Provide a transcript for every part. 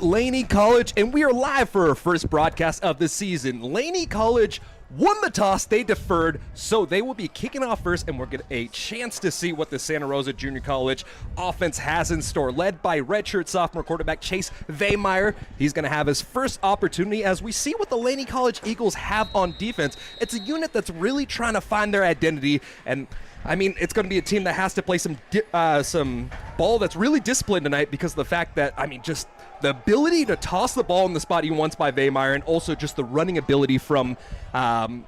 Laney College, and we are live for our first broadcast of the season. Laney College won the toss, they deferred, so they will be kicking off first, and we're getting a chance to see what the Santa Rosa Junior College offense has in store. Led by redshirt sophomore quarterback Chase Vaymeyer. He's going to have his first opportunity as we see what the Laney College Eagles have on defense. It's a unit that's really trying to find their identity, and I mean, it's going to be a team that has to play some ball that's really disciplined tonight because of the fact that, I mean, just the ability to toss the ball in the spot he wants by Vaymeyer, and also just the running ability from Santa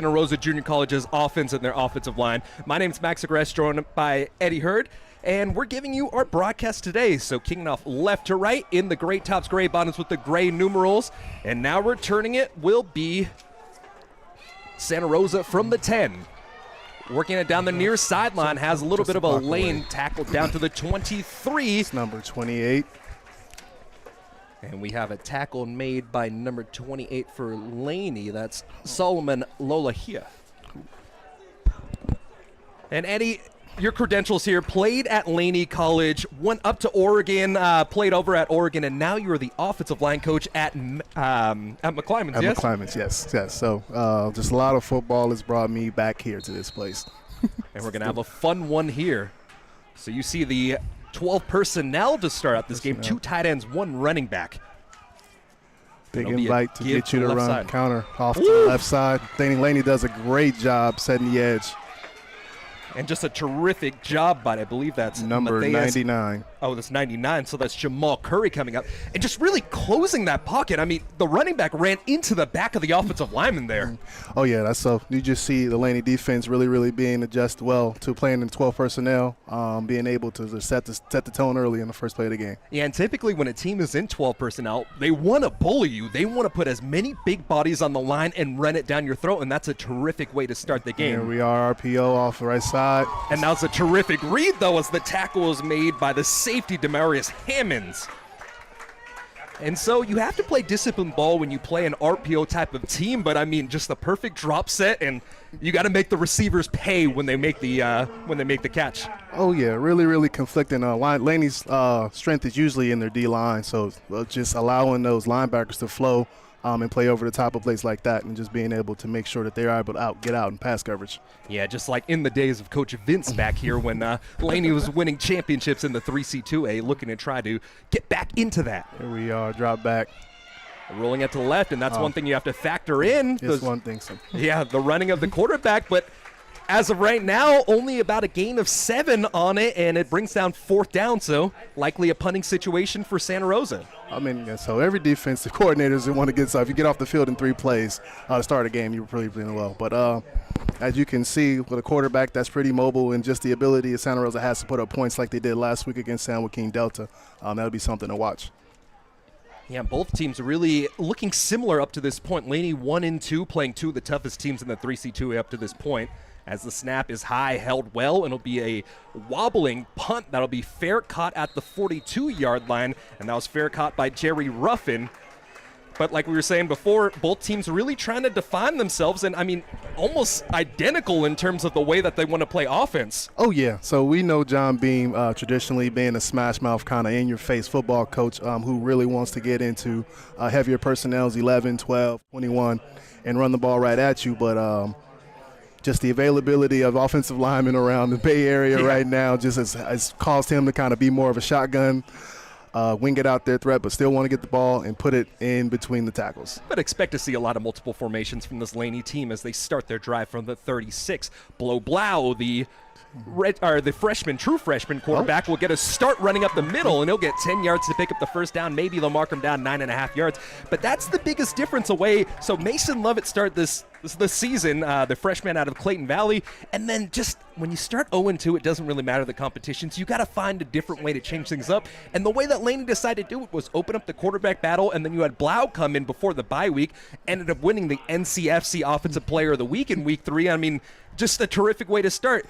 Rosa Junior College's offense and their offensive line. My name's Max Agrest, joined by Eddie Hurd, and we're giving you our broadcast today. So kicking off left to right in the gray tops, gray bottoms with the gray numerals, and now returning it will be Santa Rosa from the 10. Working it down the near sideline, has a little bit of a lane tackled down to the 23. It's number 28. And we have a tackle made by number 28 for Laney. That's Solomon Lolahia. And Eddie, your credentials here: played at Laney College, went up to Oregon, played over at Oregon, and now you're the offensive line coach at McClymonds, At yes? McClymonds, yes. So just a lot of football has brought me back here to this place. And we're going to have a fun one here. So you see the 12 personnel to start out this game. 2 tight ends, 1 running back. Big It'll be invite to get you to run side. counter off to the left side. I think Laney does a great job setting the edge. And just a terrific job by, I believe that's Number Matthias. 99. Oh, that's 99, so that's Jamal Curry coming up. And just really closing that pocket. I mean, the running back ran into the back of the offensive lineman there. Oh, yeah, that's so. You just see the Laney defense really being adjusted well to playing in 12 personnel, being able to set the tone early in the first play of the game. Yeah, and typically when a team is in 12 personnel, they want to bully you. They want to put as many big bodies on the line and run it down your throat, and that's a terrific way to start the game. Here we are, RPO off the right side. And that was a terrific read, though, as the tackle was made by the safety, Demarius Hammonds. And so you have to play disciplined ball when you play an RPO type of team, but I mean, just the perfect drop set, and you got to make the receivers pay when they make the catch. Oh yeah, really conflicting. Laney's strength is usually in their D line, so just allowing those linebackers to flow and play over the top of plays like that, and just being able to make sure that they're able to get out in pass coverage. Yeah, just like in the days of Coach Vince back here when Laney was winning championships in the 3C2A, looking to try to get back into that. Here we are, drop back. Rolling it to the left, and that's one thing you have to factor in. It's one thing. So. Yeah, the running of the quarterback, but as of right now, only about a gain of 7 on it, and it brings down 4th down, so likely a punting situation for Santa Rosa. I mean, so every defensive coordinators want to get stuff. If you get off the field in 3 plays to start a game, you're probably playing well. But as you can see, with a quarterback that's pretty mobile and just the ability that Santa Rosa has to put up points like they did last week against San Joaquin Delta, that'll be something to watch. Yeah, both teams are really looking similar up to this point. Laney 1-2, playing 2 of the toughest teams in the 3C2A up to this point. As the snap is high, held well, and it'll be a wobbling punt that'll be fair caught at the 42-yard line, and that was fair caught by Jerry Ruffin. But like we were saying before, both teams are really trying to define themselves, and I mean, almost identical in terms of the way that they want to play offense. Oh, yeah. So we know John Beam traditionally being a smash-mouth kind of in-your-face football coach who really wants to get into heavier personnels, 11, 12, 21, and run the ball right at you, but just the availability of offensive linemen around the Bay Area right now just has caused him to kind of be more of a shotgun, wing it out there threat, but still want to get the ball and put it in between the tackles. But expect to see a lot of multiple formations from this Laney team as they start their drive from the 36. Blau, the true freshman quarterback, will get a start running up the middle, and he'll get 10 yards to pick up the first down. Maybe they'll mark him down 9.5 yards. But that's the biggest difference away. So Mason Lovett started this season, the freshman out of Clayton Valley. And then just when you start 0-2, it doesn't really matter the competitions. You got to find a different way to change things up. And the way that Laney decided to do it was open up the quarterback battle, and then you had Blau come in before the bye week, ended up winning the NCFC Offensive Player of the Week in Week 3. I mean, just a terrific way to start.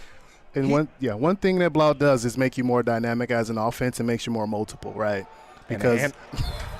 And one thing that Blau does is make you more dynamic as an offense and makes you more multiple, right? because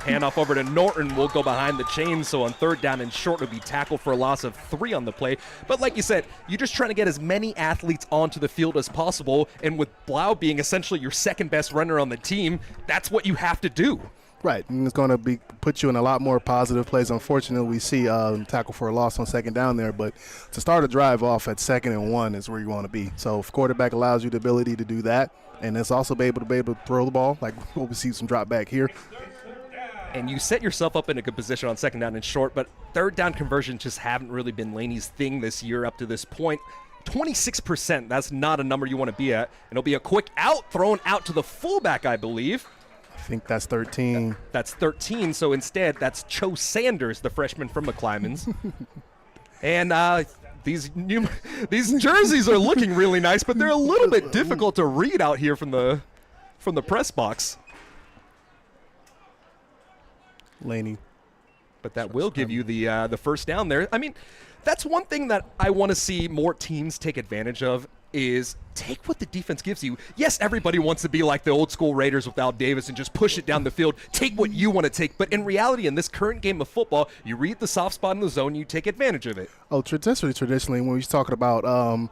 hand off over to Norton will go behind the chain, so on third down and short it'll be tackled for a loss of 3 on the play. But like you said, you're just trying to get as many athletes onto the field as possible, and with Blau being essentially your second best runner on the team, that's what you have to do. Right, and it's going to put you in a lot more positive plays. Unfortunately, we see tackle for a loss on second down there, but to start a drive off at 2nd and 1 is where you want to be. So if quarterback allows you the ability to do that, and it's also be able to throw the ball, like we'll see some drop back here. And you set yourself up in a good position on second down and short, but third down conversions just haven't really been Laney's thing this year up to this point. 26%, that's not a number you want to be at. And it'll be a quick out, thrown out to the fullback, I believe. I think that's 13. That's 13, so instead that's Cho Sanders, the freshman from McClymonds. And these jerseys are looking really nice, but they're a little bit difficult to read out here from the press box. Laney. But that will give you the first down there. I mean, that's one thing that I want to see more teams take advantage of is take what the defense gives you. Yes, everybody wants to be like the old school Raiders without Davis and just push it down the field, take what you want to take. But in reality, in this current game of football, you read the soft spot in the zone, you take advantage of it. Oh, traditionally, when we're talking about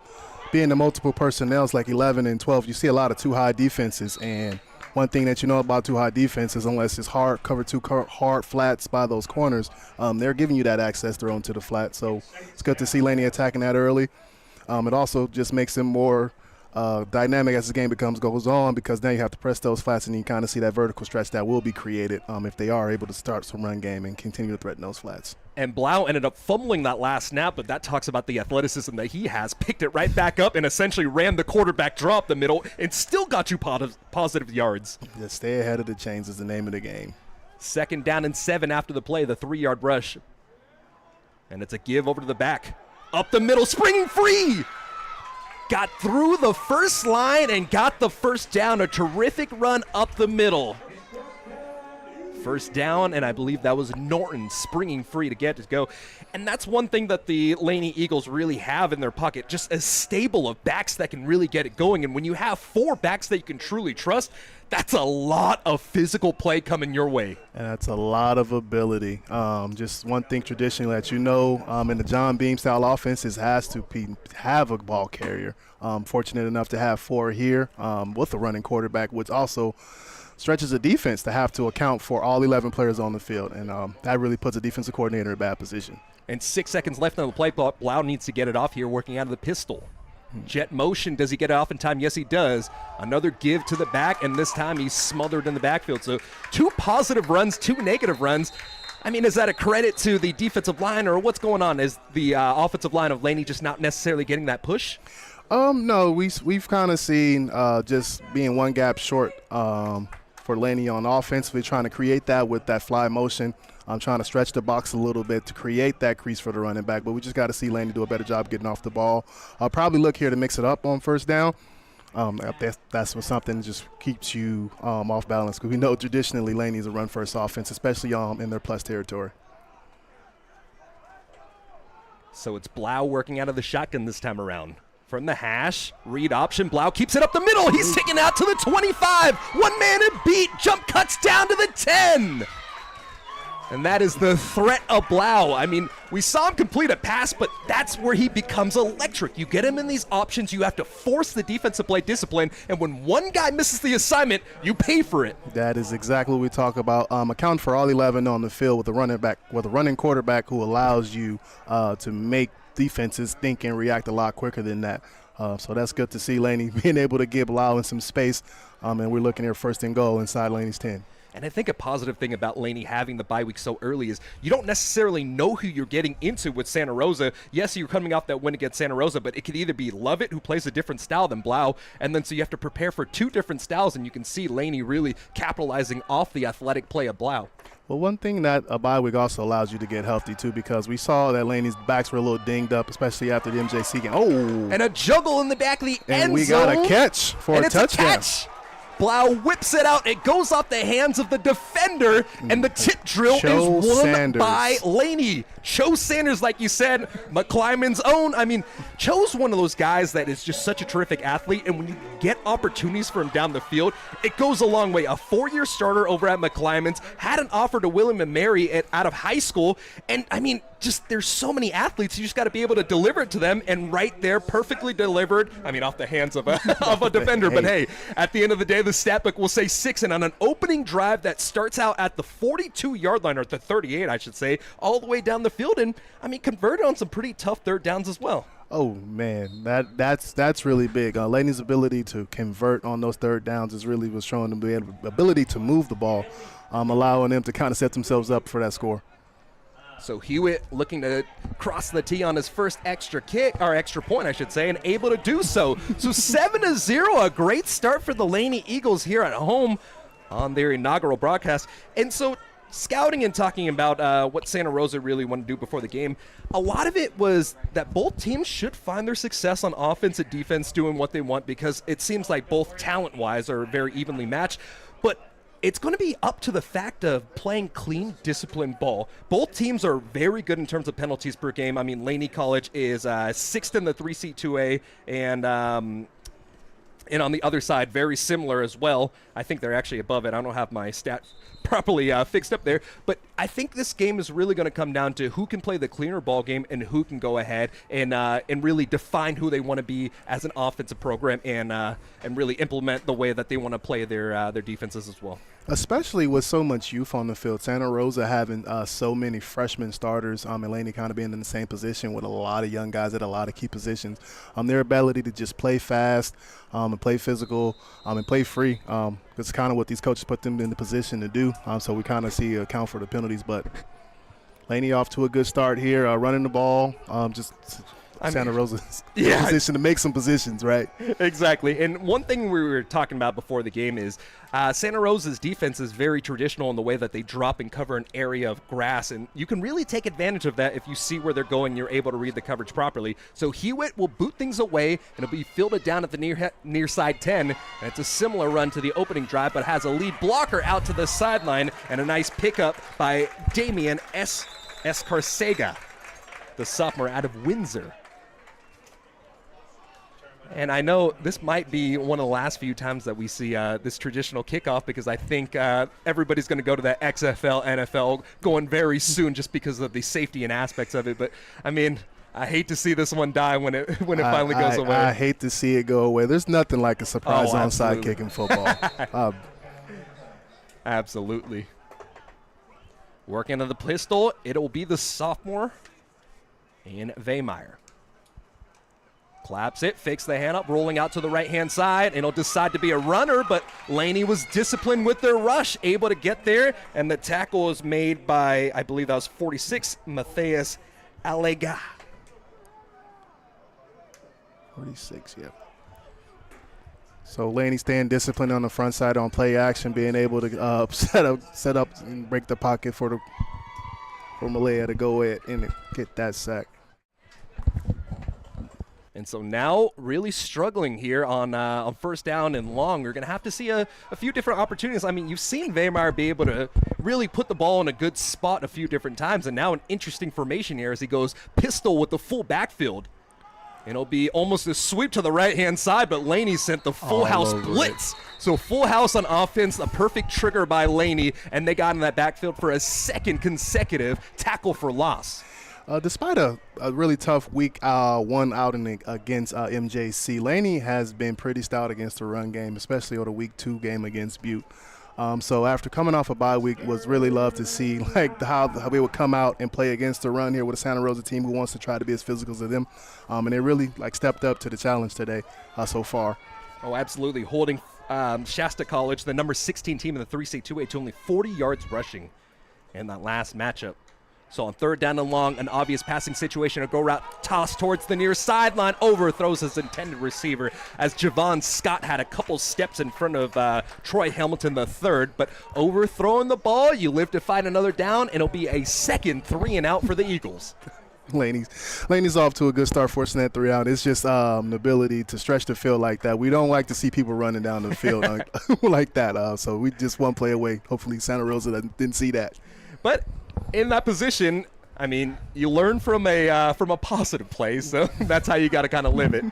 being the multiple personnels like 11 and 12, you see a lot of too high defenses. And one thing that you know about too high defenses, unless it's hard hard flats by those corners, they're giving you that access thrown to the flat. So it's good to see Laney attacking that early. It also just makes him more dynamic as the game goes on, because now you have to press those flats and you kind of see that vertical stretch that will be created if they are able to start some run game and continue to threaten those flats. And Blau ended up fumbling that last snap, but that talks about the athleticism that he has. Picked it right back up and essentially ran the quarterback draw up the middle and still got you positive yards. Just stay ahead of the chains is the name of the game. 2nd down and 7 after the play, the 3-yard rush. And it's a give over to the back. Up the middle, springing free. Got through the first line and got the first down. A terrific run up the middle. First down, and I believe that was Norton springing free to get to go. And that's one thing that the Laney Eagles really have in their pocket, just a stable of backs that can really get it going. And when you have 4 backs that you can truly trust, that's a lot of physical play coming your way. And that's a lot of ability. Just one thing traditionally that in the John Beam style offenses has to have a ball carrier. Fortunate enough to have 4 here with a running quarterback, which also stretches a defense to have to account for all 11 players on the field. And that really puts a defensive coordinator in a bad position. And 6 seconds left on the play clock. Blau needs to get it off here working out of the pistol. Jet motion. Does he get it off in time? Yes, he does. Another give to the back, and this time he's smothered in the backfield. So 2 positive runs, 2 negative runs. I mean, is that a credit to the defensive line, or what's going on? Is the offensive line of Laney just not necessarily getting that push? No, we've kind of seen just being one gap short for Laney on offensively, trying to create that with that fly motion. I'm trying to stretch the box a little bit to create that crease for the running back, but we just got to see Laney do a better job getting off the ball. I'll probably look here to mix it up on first down. That's what something just keeps you off balance, because we know traditionally Laney's a run-first offense, especially in their plus territory. So it's Blau working out of the shotgun this time around. From the hash, read option, Blau keeps it up the middle. He's taken out to the 25. One man and beat, jump cuts down to the 10. And that is the threat of Blau. I mean, we saw him complete a pass, but that's where he becomes electric. You get him in these options, you have to force the defense to play discipline, and when one guy misses the assignment, you pay for it. That is exactly what we talk about. Account for all 11 on the field with a running quarterback who allows you to make defenses think and react a lot quicker than that. So that's good to see Laney being able to give Blau in some space, and we're looking here 1st and goal inside Laney's 10. And I think a positive thing about Laney having the bye week so early is you don't necessarily know who you're getting into with Santa Rosa. Yes, you're coming off that win against Santa Rosa, but it could either be Lovett, who plays a different style than Blau, and then so you have to prepare for 2 different styles, and you can see Laney really capitalizing off the athletic play of Blau. Well, one thing that a bye week also allows you to get healthy, too, because we saw that Laney's backs were a little dinged up, especially after the MJC game. Oh! And a juggle in the back of the end zone. And we got a catch for a touchdown. It's a catch. Blau whips it out. It goes off the hands of the defender, and the tip drill is won by Laney. Cho Sanders, like you said, McClymon's own. I mean, Cho's one of those guys that is just such a terrific athlete, and when you get opportunities for him down the field, it goes a long way. A 4-year starter over at McClymon's, had an offer to William & Mary out of high school, and I mean, just there's so many athletes, you just got to be able to deliver it to them, and right there, perfectly delivered. I mean, off the hands of a of a defender, but hey, at the end of the day, the stat book will say 6, and on an opening drive that starts out at the 42-yard line, or at the 38, I should say, all the way down the field, and I mean, converted on some pretty tough third downs as well. Oh man, that's really big. Laney's ability to convert on those third downs is really was showing them the ability to move the ball, allowing them to kind of set themselves up for that score. So Hewitt looking to cross the tee on his first extra point, I should say, and able to do so. So 7-0, a great start for the Laney Eagles here at home on their inaugural broadcast. And so scouting and talking about what Santa Rosa really wanted to do before the game, a lot of it was that both teams should find their success on offense and defense doing what they want, because it seems like both talent-wise are very evenly matched. But it's going to be up to the fact of playing clean, disciplined ball. Both teams are very good in terms of penalties per game. I mean, Laney College is 6th in the 3C2A, and on the other side, very similar as well. I think they're actually above it. I don't have my stats properly fixed up there. But I think this game is really going to come down to who can play the cleaner ball game and who can go ahead and really define who they want to be as an offensive program, and really implement the way that they want to play their defenses as well. Especially with so much youth on the field. Santa Rosa having so many freshman starters, and Laney kind of being in the same position with a lot of young guys at a lot of key positions. Their ability to just play fast and play physical and play free. That's kind of what these coaches put them in the position to do. So we kind of see account for the penalties. But Laney off to a good start here, running the ball. Santa Rosa's in position to make some positions, right? Exactly. And one thing we were talking about before the game is Santa Rosa's defense is very traditional in the way that they drop and cover an area of grass, and you can really take advantage of that if you see where they're going, you're able to read the coverage properly. So Hewitt will boot things away, and it'll be fielded down at the near side 10, and it's a similar run to the opening drive, but has a lead blocker out to the sideline, and a nice pickup by Damian Escarcega, the sophomore out of Windsor. And I know this might be one of the last few times that we see this traditional kickoff, because I think everybody's going to go to that XFL, NFL going very soon just because of the safety and aspects of it. But, I mean, I hate to see this one die when it finally goes away. I hate to see it go away. There's nothing like a surprise onside kick in football. Absolutely. Working on the pistol, it'll be the sophomore in Vaymeyer. Claps it, fakes the hand up, rolling out to the right-hand side, and he'll decide to be a runner, but Laney was disciplined with their rush, able to get there, and the tackle was made by, I believe that was 46, Matthias Alega. 46, yeah. So Laney staying disciplined on the front side on play action, being able to set up and break the pocket for Malaya to go ahead and get that sack. And so now really struggling here on first down and long. We're going to have to see a few different opportunities. I mean, you've seen Vaymeyer be able to really put the ball in a good spot a few different times, and now an interesting formation here as he goes pistol with the full backfield. And it'll be almost a sweep to the right-hand side, but Laney sent the full house blitz. So full house on offense, a perfect trigger by Laney, and they got in that backfield for a second consecutive tackle for loss. Despite a really tough week one outing against MJC, Laney has been pretty stout against the run game, especially on the week 2 game against Butte. So after coming off a bye week, was really love to see how they would come out and play against the run here with a Santa Rosa team who wants to try to be as physical as them. And they really stepped up to the challenge today so far. Oh, absolutely. Holding Shasta College, the number 16 team in the 3C2A, to only 40 yards rushing in that last matchup. So on third down and long, an obvious passing situation, a go route toss towards the near sideline, overthrows his intended receiver as Javon Scott had a couple steps in front of Troy Hamilton III, but overthrowing the ball, you live to fight another down, and it'll be a second 3-and-out for the Eagles. Laney's off to a good start, forcing that 3 out. It's just the ability to stretch the field like that. We don't like to see people running down the field like that. So we just one play away. Hopefully Santa Rosa didn't see that. But in that position, I mean, you learn from a positive play, so that's how you got to kind of live it.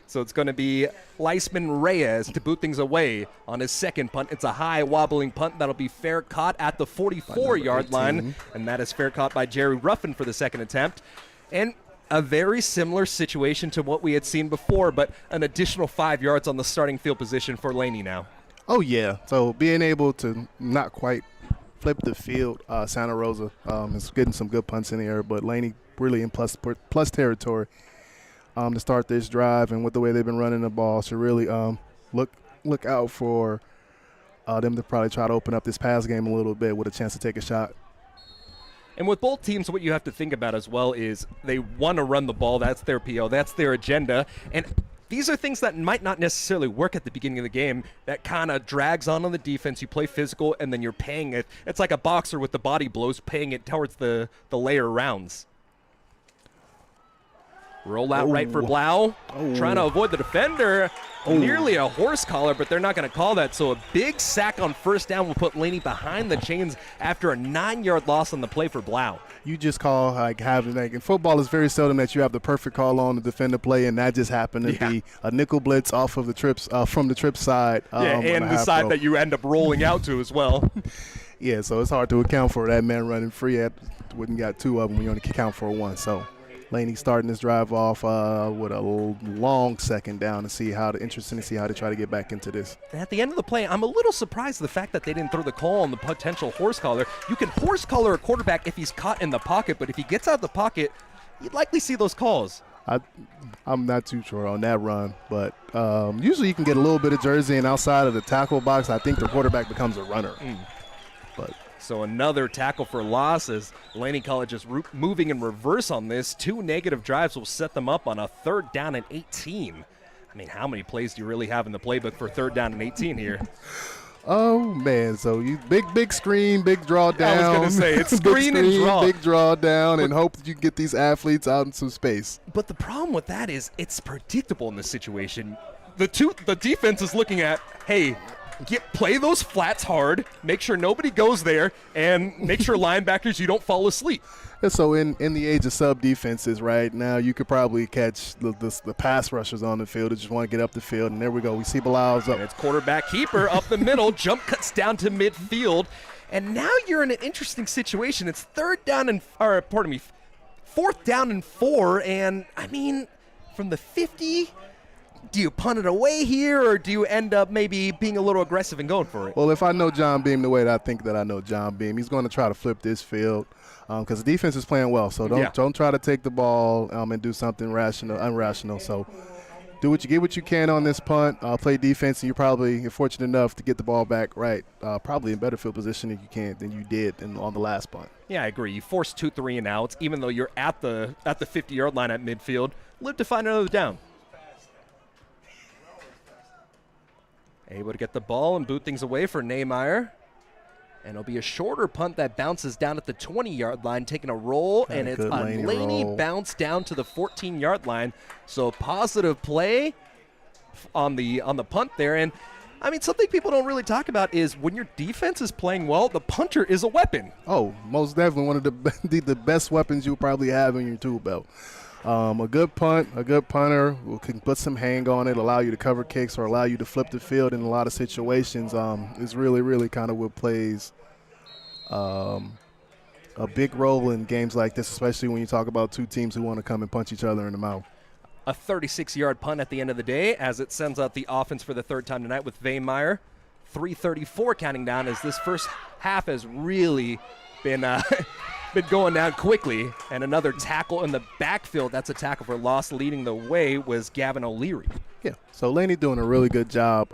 So it's going to be Leisman Reyes to boot things away on his second punt. It's a high wobbling punt that'll be fair caught at the 44-yard line, and that is fair caught by Jerry Ruffin for the second attempt. And a very similar situation to what we had seen before, but an additional 5 yards on the starting field position for Laney now. Oh, yeah. So being able to not quite flip the field, Santa Rosa is getting some good punts in the air, but Laney really in plus territory to start this drive, and with the way they've been running the ball, should really look out for them to probably try to open up this pass game a little bit with a chance to take a shot. And with both teams, what you have to think about as well is they want to run the ball. That's their PO. That's their agenda. And these are things that might not necessarily work at the beginning of the game. That kind of drags on the defense. You play physical, and then you're paying it. It's like a boxer with the body blows, paying it towards the later rounds. Roll out right for Blau, trying to avoid the defender. Nearly a horse collar, but they're not going to call that. So a big sack on first down will put Laney behind the chains after a 9-yard loss on the play for Blau. You just call in football, it's very seldom that you have the perfect call on the defender play, and that just happened to be a nickel blitz off of the trips from the trip side. And the side that you end up rolling out to as well. Yeah, so it's hard to account for that man running free. Wouldn't got two of them. You only count for one. So Laney starting this drive off with a long second down interesting to see how they try to get back into this. At the end of the play, I'm a little surprised the fact that they didn't throw the call on the potential horse collar. You can horse collar a quarterback if he's caught in the pocket, but if he gets out of the pocket, you'd likely see those calls. I'm not too sure on that run, but usually you can get a little bit of jersey, and outside of the tackle box, I think the quarterback becomes a runner. But so another tackle for loss as Laney College is moving in reverse on this. 2 negative drives will set them up on a 3rd down and 18. I mean, how many plays do you really have in the playbook for 3rd down and 18 here? Oh, man. So you big screen, big draw down. I was going to say, it's screen and draw. Big draw down, and hope that you can get these athletes out in some space. But the problem with that is it's predictable in this situation. The defense is looking at, hey, play those flats hard, make sure nobody goes there, and make sure linebackers, you don't fall asleep. And so in the age of sub defenses right now, you could probably catch the pass rushers on the field that just want to get up the field, and there we go. We see Bilal's up. And it's quarterback keeper up the middle, jump cuts down to midfield, and now you're in an interesting situation. It's 4th down and 4, and I mean, from the 50, do you punt it away here, or do you end up maybe being a little aggressive and going for it? Well, if I know John Beam the way that I think that I know John Beam, he's going to try to flip this field because the defense is playing well. So don't try to take the ball and do something unrational. So do what you can on this punt. Play defense, and you're fortunate enough to get the ball back right. Probably in better field position than you did on the last punt. Yeah, I agree. You force 2 3 and outs, even though you're at the 50-yard line at midfield. Live to find another down. Able to get the ball and boot things away for Nehmeyer. And it'll be a shorter punt that bounces down at the 20-yard line, taking a roll, and it's a Laney bounce down to the 14-yard line. So positive play on the punt there. And, I mean, something people don't really talk about is when your defense is playing well, the punter is a weapon. Oh, most definitely one of the best weapons you'll probably have in your tool belt. A good punter who can put some hang on it, allow you to cover kicks or allow you to flip the field in a lot of situations is really, really kind of what plays a big role in games like this, especially when you talk about two teams who want to come and punch each other in the mouth. A 36-yard punt at the end of the day as it sends out the offense for the 3rd time tonight with Vehmeyer. 3:34 counting down as this first half has really been going down quickly. And another tackle in the backfield. That's a tackle for loss. Leading the way was Gavin O'Leary. Yeah, so Laney doing a really good job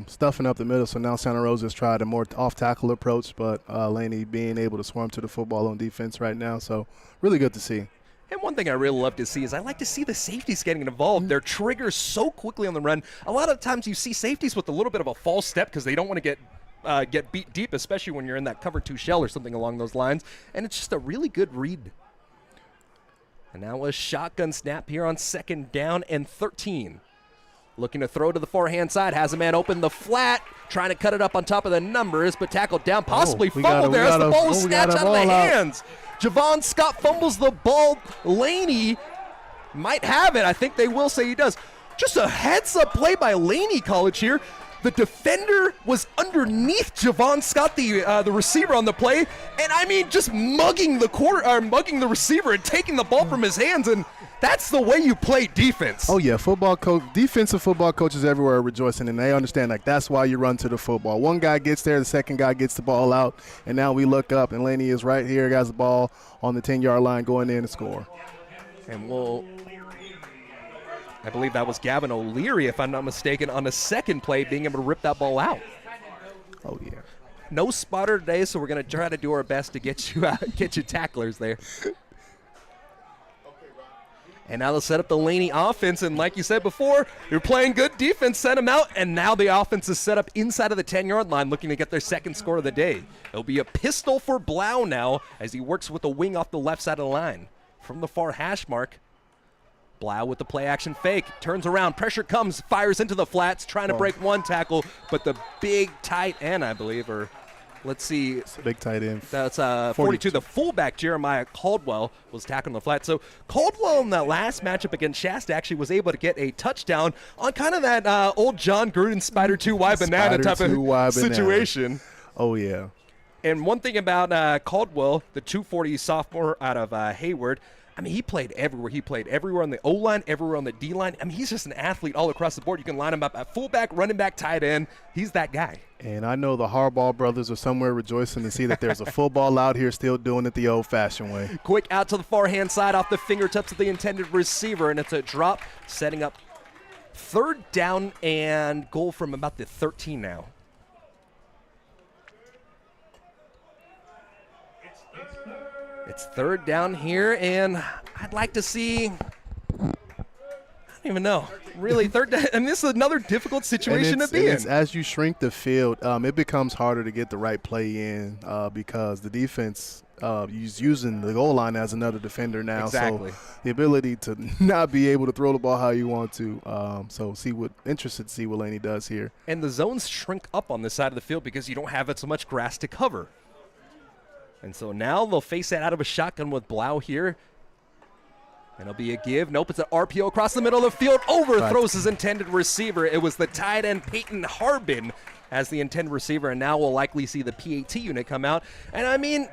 stuffing up the middle. So now Santa Rosa's tried a more off-tackle approach, but Laney being able to swarm to the football on defense right now. So really good to see. And one thing I really love to see is I like to see the safeties getting involved. They're triggers so quickly on the run. A lot of times you see safeties with a little bit of a false step because they don't want to get beat deep, especially when you're in that cover 2 shell or something along those lines. And it's just a really good read. And now a shotgun snap here on 2nd down and 13. Looking to throw to the forehand side. Has a man open the flat. Trying to cut it up on top of the numbers, but tackled down. Possibly fumbled there as the ball was snatched out of the hands Javon Scott fumbles the ball. Laney might have it. I think they will say he does. Just a heads-up play by Laney College here. The defender was underneath Javon Scott, the receiver on the play, and I mean just mugging the receiver and taking the ball from his hands, and that's the way you play defense. Oh yeah, defensive football coaches everywhere are rejoicing, and they understand like that's why you run to the football. One guy gets there, the second guy gets the ball out, and now we look up, and Laney is right here, has the ball on the 10-yard line, going in to score. And I believe that was Gavin O'Leary, if I'm not mistaken, on the second play, being able to rip that ball out. Oh yeah. No spotter today, so we're going to try to do our best to get you tacklers there. And now they'll set up the Laney offense, and like you said before, you're playing good defense, send them out, and now the offense is set up inside of the 10-yard line, looking to get their second score of the day. It'll be a pistol for Blau now as he works with the wing off the left side of the line. From the far hash mark, Blau with the play-action fake, turns around, pressure comes, fires into the flats, trying to break one tackle, but the big tight end, I believe, or let's see. It's a big tight end. That's 42. The fullback, Jeremiah Caldwell, was tackling the flat. So Caldwell in that last matchup against Shasta actually was able to get a touchdown on kind of that old John Gruden Spider 2Y banana type of situation. Oh, yeah. And one thing about Caldwell, the 240 sophomore out of Hayward, I mean, he played everywhere. He played everywhere on the O-line, everywhere on the D-line. I mean, he's just an athlete all across the board. You can line him up at fullback, running back, tight end. He's that guy. And I know the Harbaugh brothers are somewhere rejoicing to see that there's a football out here still doing it the old-fashioned way. Quick out to the far-hand side off the fingertips of the intended receiver, and it's a drop, setting up third down and goal from about the 13 now. It's third down here, and I'd like to see, I don't even know, really third down. And this is another difficult situation to be in. As you shrink the field, it becomes harder to get the right play in because the defense is using the goal line as another defender now. Exactly. So the ability to not be able to throw the ball how you want to. So interested to see what Laney does here. And the zones shrink up on this side of the field because you don't have so much grass to cover. And so now they'll face that out of a shotgun with Blau here. And it'll be a give. Nope, it's an RPO across the middle of the field. Overthrows his intended receiver. It was the tight end Peyton Harbin as the intended receiver. And now we'll likely see the PAT unit come out. And I mean,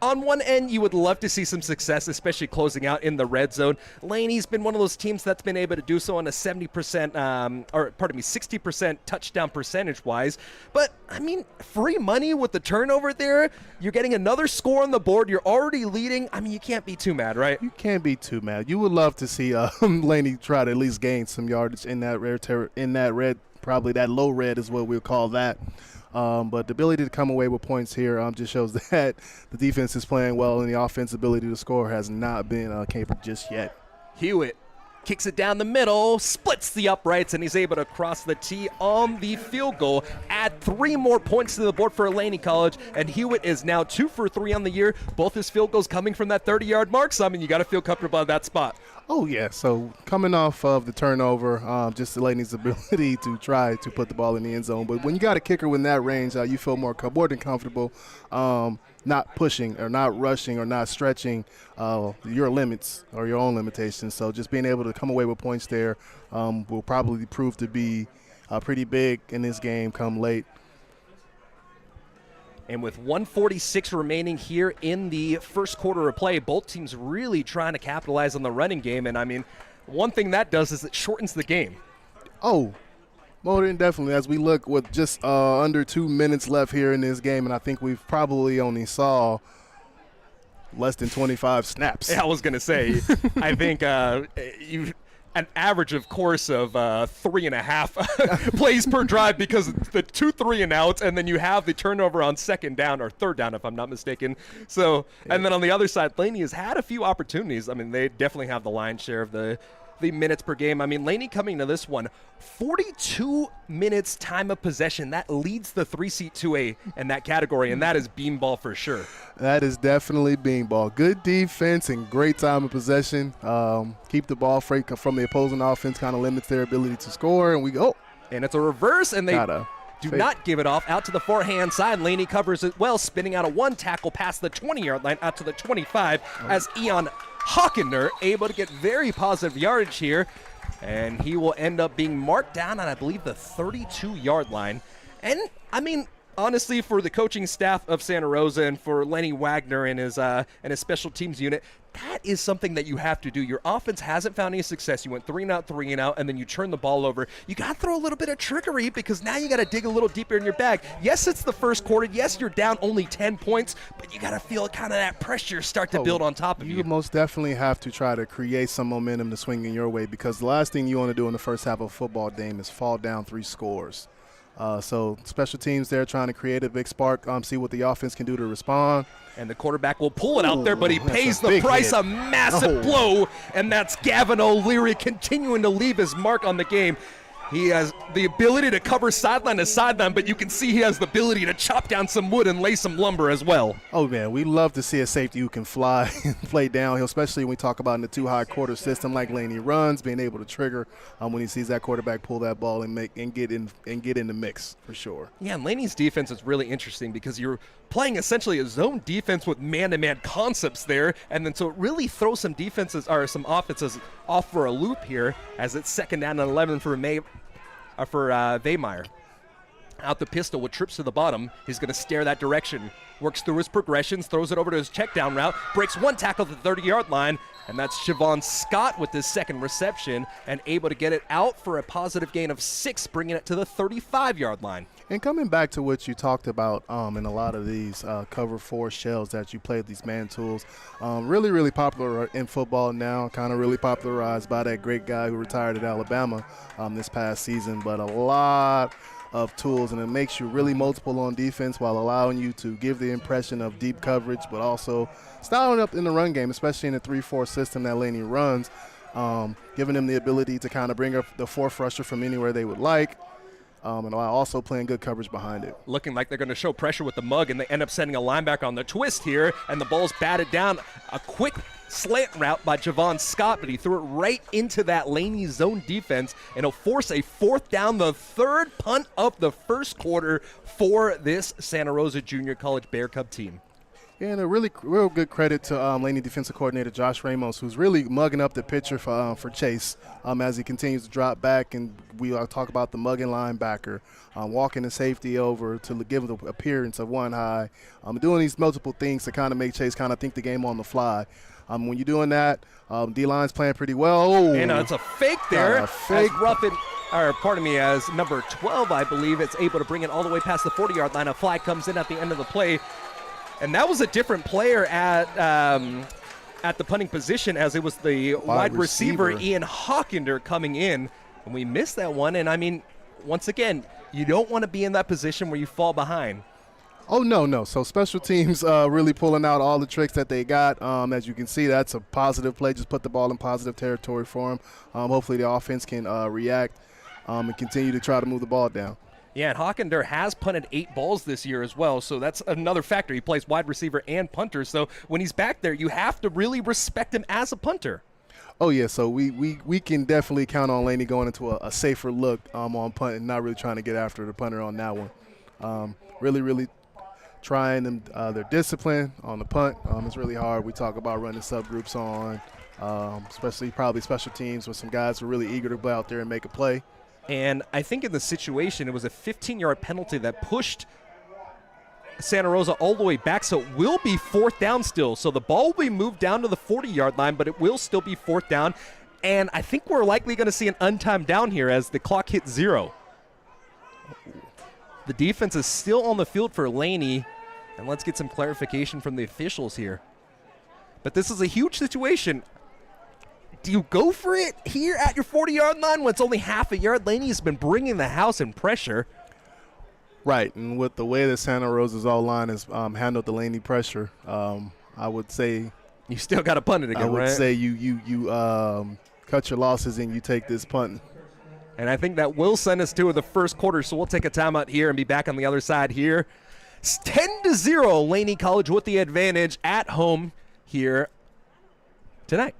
on one end, you would love to see some success, especially closing out in the red zone. Laney's been one of those teams that's been able to do so on a 60% touchdown percentage-wise. But, I mean, free money with the turnover there. You're getting another score on the board. You're already leading. I mean, you can't be too mad, right? You can't be too mad. You would love to see Laney try to at least gain some yardage in that red, probably that low red is what we'll call that. But the ability to come away with points here just shows that the defense is playing well and the offense ability to score has not been capable just yet. Hewitt kicks it down the middle, splits the uprights, and he's able to cross the tee on the field goal. Add 3 more points to the board for Laney College, and Hewitt is now 2 for 3 on the year. Both his field goals coming from that 30-yard mark, so I mean, you got to feel comfortable at that spot. Oh, yeah. So coming off of the turnover, just Laney's ability to try to put the ball in the end zone. But when you got a kicker within that range, you feel more than comfortable not pushing or not rushing or not stretching your limits or your own limitations. So just being able to come away with points there will probably prove to be pretty big in this game come late. And with 1:46 remaining here in the first quarter of play, both teams really trying to capitalize on the running game. And, I mean, one thing that does is it shortens the game. Oh, more than definitely. As we look with just under 2 minutes left here in this game, and I think we've probably only saw less than 25 snaps. Yeah, I was going to say, I think an average, of course, of 3.5 plays per drive because of the 2 3-and-outs, and then you have the turnover on second down or third down, if I'm not mistaken. So, and then on the other side, Laney has had a few opportunities. I mean, they definitely have the lion's share of the minutes per game. I mean, Laney coming to this one, 42 minutes time of possession. That leads the 3-seat 2A in that category, and that is beanball for sure. That is definitely beanball. Good defense and great time of possession. Keep the ball from the opposing offense, kind of limits their ability to score, and we go. And it's a reverse, and they Do not give it off. Out to the forehand side. Laney covers it well, spinning out a one tackle past the 20-yard line out to the 25 as Ian Hawkender able to get very positive yardage here. And he will end up being marked down on, I believe, the 32-yard line. And, I mean, honestly, for the coaching staff of Santa Rosa and for Lenny Wagner and his special teams unit, that is something that you have to do. Your offense hasn't found any success. You went 3-and-out, 3-and-out, and then you turn the ball over. You got to throw a little bit of trickery because now you got to dig a little deeper in your bag. Yes, it's the first quarter. Yes, you're down only 10 points, but you got to feel kind of that pressure start to build on top of you. You most definitely have to try to create some momentum to swing in your way because the last thing you want to do in the first half of a football game is fall down 3 scores. So special teams there trying to create a big spark, see what the offense can do to respond. And the quarterback will pull it out there, but he pays the price, a massive blow, and that's Gavin O'Leary continuing to leave his mark on the game. He has the ability to cover sideline to sideline, but you can see he has the ability to chop down some wood and lay some lumber as well. Oh, man, we love to see a safety who can fly and play downhill, especially when we talk about in the 2-high quarter system like Laney runs, being able to trigger when he sees that quarterback pull that ball and get in the mix for sure. Yeah, and Laney's defense is really interesting because you're playing essentially a zone defense with man-to-man concepts there, and then so it really throws some defenses or some offenses off for a loop here as it's 2nd down and 11 for Vaymeyer. Out the pistol with trips to the bottom. He's going to stare that direction. Works through his progressions, throws it over to his check down route, breaks one tackle at the 30-yard line, and that's Siobhan Scott with his second reception and able to get it out for a positive gain of 6, bringing it to the 35-yard line. And coming back to what you talked about in a lot of these cover 4 shells that you play, these man tools, really, really popular in football now, kind of really popularized by that great guy who retired at Alabama this past season, but a lot of tools, and it makes you really multiple on defense while allowing you to give the impression of deep coverage, but also styling up in the run game, especially in the 3-4 system that Laney runs, giving them the ability to kind of bring up the 4th rusher from anywhere they would like, and while also playing good coverage behind it. Looking like they're going to show pressure with the mug, and they end up sending a linebacker on the twist here, and the ball's batted down. A quick slant route by Javon Scott, but he threw it right into that Laney zone defense, and it'll force a 4th down, the 3rd punt of the first quarter for this Santa Rosa Junior College Bear Cub team. Yeah, and a real good credit to Laney defensive coordinator Josh Ramos, who's really mugging up the pitcher for Chase as he continues to drop back, and we talk about the mugging linebacker, walking the safety over to give the appearance of 1-high, doing these multiple things to kind of make Chase kind of think the game on the fly. When you're doing that, D-line's playing pretty well. Oh, and it's a fake there. As as number 12, I believe, it's able to bring it all the way past the 40-yard line. A flag comes in at the end of the play. And that was a different player at the punting position, as it was the wide receiver Ian Hawkender coming in. And we missed that one. And, I mean, once again, you don't want to be in that position where you fall behind. Oh, no. So special teams really pulling out all the tricks that they got. As you can see, that's a positive play. Just put the ball in positive territory for them. Hopefully the offense can react and continue to try to move the ball down. Yeah, and Hawkender has punted 8 balls this year as well, so that's another factor. He plays wide receiver and punter, so when he's back there, you have to really respect him as a punter. Oh, yeah, so we can definitely count on Laney going into a safer look on punt and not really trying to get after the punter on that one. Really trying them, their discipline on the punt. It's really hard. We talk about running subgroups on, especially probably special teams with some guys who are really eager to go out there and make a play. And I think in the situation, it was a 15-yard penalty that pushed Santa Rosa all the way back, so it will be 4th down still. So the ball will be moved down to the 40-yard line, but it will still be 4th down. And I think we're likely going to see an untimed down here as the clock hits 0. The defense is still on the field for Laney, and let's get some clarification from the officials here. But this is a huge situation. Do you go for it here at your 40-yard line when it's only half a yard? Laney's been bringing the house in pressure. Right, and with the way that Santa Rosa's O-line has handled the Laney pressure, I would say you still got to punt it again, right? I would say you cut your losses and you take this punt. And I think that will send us to the first quarter, so we'll take a timeout here and be back on the other side here. It's 10-0, Laney College with the advantage at home here tonight.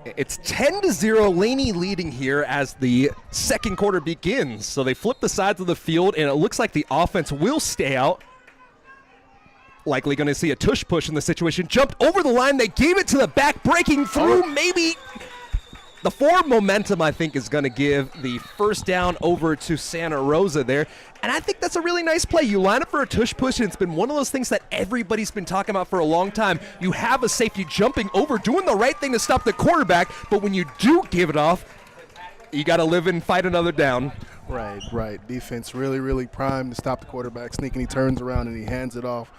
It's 10-0, Laney leading here as the second quarter begins. So they flip the sides of the field, and it looks like the offense will stay out. Likely going to see a tush push in the situation. Jumped over the line. They gave it to the back, breaking through. Maybe the forward momentum, I think, is going to give the first down over to Santa Rosa there. And I think that's a really nice play. You line up for a tush push, and it's been one of those things that everybody's been talking about for a long time. You have a safety jumping over, doing the right thing to stop the quarterback, but when you do give it off, you got to live and fight another down. Right. Defense really primed to stop the quarterback. Sneaking, he turns around and he hands it off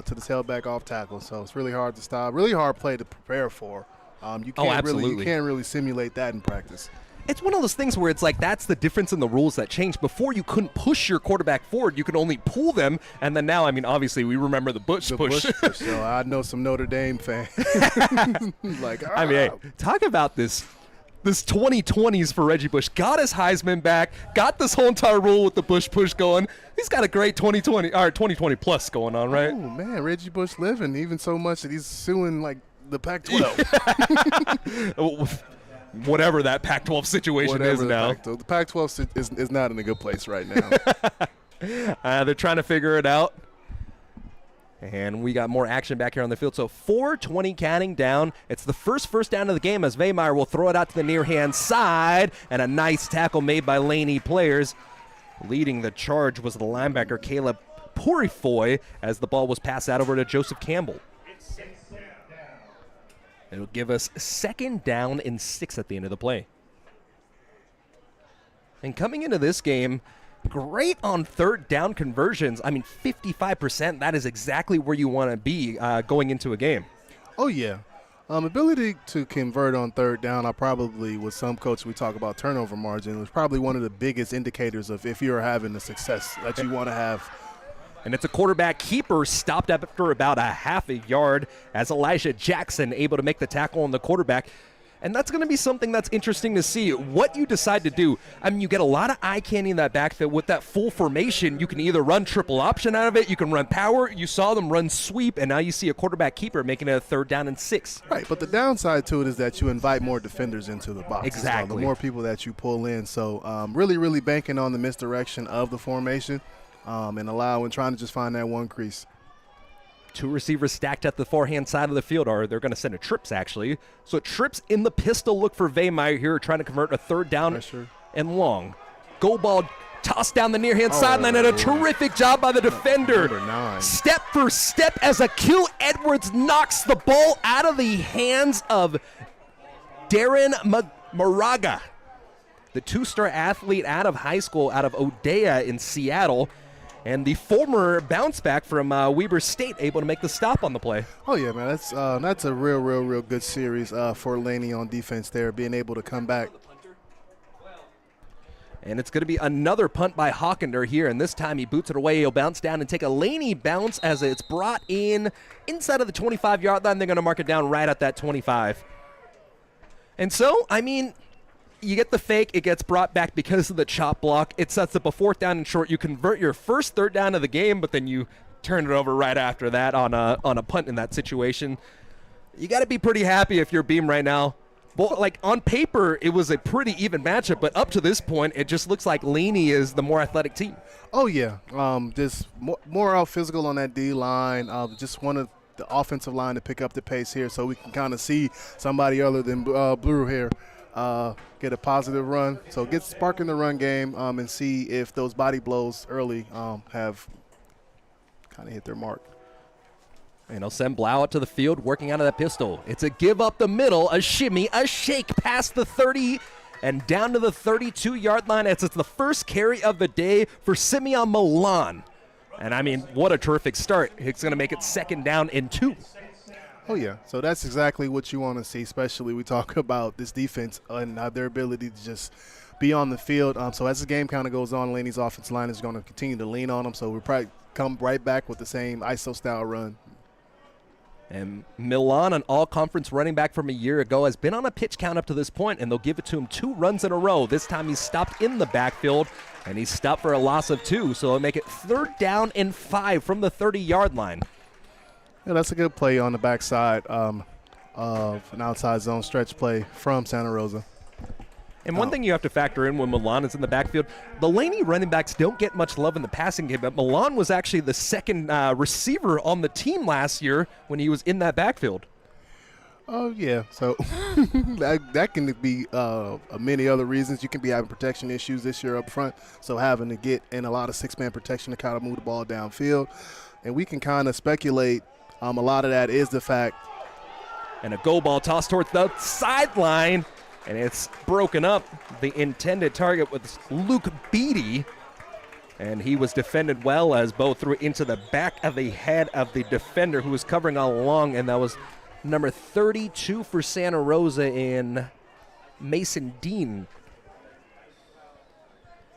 to the tailback off tackle. So it's really hard to stop. Really hard play to prepare for. You can't really simulate that in practice. It's one of those things where it's like that's the difference in the rules that changed. Before you couldn't push your quarterback forward, you could only pull them, and then now, I mean, obviously we remember the push. So I know some Notre Dame fans. I mean, hey, talk about this 2020s for Reggie Bush. Got his Heisman back, got this whole entire rule with the Bush push going. He's got a great 2020 plus going on, right? Oh man, Reggie Bush living even so much that he's suing like the Pac-12. Whatever that Pac-12 situation is now. The Pac-12 is not in a good place right now. They're trying to figure it out. And we got more action back here on the field. So 4:20 counting down. It's the first down of the game as Vemeyer will throw it out to the near-hand side. And a nice tackle made by Laney players. Leading the charge was the linebacker Caleb Purifoy as the ball was passed out over to Joseph Campbell. It'll give us 2nd down and 6 at the end of the play. And coming into this game, great on 3rd down conversions. I mean, 55%, that is exactly where you want to be going into a game. Oh, yeah. Ability to convert on 3rd down, with some coaches we talk about turnover margin, was probably one of the biggest indicators of if you're having the success that you want to have. And it's a quarterback keeper stopped after about a half a yard as Elijah Jackson able to make the tackle on the quarterback. And that's going to be something that's interesting to see what you decide to do. I mean, you get a lot of eye candy in that backfield. With that full formation, you can either run triple option out of it, you can run power. You saw them run sweep, and now you see a quarterback keeper making it a 3rd down and 6. Right, but the downside to it is that you invite more defenders into the box. Exactly. So the more people that you pull in. So really banking on the misdirection of the formation. And trying to just find that one crease. 2 receivers stacked at the forehand side of the field, or they're going to send a trips, actually. So trips in the pistol look for Vemeyer here, trying to convert a 3rd down and long. Go ball tossed down the near-hand sideline, and a terrific job by the defender. Step for step as Akil Edwards knocks the ball out of the hands of Darren Moraga, the 2-star athlete out of high school, out of Odeya in Seattle. And the former bounce back from Weber State able to make the stop on the play. Oh, yeah, man. That's a real good series for Laney on defense there, being able to come back. And it's going to be another punt by Hawkender here, and this time he boots it away. He'll bounce down and take a Laney bounce as it's brought in inside of the 25-yard line. They're going to mark it down right at that 25. And so, I mean, you get the fake, it gets brought back because of the chop block. It sets up a 4th down and short. You convert your first 3rd down of the game, but then you turn it over right after that on a punt in that situation. You got to be pretty happy if you're Beam right now. Well, like on paper, it was a pretty even matchup, but up to this point, it just looks like Laney is the more athletic team. Oh, yeah. Just more out physical on that D-line. Just wanted the offensive line to pick up the pace here so we can kind of see somebody other than Blue here get a positive run. So get spark in the run game and see if those body blows early have kind of hit their mark. And he'll send Blau out to the field, working out of that pistol. It's a give up the middle, a shimmy, a shake past the 30 and down to the 32-yard line. It's the first carry of the day for Simeon Milan. And, I mean, what a terrific start. It's going to make it 2nd down and 2. Oh, yeah. So that's exactly what you want to see, especially we talk about this defense and their ability to just be on the field. So as the game kind of goes on, Laney's offensive line is going to continue to lean on them. So we'll probably come right back with the same ISO-style run. And Milan, an all-conference running back from a year ago, has been on a pitch count up to this point, and they'll give it to him 2 runs in a row. This time he's stopped in the backfield, and he's stopped for a loss of 2. So they'll make it 3rd down and 5 from the 30-yard line. Yeah, that's a good play on the backside. of an outside zone stretch play from Santa Rosa. And one thing you have to factor in when Milan is in the backfield, the Laney running backs don't get much love in the passing game, but Milan was actually the second receiver on the team last year when he was in that backfield. Oh, yeah. So that can be many other reasons. You can be having protection issues this year up front, so having to get in a lot of six-man protection to kind of move the ball downfield. And we can kind of speculate a lot of that is the fact. And a go ball tossed towards the sideline, and it's broken up. The intended target was Luke Beatty, and he was defended well as Bo threw it into the back of the head of the defender who was covering all along, and that was number 32 for Santa Rosa in Mason Dean.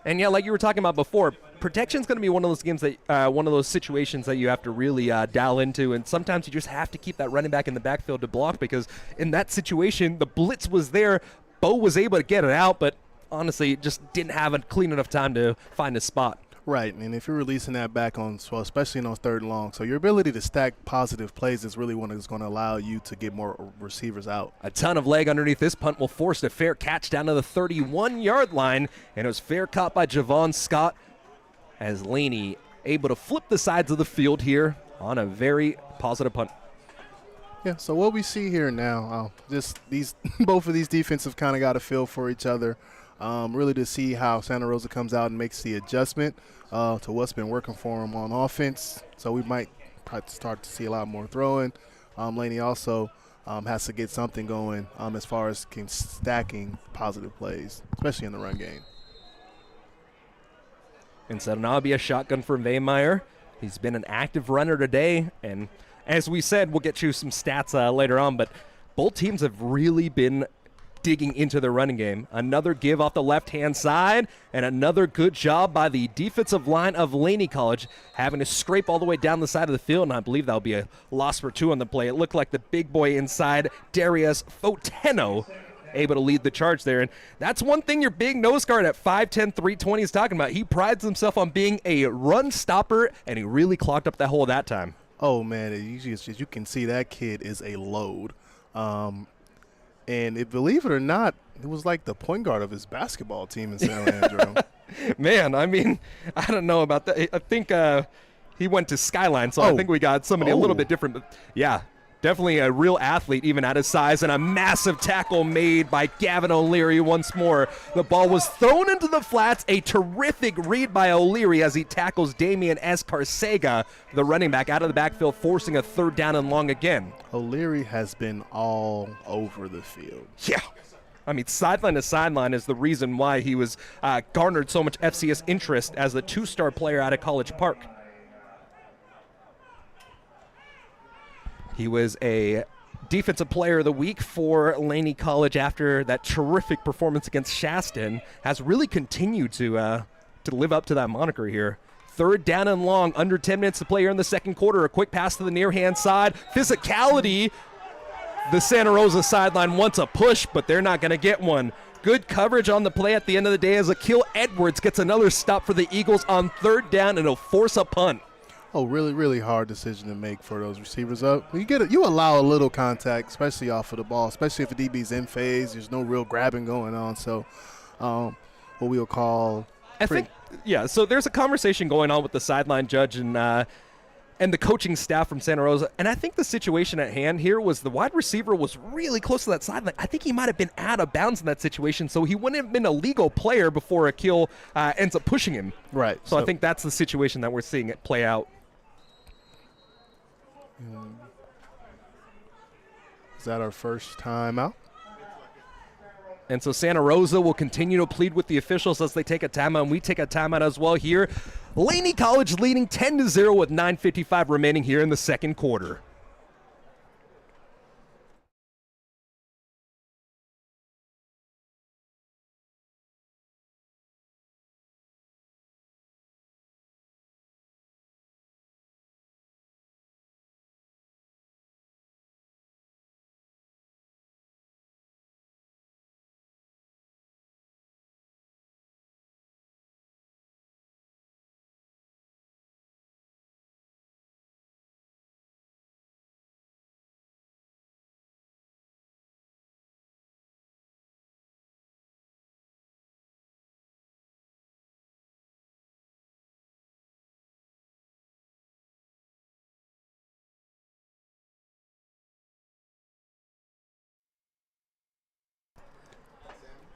And yeah, like you were talking about before, protection's going to be one of those games that, one of those situations that you have to really dial into, and sometimes you just have to keep that running back in the backfield to block, because in that situation, the blitz was there. Bo was able to get it out, but honestly, just didn't have a clean enough time to find a spot. Right, and if you're releasing that back on, well, especially in those third and long, so your ability to stack positive plays is really what is going to allow you to get more receivers out. A ton of leg underneath this punt will force a fair catch down to the 31-yard line, and it was fair caught by Javon Scott as Laney able to flip the sides of the field here on a very positive punt. Yeah, so what we see here now, just these both of these defenses kind of got a feel for each other. Really to see how Santa Rosa comes out and makes the adjustment to what's been working for them on offense. So we might start to see a lot more throwing. Laney also has to get something going as far as stacking positive plays, especially in the run game. And so now it'll be a shotgun for Wehmeyer. He's been an active runner today, and as we said, we'll get you some stats later on, but both teams have really been digging into their running game. Another give off the left-hand side, and another good job by the defensive line of Laney College, having to scrape all the way down the side of the field, and I believe that'll be a loss for 2 on the play. It looked like the big boy inside, Darius Foteno, able to lead the charge there. And that's one thing your big nose guard at 5'10", 320 is talking about. He prides himself on being a run stopper, and he really clogged up that hole that time. Oh, man, you can see that kid is a load. And believe it or not, it was like the point guard of his basketball team in San Leandro. Man, I mean, I don't know about that. I think he went to Skyline, so I think we got somebody a little bit different. But yeah, definitely a real athlete, even at his size, and a massive tackle made by Gavin O'Leary once more. The ball was thrown into the flats. A terrific read by O'Leary as he tackles Damian Escarcega, the running back, out of the backfield, forcing a 3rd down and long again. O'Leary has been all over the field. Yeah. I mean, sideline to sideline is the reason why he was garnered so much FCS interest as the 2-star player out of College Park. He was a defensive player of the week for Laney College after that terrific performance against Shaston. Has really continued to live up to that moniker here. 3rd down and long, under 10 minutes to play here in the second quarter. A quick pass to the near-hand side. Physicality. The Santa Rosa sideline wants a push, but they're not going to get one. Good coverage on the play at the end of the day as Akil Edwards gets another stop for the Eagles on 3rd down, and it'll force a punt. Oh, really, really hard decision to make for those receivers up. You allow a little contact, especially off of the ball, especially if the DB's in phase. There's no real grabbing going on. So what we'll call so there's a conversation going on with the sideline judge and the coaching staff from Santa Rosa. And I think the situation at hand here was the wide receiver was really close to that sideline. I think he might have been out of bounds in that situation, so he wouldn't have been a legal player before Akil ends up pushing him. Right. So I think that's the situation that we're seeing it play out. Is that our first time out? And so Santa Rosa will continue to plead with the officials as they take a timeout, and we take a timeout as well here. Laney College leading 10-0 with 9:55 remaining here in the second quarter.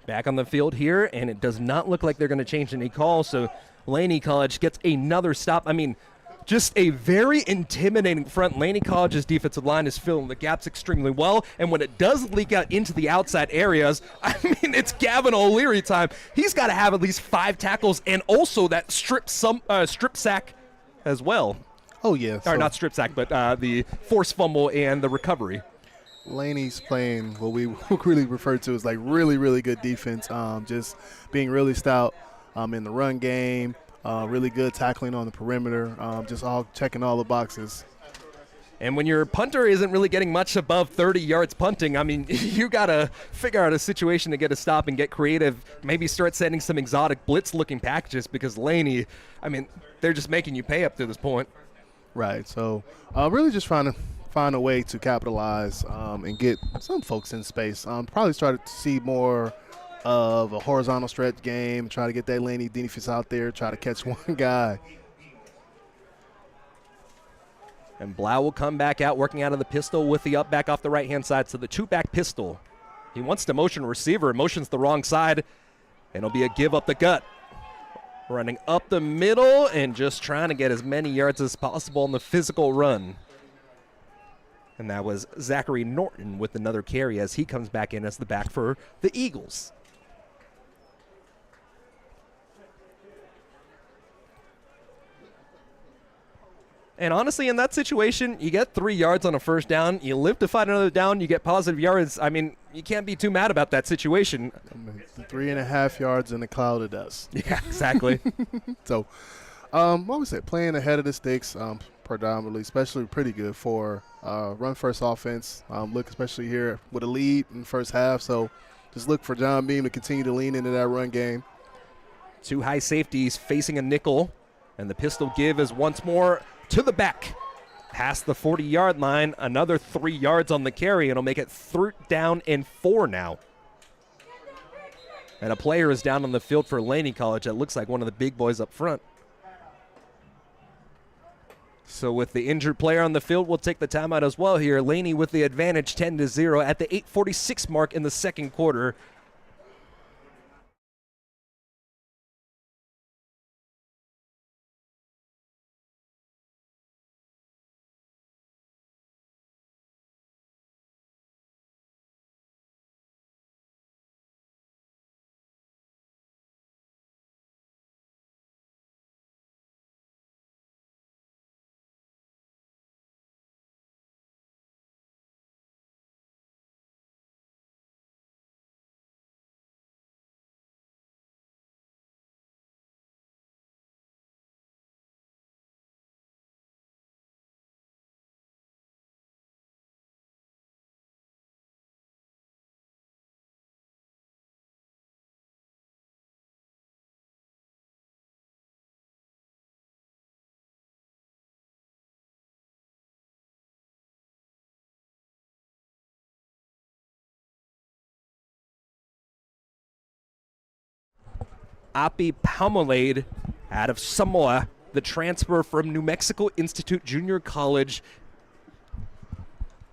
Back on the field here, and it does not look like they're going to change any calls, so Laney College gets another stop. I mean, just a very intimidating front. Laney College's defensive line is filling the gaps extremely well, and when it does leak out into the outside areas, I mean, it's Gavin O'Leary time. He's got to have at least 5 tackles and also that strip sack as well. Oh, yeah. Or not strip sack, but the forced fumble and the recovery. Laney's playing what we really refer to as like really, really good defense, just being really stout in the run game, really good tackling on the perimeter, just all checking all the boxes. And when your punter isn't really getting much above 30 yards punting, I mean, you got to figure out a situation to get a stop and get creative, maybe start sending some exotic blitz-looking packages because Laney, I mean, they're just making you pay up to this point. Right, so really just trying to find a way to capitalize and get some folks in space. Probably started to see more of a horizontal stretch game, try to get that Laney defense out there, try to catch one guy. And Blau will come back out, working out of the pistol with the up back off the right-hand side. So the 2-back pistol. He wants to motion receiver, motions the wrong side, and it'll be a give up the gut. Running up the middle and just trying to get as many yards as possible on the physical run. And that was Zachary Norton with another carry as he comes back in as the back for the Eagles. And honestly, in that situation, you get 3 yards on a first down. You live to fight another down. You get positive yards. I mean, you can't be too mad about that situation. 3.5 yards in a cloud of dust. Yeah, exactly. So, what was it? Playing ahead of the sticks predominantly, especially pretty good for run-first offense. Look, especially here with a lead in the first half. So, just look for John Beam to continue to lean into that run game. 2 high safeties facing a nickel. And the pistol give is once more to the back. Past the 40-yard line, another 3 yards on the carry. It'll make it 3rd down and 4 now. And a player is down on the field for Laney College. That looks like one of the big boys up front. So with the injured player on the field, we'll take the timeout as well here. Laney with the advantage 10-0 at the 8:46 mark in the second quarter. Api Palmolade out of Samoa, the transfer from New Mexico Institute Junior College.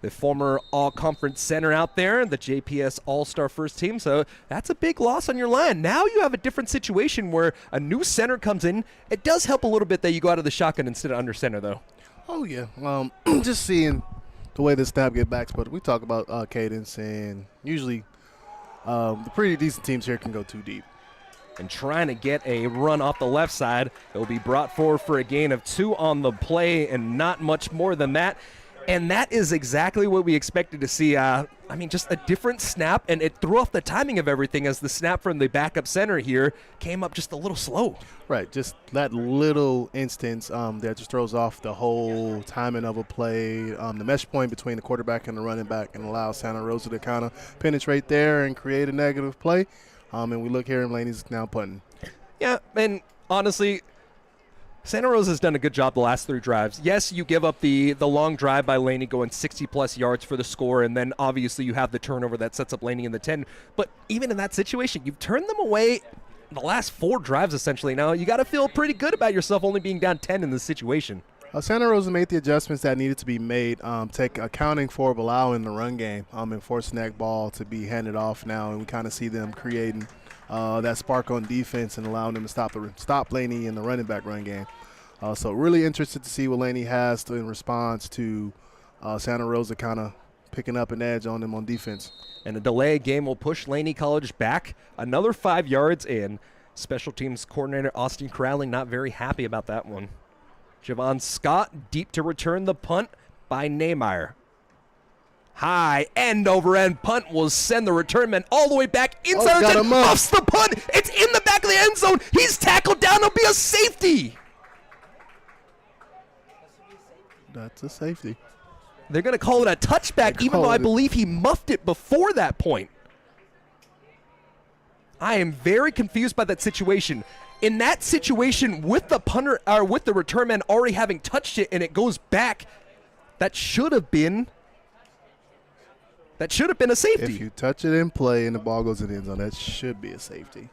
The former all-conference center out there, the JPS All-Star first team. So that's a big loss on your line. Now you have a different situation where a new center comes in. It does help a little bit that you go out of the shotgun instead of under center, though. Oh, yeah. Just seeing the way the snap get backs, but we talk about cadence, and usually the pretty decent teams here can go too deep. And trying to get a run off the left side. It will be brought forward for a gain of 2 on the play and not much more than that. And that is exactly what we expected to see. I mean, just a different snap, and it threw off the timing of everything as the snap from the backup center here came up just a little slow. Right, just that little instance that just throws off the whole timing of a play, the mesh point between the quarterback and the running back, and allows Santa Rosa to kind of penetrate there and create a negative play. And we look here, and Laney's now punting. Yeah, and honestly, Santa Rosa has done a good job the last 3 drives. Yes, you give up the long drive by Laney going 60-plus yards for the score, and then obviously you have the turnover that sets up Laney in the 10. But even in that situation, you've turned them away the last 4 drives essentially. Now, you got to feel pretty good about yourself only being down 10 in this situation. Santa Rosa made the adjustments that needed to be made, accounting for Bilal in the run game and forcing that ball to be handed off now, and we kind of see them creating that spark on defense and allowing them to stop Laney in the running back run game. So really interested to see what Laney has in response to Santa Rosa kind of picking up an edge on them on defense. And a delay game will push Laney College back another 5 yards in. Special teams coordinator Austin Corralling not very happy about that one. Javon Scott deep to return the punt by Nehmeyer. High end over end punt will send the return man all the way back inside the 10. Muffs the punt. It's in the back of the end zone. He's tackled down. It'll be a safety. That's a safety. They're going to call it a touchback, even though I believe he muffed it before that point. I am very confused by that situation. In that situation, with the punter or with the return man already having touched it and it goes back, that should have been a safety. If you touch it in play and the ball goes in the end zone, that should be a safety.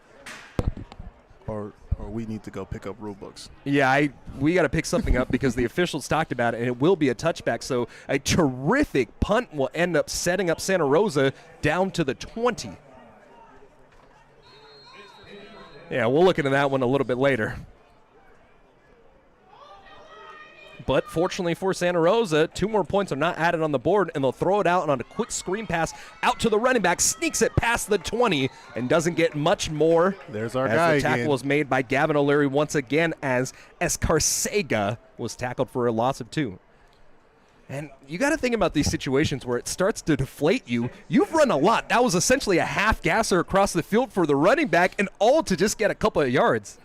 Or we need to go pick up rule books. Yeah, we got to pick something up because the officials talked about it, and it will be a touchback. So a terrific punt will end up setting up Santa Rosa down to the 20. Yeah, we'll look into that one a little bit later. But fortunately for Santa Rosa, 2 more points are not added on the board, and they'll throw it out on a quick screen pass out to the running back, sneaks it past the 20, and doesn't get much more. There's our guy again. The tackle again. was made by Gavin O'Leary once again as Escarcega was tackled for a loss of 2. And you got to think about these situations where it starts to deflate you. You've run a lot. That was essentially a half gasser across the field for the running back, and all to just get a couple of yards.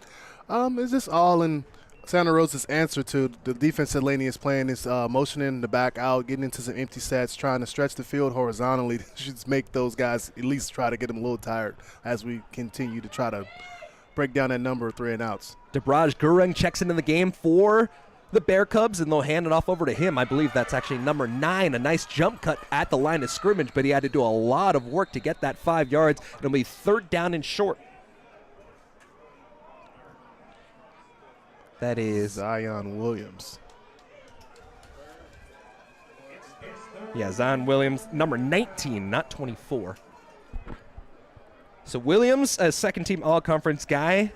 Is this all in Santa Rosa's answer to the defense that Laney is playing? Is motioning the back out, getting into some empty sets, trying to stretch the field horizontally. Should make those guys at least try to get them a little tired as we continue to try to break down that number of 3 and outs. Debraj Gurung checks into the game for the Bear Cubs, and they'll hand it off over to him. I believe that's actually number 9, a nice jump cut at the line of scrimmage, but he had to do a lot of work to get that 5 yards. It'll be 3rd down and short. That is Zion Williams. Yeah, Zion Williams, number 19, not 24. So Williams, a second-team all-conference guy.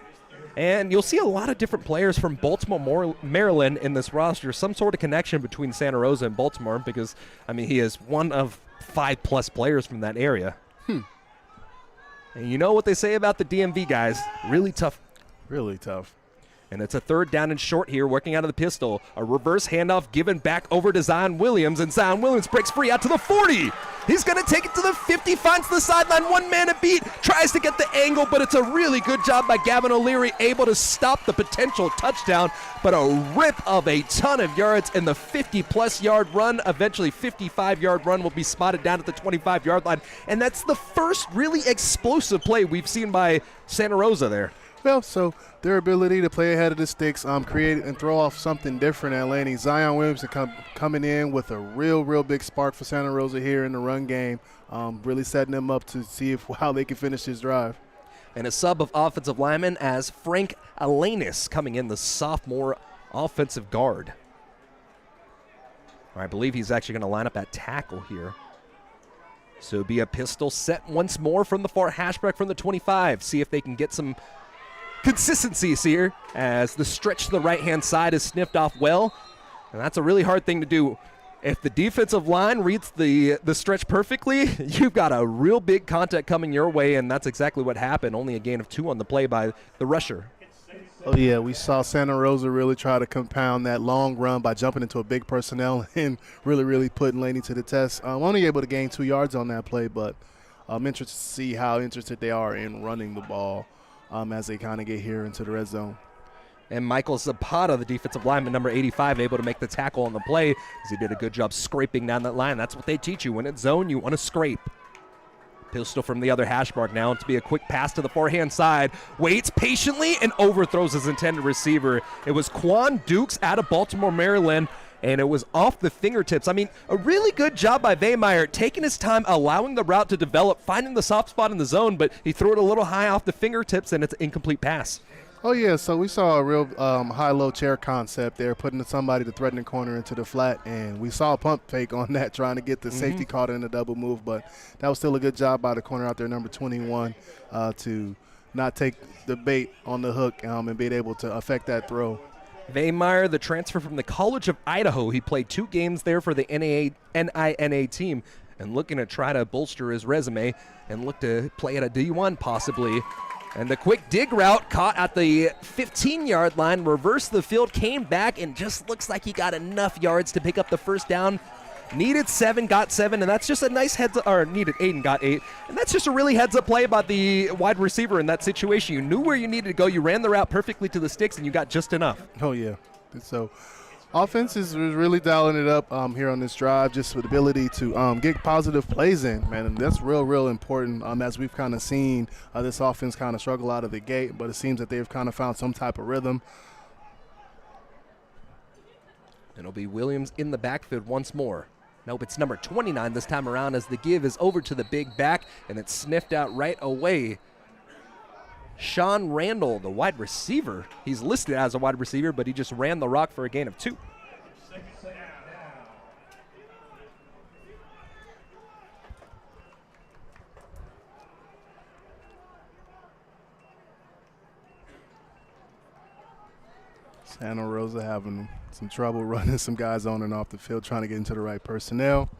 And you'll see a lot of different players from Baltimore, Maryland in this roster. Some sort of connection between Santa Rosa and Baltimore because, I mean, he is one of 5+ players from that area. And you know what they say about the DMV guys. Really tough. Really tough. And it's a 3rd down and short here, working out of the pistol. A reverse handoff given back over to Zion Williams, and Zion Williams breaks free out to the 40. He's going to take it to the 50, finds the sideline, 1 man a beat, tries to get the angle, but it's a really good job by Gavin O'Leary, able to stop the potential touchdown, but a rip of a ton of yards, and the 50+ yard run, eventually 55-yard run will be spotted down at the 25-yard line, and that's the first really explosive play we've seen by Santa Rosa there. Well, so their ability to play ahead of the sticks, create and throw off something different at Laney. Zion Williams coming in with a real big spark for Santa Rosa here in the run game, really setting them up to see how they can finish this drive. And a sub of offensive lineman as Frank Alanis coming in, the sophomore offensive guard. I believe he's actually going to line up at tackle here. So it'll be a pistol set once more from the far hashback from the 25. See if they can get some consistencies here as the stretch to the right-hand side is sniffed off well. And that's a really hard thing to do. If the defensive line reads the stretch perfectly, you've got a real big contact coming your way, and that's exactly what happened. Only a gain of 2 on the play by the rusher. Oh, yeah, we saw Santa Rosa really try to compound that long run by jumping into a big personnel and really putting Laney to the test. Only able to gain 2 yards on that play, but I'm interested to see how interested they are in running the ball as they kind of get here into the red zone. And Michael Zapata, the defensive lineman, number 85, able to make the tackle on the play as he did a good job scraping down that line. That's what they teach you. When it's zone, you want to scrape. Pistol from the other hash mark now to be a quick pass to the forehand side. Waits patiently and overthrows his intended receiver. It was Quan Dukes out of Baltimore, Maryland, and it was off the fingertips. I mean, a really good job by Vehmeyer, taking his time, allowing the route to develop, finding the soft spot in the zone, but he threw it a little high off the fingertips, and it's an incomplete pass. Oh, yeah, so we saw a real high-low chair concept there, putting somebody to threaten the corner into the flat, and we saw a pump fake on that, trying to get the safety caught in the double move, but that was still a good job by the corner out there, number 21, to not take the bait on the hook and being able to affect that throw. Weihmeyer, the transfer from the College of Idaho, he played 2 games there for the NINA team, and looking to try to bolster his resume and look to play at a D1 possibly. And the quick dig route caught at the 15-yard line, reversed the field, came back, and just looks like he got enough yards to pick up the first down. Needed 7, got 7, and that's just a nice heads-up, or needed 8 and got 8. And that's just a really heads-up play about the wide receiver in that situation. You knew where you needed to go. You ran the route perfectly to the sticks, and you got just enough. Oh, yeah. So offense is really dialing it up here on this drive, just with the ability to get positive plays in, man. And that's real important as we've kind of seen this offense kind of struggle out of the gate, but it seems that they've kind of found some type of rhythm. It'll be Williams in the backfield once more. Nope, it's number 29 this time around as the give is over to the big back, and it's sniffed out right away. Sean Randall, the wide receiver. He's listed as a wide receiver, but he just ran the rock for a gain of 2. Santa Rosa having some trouble running some guys on and off the field, trying to get into the right personnel.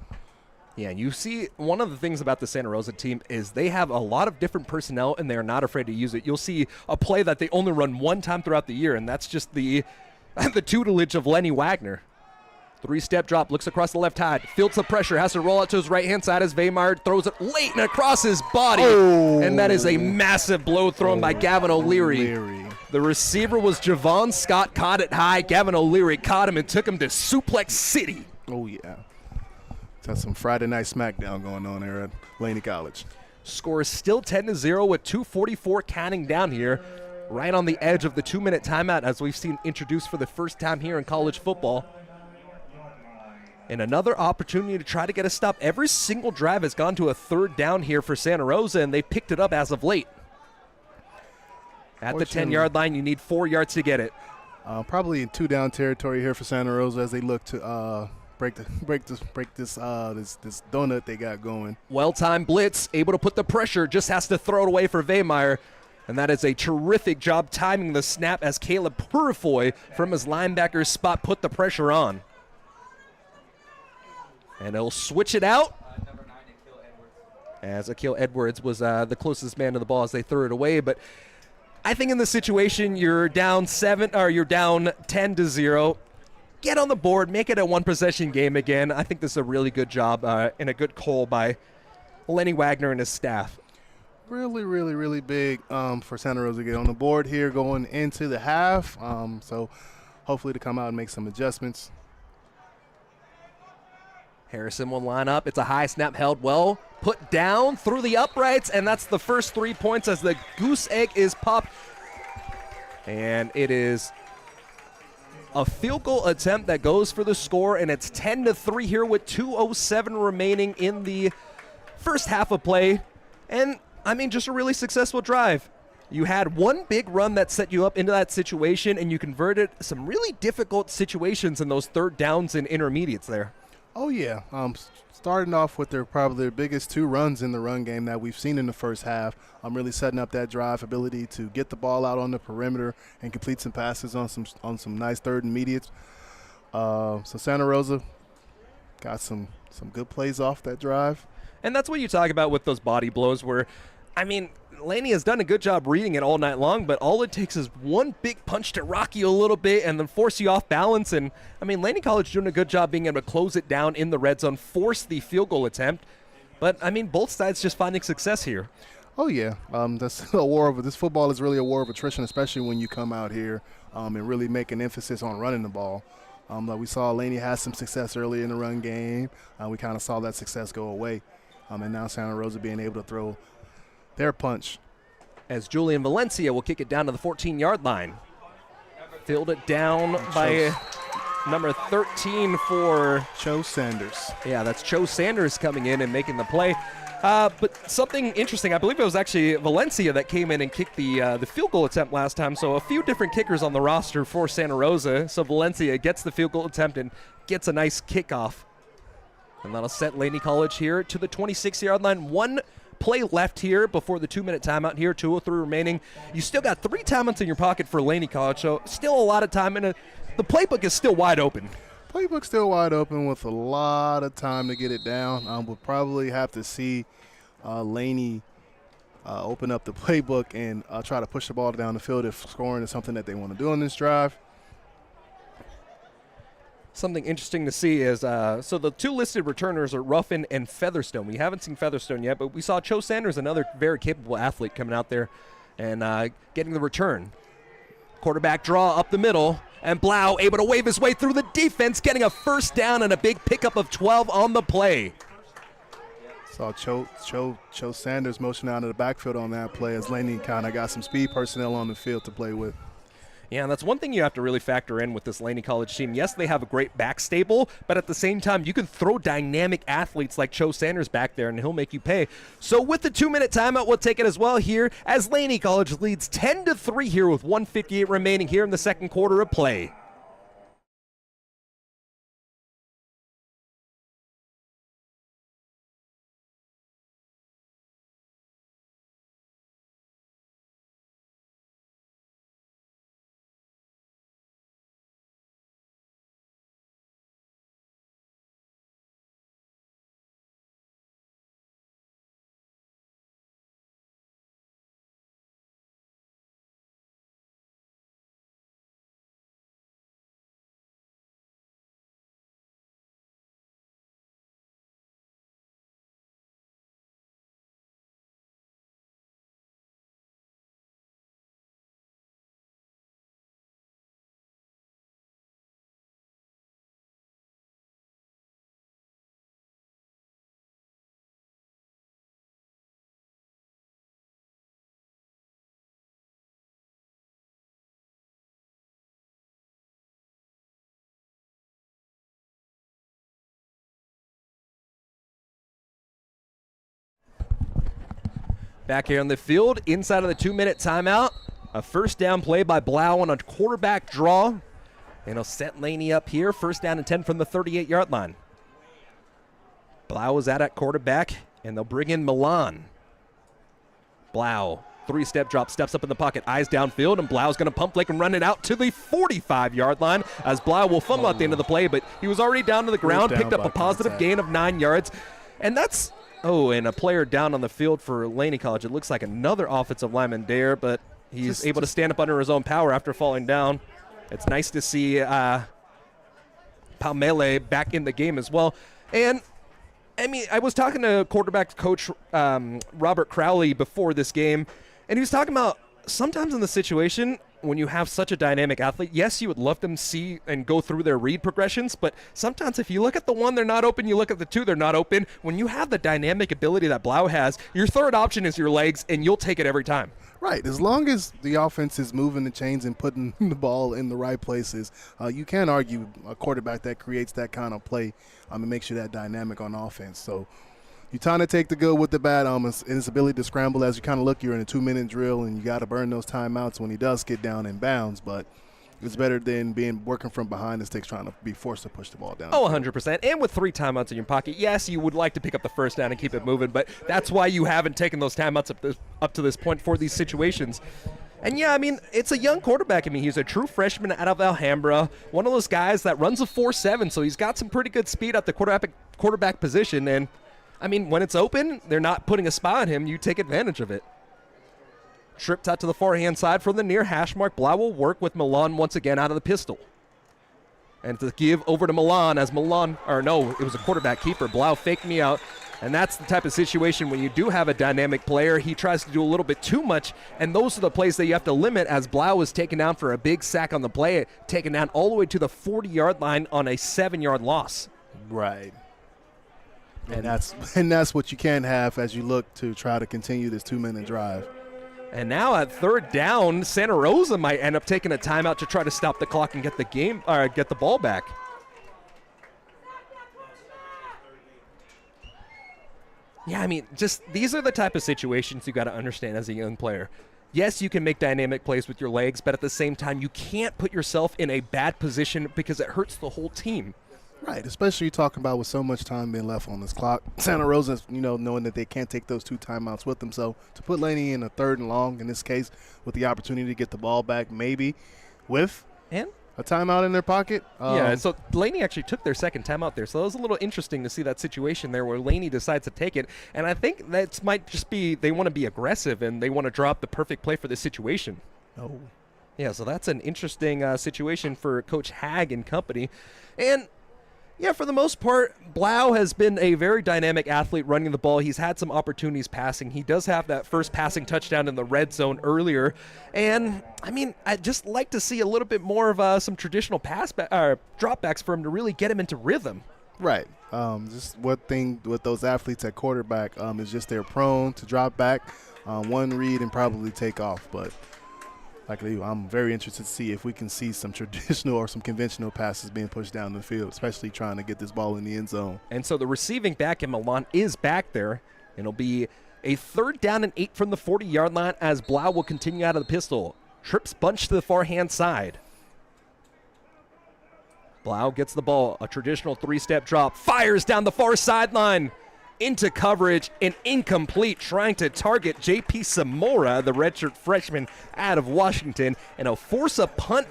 Yeah, you see, one of the things about the Santa Rosa team is they have a lot of different personnel, and they're not afraid to use it. You'll see a play that they only run one time throughout the year, and that's just the tutelage of Lenny Wagner. 3-step drop, looks across the left side, feels the pressure, has to roll out to his right-hand side as Weihmeyer throws it late and across his body. Oh. And that is a massive blow thrown by Gavin O'Leary. The receiver was Javon Scott, caught it high. Gavin O'Leary caught him and took him to Suplex City. Oh, yeah. That's some Friday night smackdown going on there at Laney College. Score is still 10-0 with 2:44 counting down here, right on the edge of the 2-minute timeout as we've seen introduced for the first time here in college football. And another opportunity to try to get a stop. Every single drive has gone to a 3rd down here for Santa Rosa, and they picked it up as of late. At the 10-yard line, you need 4 yards to get it. Probably in 2-down territory here for Santa Rosa as they look to break this donut they got going. Well-timed blitz, able to put the pressure, just has to throw it away for Weihmeyer. And that is a terrific job timing the snap as Caleb Purifoy from his linebacker spot put the pressure on. And he'll switch it out. Number 9, Akil Edwards. As Akil Edwards was the closest man to the ball as they threw it away. But I think in this situation, you're down 10-0. Get on the board, make it a 1-possession game again. I think this is a really good job and a good call by Lenny Wagner and his staff. Really big for Santa Rosa to get on the board here going into the half. So hopefully to come out and make some adjustments. Harrison will line up. It's a high snap held well. Put down through the uprights, and that's the first 3 points as the goose egg is popped. And it is a field goal attempt that goes for the score, and it's 10-3 here with 2:07 remaining in the first half of play. And, I mean, just a really successful drive. You had one big run that set you up into that situation, and you converted some really difficult situations in those 3rd downs and intermediates there. Oh, yeah. Starting off with probably their biggest 2 runs in the run game that we've seen in the first half. Really setting up that drive ability to get the ball out on the perimeter and complete some passes on some nice 3rd and immediates. So Santa Rosa got some good plays off that drive. And that's what you talk about with those body blows where, I mean, Laney has done a good job reading it all night long, but all it takes is one big punch to rock you a little bit and then force you off balance. And, I mean, Laney College doing a good job being able to close it down in the red zone, force the field goal attempt. But, I mean, both sides just finding success here. Oh, yeah. That's a war of – this football is really a war of attrition, especially when you come out here and really make an emphasis on running the ball. Like we saw Laney had some success early in the run game. We kind of saw that success go away. And now Santa Rosa being able to throw – their punch. As Julian Valencia will kick it down to the 14-yard line. Filled it down by number 13 for Cho Sanders. Yeah, that's Cho Sanders coming in and making the play. But something interesting, I believe it was actually Valencia that came in and kicked the field goal attempt last time. So a few different kickers on the roster for Santa Rosa. So Valencia gets the field goal attempt and gets a nice kickoff. And that'll set Laney College here to the 26-yard line. One play left here before the 2-minute timeout here, 2:03 remaining. You still got 3 timeouts in your pocket for Laney College, so still a lot of time. And the playbook is still wide open. Playbook's still wide open with a lot of time to get it down. We'll probably have to see Laney open up the playbook and try to push the ball down the field if scoring is something that they want to do on this drive. Something interesting to see is, so the 2 listed returners are Ruffin and Featherstone. We haven't seen Featherstone yet, but we saw Cho Sanders, another very capable athlete, coming out there and getting the return. Quarterback draw up the middle, and Blau able to wave his way through the defense, getting a first down and a big pickup of 12 on the play. Saw Cho Sanders motion out of the backfield on that play as Laney kind of got some speed personnel on the field to play with. Yeah, and that's one thing you have to really factor in with this Laney College team. Yes, they have a great back stable, but at the same time, you can throw dynamic athletes like Cho Sanders back there, and he'll make you pay. So with the 2-minute timeout, we'll take it as well here as Laney College leads 10-3 here with 1:58 remaining here in the second quarter of play. Back here on the field, inside of the 2-minute timeout, a first down play by Blau on a quarterback draw. And he'll set Laney up here, first down and 10 from the 38-yard line. Blau is at quarterback, and they'll bring in Milan. Blau, 3-step drop, steps up in the pocket, eyes downfield, and Blau's going to pump fake and run it out to the 45-yard line as Blau will fumble at the end of the play, but he was already down to the ground, picked up a positive gain of 9 yards. And that's and a player down on the field for Laney College. It looks like another offensive lineman there, but he's able to stand up under his own power after falling down. It's nice to see Palmele back in the game as well. And, I mean, I was talking to quarterback coach Robert Crowley before this game, and he was talking about sometimes in the situation when you have such a dynamic athlete, yes, you would love them to see and go through their read progressions, but sometimes if you look at the 1, they're not open, you look at the 2, they're not open. When you have the dynamic ability that Blau has, your third option is your legs, and you'll take it every time. Right. As long as the offense is moving the chains and putting the ball in the right places, you can't argue a quarterback that creates that kind of play and makes you that dynamic on offense. So you trying to take the good with the bad, and his ability to scramble as you kind of look. You're in a 2-minute drill, and you got to burn those timeouts when he does get down in bounds. But it's better than working from behind the sticks, trying to be forced to push the ball down. Oh, 100%. And with 3 timeouts in your pocket, yes, you would like to pick up the first down and keep it moving, but that's why you haven't taken those timeouts up to this point for these situations. And, yeah, I mean, it's a young quarterback. I mean, he's a true freshman out of Alhambra, one of those guys that runs a 4.7, so he's got some pretty good speed at the quarterback position. And, I mean, when it's open, they're not putting a spy on him. You take advantage of it. Tripped out to the forehand side from the near hash mark. Blau will work with Milan once again out of the pistol. And to give over to Milan as Milan, or no, it was a quarterback keeper. Blau faked me out. And that's the type of situation when you do have a dynamic player, he tries to do a little bit too much, and those are the plays that you have to limit as Blau is taken down for a big sack on the play, taken down all the way to the 40-yard line on a 7-yard loss. Right. And that's what you can have as you look to try to continue this 2-minute drive. And now at third down, Santa Rosa might end up taking a timeout to try to stop the clock and get the ball back. Yeah, I mean, just these are the type of situations you got to understand as a young player. Yes, you can make dynamic plays with your legs, but at the same time, you can't put yourself in a bad position because it hurts the whole team. Right, especially talking about with so much time being left on this clock. Santa Rosa, knowing that they can't take those 2 timeouts with them. So to put Laney in a 3rd and long in this case with the opportunity to get the ball back maybe with And a timeout in their pocket. yeah, so Laney actually took their second timeout there. So it was a little interesting to see that situation there where Laney decides to take it. And I think that might just be they want to be aggressive and they want to drop the perfect play for this situation. Oh. Yeah, so that's an interesting situation for Coach Hag and company. And yeah, for the most part, Blau has been a very dynamic athlete running the ball. He's had some opportunities passing. He does have that first passing touchdown in the red zone earlier. And, I mean, I'd just like to see a little bit more of some traditional dropbacks for him to really get him into rhythm. Right. Just one thing with those athletes at quarterback is just they're prone to drop back, one read, and probably take off. But like I'm very interested to see if we can see some traditional or some conventional passes being pushed down the field, especially trying to get this ball in the end zone. And so the receiving back in Milan is back there. It'll be a 3rd down and 8 from the 40-yard line as Blau will continue out of the pistol. Trips bunch to the far-hand side. Blau gets the ball, a traditional 3-step drop, fires down the far sideline. Into coverage and incomplete, trying to target J.P. Zamora, the redshirt freshman out of Washington, and he'll force a punt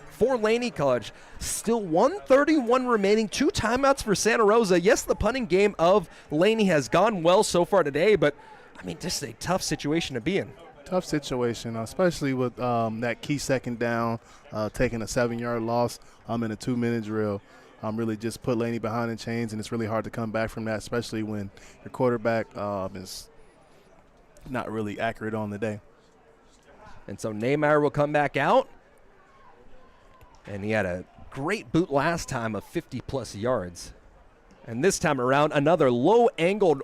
for Laney College. Still 1:31 remaining, 2 timeouts for Santa Rosa. Yes, the punting game of Laney has gone well so far today, but, I mean, just a tough situation to be in. Tough situation, especially with that key 2nd down, taking a 7-yard loss in a 2-minute drill. Really just put Laney behind in chains, and it's really hard to come back from that, especially when your quarterback is not really accurate on the day. And so Neymar will come back out, and he had a great boot last time of 50-plus yards. And this time around, another low-angled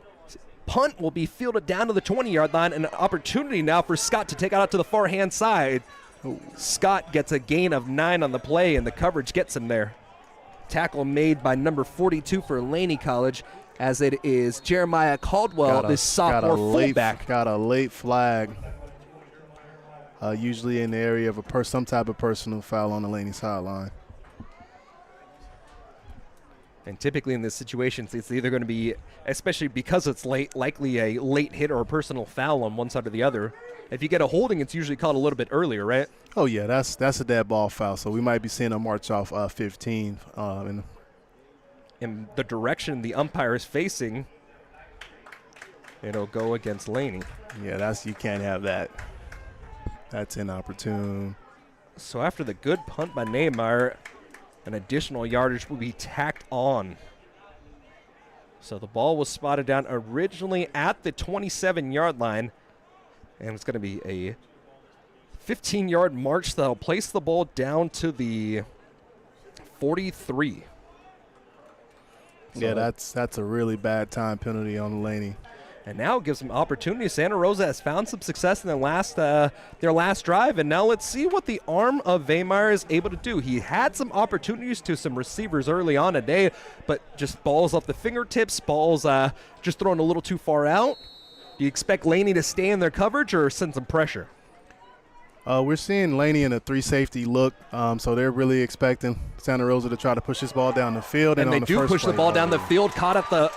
punt will be fielded down to the 20-yard line, and an opportunity now for Scott to take it out to the far-hand side. Ooh. Scott gets a gain of 9 on the play, and the coverage gets him there. Tackle made by number 42 for Laney College, as it is Jeremiah Caldwell, this sophomore fullback. Got a late flag, usually in the area of some type of personal foul on the Laney sideline. And typically in this situation, it's either going to be, especially because it's late, likely a late hit or a personal foul on one side or the other. If you get a holding, it's usually called a little bit earlier, right? Oh, yeah, that's a dead ball foul. So we might be seeing a march off 15. In the direction the umpire is facing, it'll go against Laney. Yeah, you can't have that. That's inopportune. So after the good punt by Neymar, an additional yardage will be tacked on. So the ball was spotted down originally at the 27-yard line, and it's going to be a 15-yard march that'll place the ball down to the 43. So yeah, that's a really bad time penalty on Laney. And now it gives them opportunity. Santa Rosa has found some success in their last drive, and now let's see what the arm of Weimar is able to do. He had some opportunities to some receivers early on today, but just balls off the fingertips, balls just thrown a little too far out. Do you expect Laney to stay in their coverage or send some pressure? We're seeing Laney in a 3-safety look, so they're really expecting Santa Rosa to try to push this ball down the field. And they do push the ball down the field, caught at the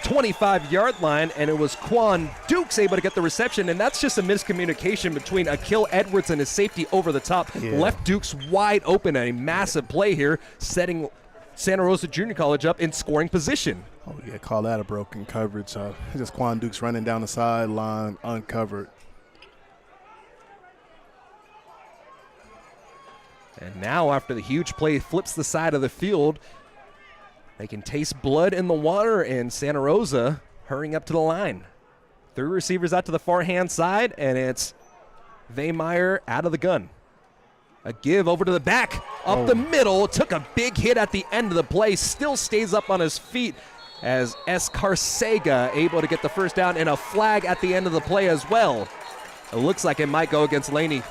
25-yard line, and it was Quan Dukes able to get the reception, and that's just a miscommunication between Akil Edwards and his safety over the top. Yeah. Left Dukes wide open, a massive play here, setting Santa Rosa Junior College up in scoring position. Oh, yeah, call that a broken coverage. Just Quan Dukes running down the sideline uncovered. And now after the huge play flips the side of the field, they can taste blood in the water, and Santa Rosa hurrying up to the line. 3 receivers out to the far-hand side, and it's Weimar out of the gun. A give over to the back, up the middle, took a big hit at the end of the play, still stays up on his feet as Escarcega able to get the first down, and a flag at the end of the play as well. It looks like it might go against Laney.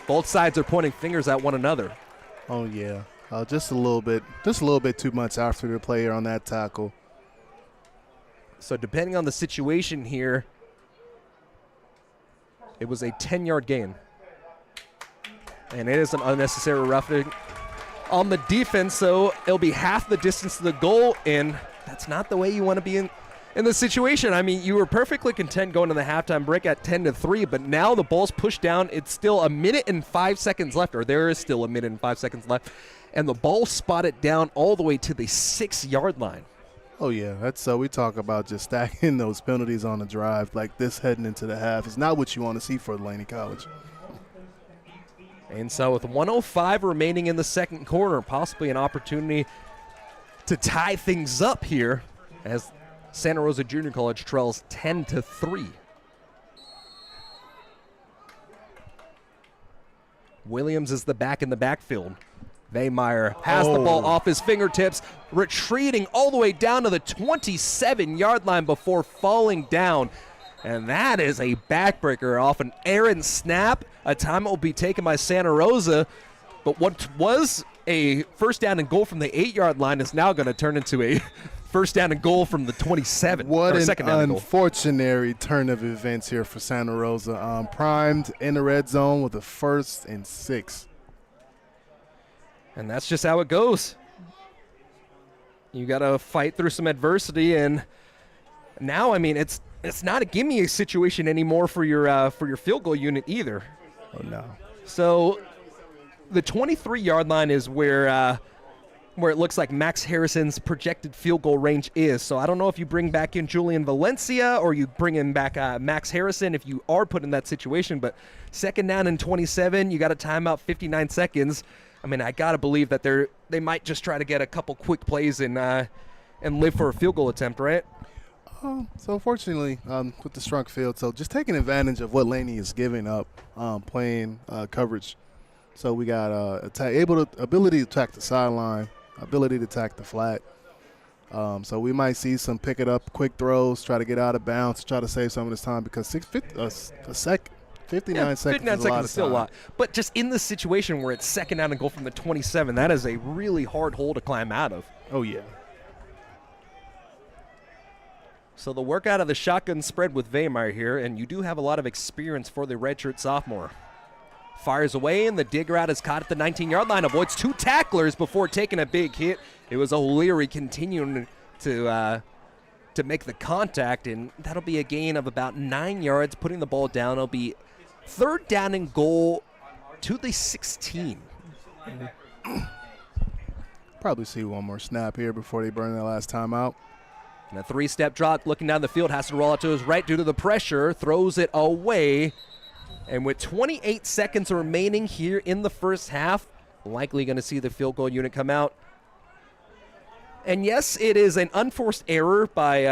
Both sides are pointing fingers at one another. Oh, yeah. Just a little bit too much after the player on that tackle. So depending on the situation here, it was a 10-yard gain. And it is an unnecessary roughing on the defense, so it'll be half the distance to the goal, and that's not the way you want to be in this situation. I mean, you were perfectly content going to the halftime break at 10-3, but now the ball's pushed down. It's still a minute and 5 seconds left, or there is still a minute and 5 seconds left, and the ball spotted down all the way to the 6-yard line. Oh, yeah. That's we talk about just stacking those penalties on the drive like this heading into the half. It's not what you want to see for Laney College. And so with 1:05 remaining in the second quarter, possibly an opportunity to tie things up here as Santa Rosa Junior College trails 10-3. Williams is the back in the backfield. Vaymeyer has the ball off his fingertips, retreating all the way down to the 27-yard line before falling down. And that is a backbreaker off an errant snap. A time will be taken by Santa Rosa. But what was a first down and goal from the 8-yard line is now going to turn into a first down and goal from the 27. What an unfortunate turn of events here for Santa Rosa. Primed in the red zone with a 1st and 6. And that's just how it goes. You got to fight through some adversity, and now, I mean, it's not a gimme situation anymore for your field goal unit either. Oh no! So the 23-yard line is where it looks like Max Harrison's projected field goal range is. So I don't know if you bring back in Julian Valencia or you bring in back Max Harrison if you are put in that situation. But second down and 27, you got a timeout, 59 seconds. I mean, I gotta believe that they might just try to get a couple quick plays and live for a field goal attempt, right? So fortunately, with the shrunk field, so just taking advantage of what Laney is giving up, playing coverage. So we got ability to attack the sideline, ability to attack the flat. So we might see some pick it up, quick throws, try to get out of bounds, try to save some of this time because 59 seconds is still a lot. But just in this situation where it's second down and goal from the 27, that is a really hard hole to climb out of. Oh, yeah. So the work out of the shotgun spread with Vaymeyer here, and you do have a lot of experience for the redshirt sophomore. Fires away, and the dig route is caught at the 19-yard line. Avoids 2 tacklers before taking a big hit. It was O'Leary continuing to make the contact, and that'll be a gain of about 9 yards, putting the ball down. It'll be third down and goal to the 16. Probably see one more snap here before they burn their last timeout. And a 3-step drop, looking down the field, has to roll out to his right due to the pressure, throws it away. And with 28 seconds remaining here in the first half, likely going to see the field goal unit come out. And yes, it is an unforced error by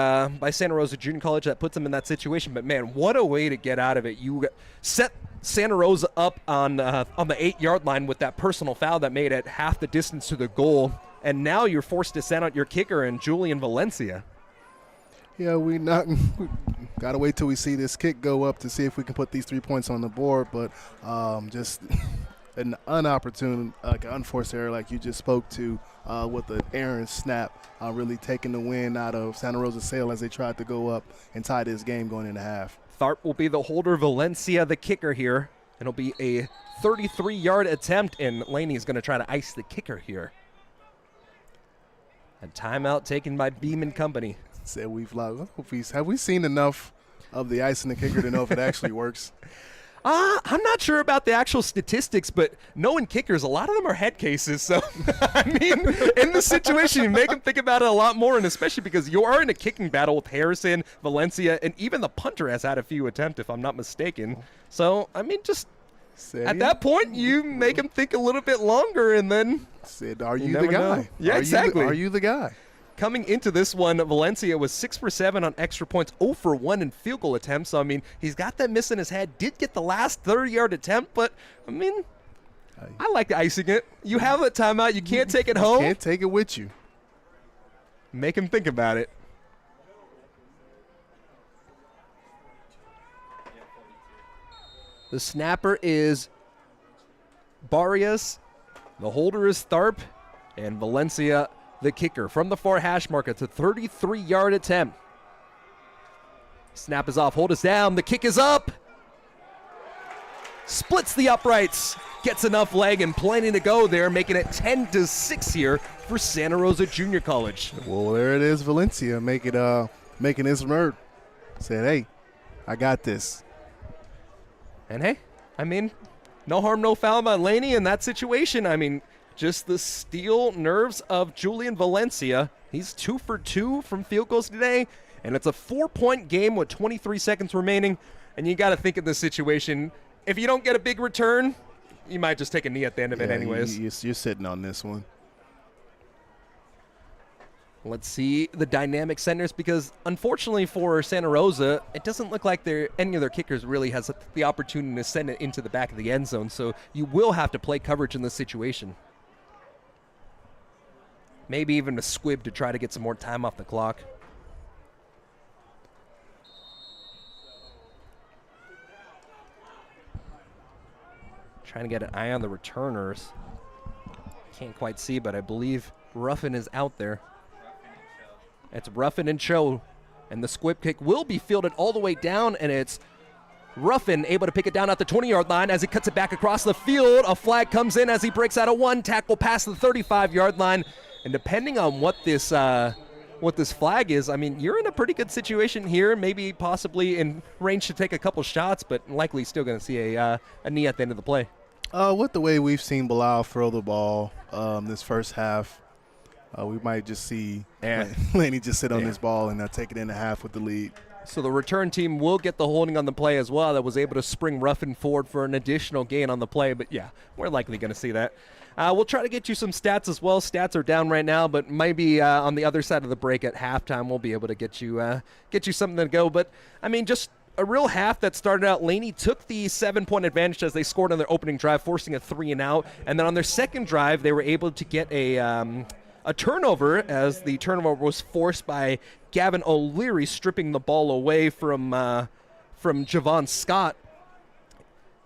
Santa Rosa Junior College that puts them in that situation. But man, what a way to get out of it! You set Santa Rosa up on the 8-yard line with that personal foul that made it half the distance to the goal, and now you're forced to send out your kicker and Julian Valencia. Yeah, we got to wait till we see this kick go up to see if we can put these 3 points on the board. But just an unopportune, unforced error like you just spoke to with the errant snap, really taking the wind out of Santa Rosa's sail as they tried to go up and tie this game going into half. Tharp will be the holder, Valencia the kicker here. It'll be a 33-yard attempt, and Laney is going to try to ice the kicker here. A timeout taken by Beam and Company. Said have we seen enough of the ice and the kicker to know if it actually works? I'm not sure about the actual statistics, but knowing kickers, a lot of them are head cases. So, I mean, in this situation, you make them think about it a lot more, and especially because you are in a kicking battle with Harrison, Valencia, and even the punter has had a few attempts, if I'm not mistaken. So, I mean, just at that point, you make them think a little bit longer, and then are you the guy? Know. Yeah, exactly. Are you the guy? Coming into this one, Valencia was 6 for 7 on extra points, 0 for 1 in field goal attempts. So, I mean, he's got that miss in his head. Did get the last 30-yard attempt, but, I mean, I like icing it. You have a timeout. You can't take it home. Can't take it with you. Make him think about it. The snapper is Barrios. The holder is Tharp. And Valencia, the kicker, from the far hash mark. It's a 33-yard attempt. Snap is off. Hold us down. The kick is up. Splits the uprights. Gets enough leg and plenty to go there, making it 10-6 here for Santa Rosa Junior College. Well, there it is, Valencia making his murder. Said, hey, I got this. And hey, I mean, no harm, no foul by Laney in that situation. I mean, just the steel nerves of Julian Valencia. He's 2 for 2 from field goals today, and it's a 4-point game with 23 seconds remaining. And you got to think in this situation, if you don't get a big return, you might just take a knee at the end of it anyways. You're sitting on this one. Let's see the dynamic centers, because unfortunately for Santa Rosa, it doesn't look like any of their kickers really has the opportunity to send it into the back of the end zone, so you will have to play coverage in this situation. Maybe even a squib to try to get some more time off the clock. Trying to get an eye on the returners. Can't quite see, but I believe Ruffin is out there. It's Ruffin and Cho, and the squib kick will be fielded all the way down, and it's Ruffin able to pick it down at the 20-yard line as he cuts it back across the field. A flag comes in as he breaks out a one tackle past the 35-yard line, and depending on what this flag is, I mean, you're in a pretty good situation here, maybe possibly in range to take a couple shots, but likely still going to see a knee at the end of the play. With the way we've seen Bilal throw the ball this first half, we might just see Laney just sit on this ball and take it in the half with the lead. So the return team will get the holding on the play as well. That was able to spring Ruffin forward for an additional gain on the play. But, yeah, we're likely going to see that. We'll try to get you some stats as well. Stats are down right now, but maybe on the other side of the break at halftime we'll be able to get you something to go. But, I mean, just a real half that started out. Laney took the 7-point advantage as they scored on their opening drive, forcing a 3-and-out. And then on their second drive, they were able to get a turnover, as the turnover was forced by Gavin O'Leary stripping the ball away from Javon Scott.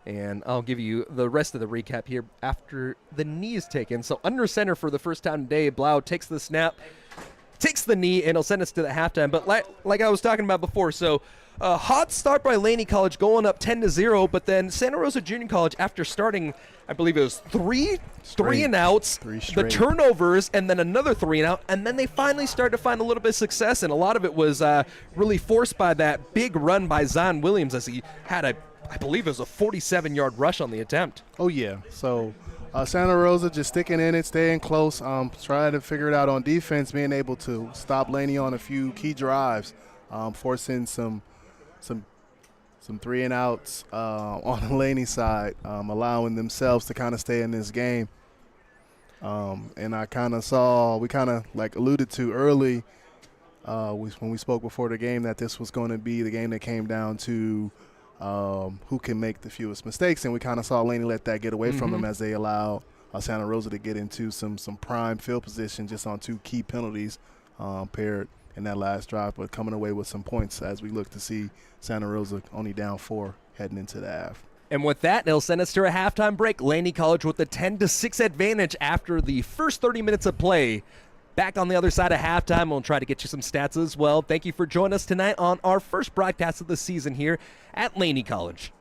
And I'll give you the rest of the recap here after the knee is taken. So under center for the first time today, Blau takes the snap, takes the knee, and he'll send us to the halftime. But like I was talking about before, so a hot start by Laney College going up 10-0, but then Santa Rosa Junior College, after starting, I believe it was three and outs, the turnovers, and then another 3-and-out, and then they finally started to find a little bit of success, and a lot of it was really forced by that big run by Zion Williams, as he had I believe it was a 47-yard rush on the attempt. Oh, yeah. So Santa Rosa just sticking in it, staying close, trying to figure it out on defense, being able to stop Laney on a few key drives, forcing some 3-and-outs on the Laney side, allowing themselves to kind of stay in this game. And I kind of saw, we kind of like alluded to early when we spoke before the game, that this was going to be the game that came down to who can make the fewest mistakes. And we kind of saw Laney let that get away from them as they allowed Santa Rosa to get into some prime field position just on 2 key penalties paired in that last drive, but coming away with some points as we look to see Santa Rosa only down 4 heading into the half. And with that, they'll send us to a halftime break. Laney College with the 10-6 advantage after the first 30 minutes of play. Back on the other side of halftime, we'll try to get you some stats as well. Thank you for joining us tonight on our first broadcast of the season here at Laney College.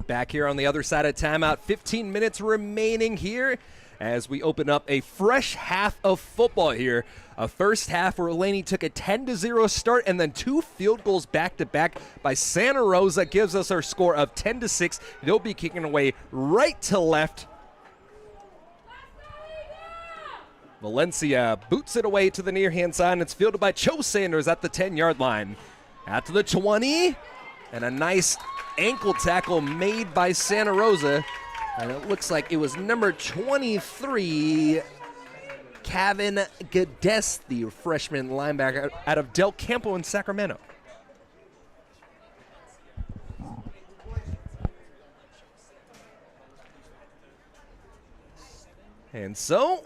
back here on the other side of timeout. 15 minutes remaining here as we open up a fresh half of football here. A first half where Laney took a 10-0 start and then 2 field goals back-to-back by Santa Rosa gives us our score of 10-6. They'll be kicking away right to left. Valencia boots it away to the near-hand side, and it's fielded by Cho Sanders at the 10-yard line. Out to the 20, and a nice ankle tackle made by Santa Rosa. And it looks like it was number 23, Kevin Gades, the freshman linebacker out of Del Campo in Sacramento. And so,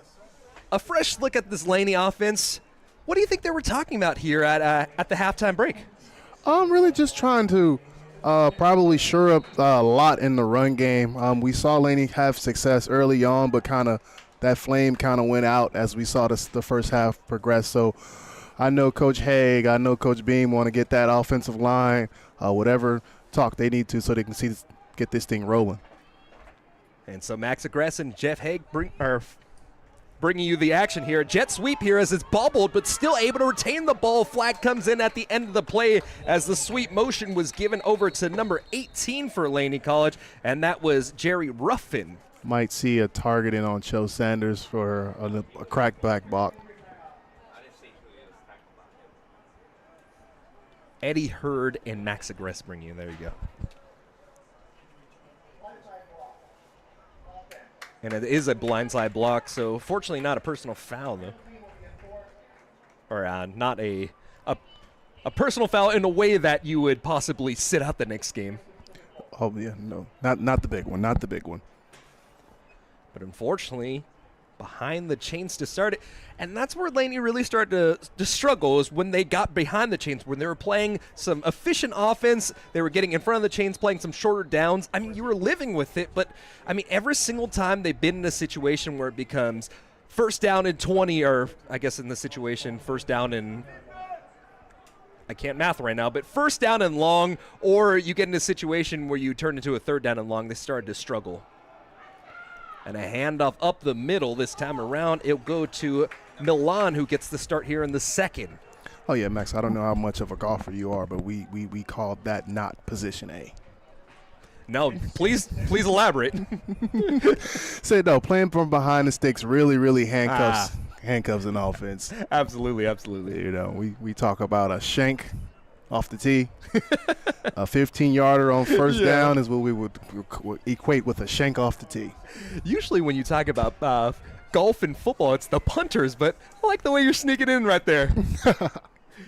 a fresh look at this Laney offense. What do you think they were talking about here at the halftime break? I'm really just trying to probably shore up a lot in the run game. We saw Laney have success early on, but kind of that flame kind of went out as we saw the first half progress. So I know Coach Haig, I know Coach Beam want to get that offensive line, whatever talk they need to so they can get this thing rolling. And so Max Agress and Jeff Haig bringing you the action here. Jet sweep here as it's bobbled, but still able to retain the ball. Flag comes in at the end of the play as the sweep motion was given over to number 18 for Laney College, and that was Jerry Ruffin. Might see a targeting on Cho Sanders for a crackback block. Eddie Hurd and Max Agress bring you. There you go. And it is a blindside block, so fortunately not a personal foul, though. Or not a personal foul in a way that you would possibly sit out the next game. Oh, yeah, no. Not the big one, not the big one. But unfortunately, behind the chains to start it. And that's where Laney really started to struggle, is when they got behind the chains, when they were playing some efficient offense, they were getting in front of the chains, playing some shorter downs. I mean, you were living with it, but, I mean, every single time they've been in a situation where it becomes first down and 20, or I guess in this situation, first down and I can't math right now, but first down and long, or you get in a situation where you turn into a third down and long, they started to struggle. And a handoff up the middle this time around. It'll go to Milan, who gets the start here in the second. Oh, yeah, Max, I don't know how much of a golfer you are, but we called that not position A. No, please elaborate. Say, no, playing from behind the sticks really handcuffs an offense. Absolutely, absolutely. You know, we talk about a shank off the tee. A 15-yarder on first down is what we would equate with a shank off the tee. Usually when you talk about golf and football, it's the punters, but I like the way you're sneaking in right there.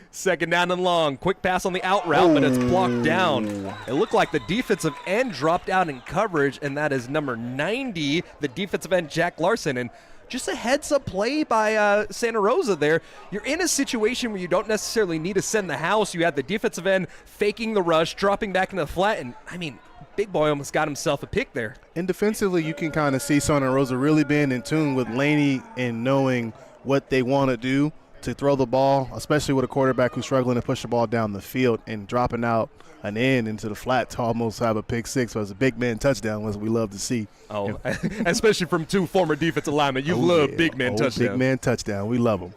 Second down and long. Quick pass on the out route, but it's blocked down. It looked like the defensive end dropped out in coverage, and that is number 90, the defensive end, Jack Larson. And just a heads-up play by Santa Rosa there. You're in a situation where you don't necessarily need to send the house. You had the defensive end faking the rush, dropping back into the flat, and, I mean, Big Boy almost got himself a pick there. And defensively, you can kind of see Santa Rosa really being in tune with Laney and knowing what they want to do to throw the ball, especially with a quarterback who's struggling to push the ball down the field and dropping out an end into the flat to almost have a pick six. So it's a big man touchdown, as we love to see. Oh, especially from 2 former defensive linemen. You love big man touchdown. Big man touchdown. We love them.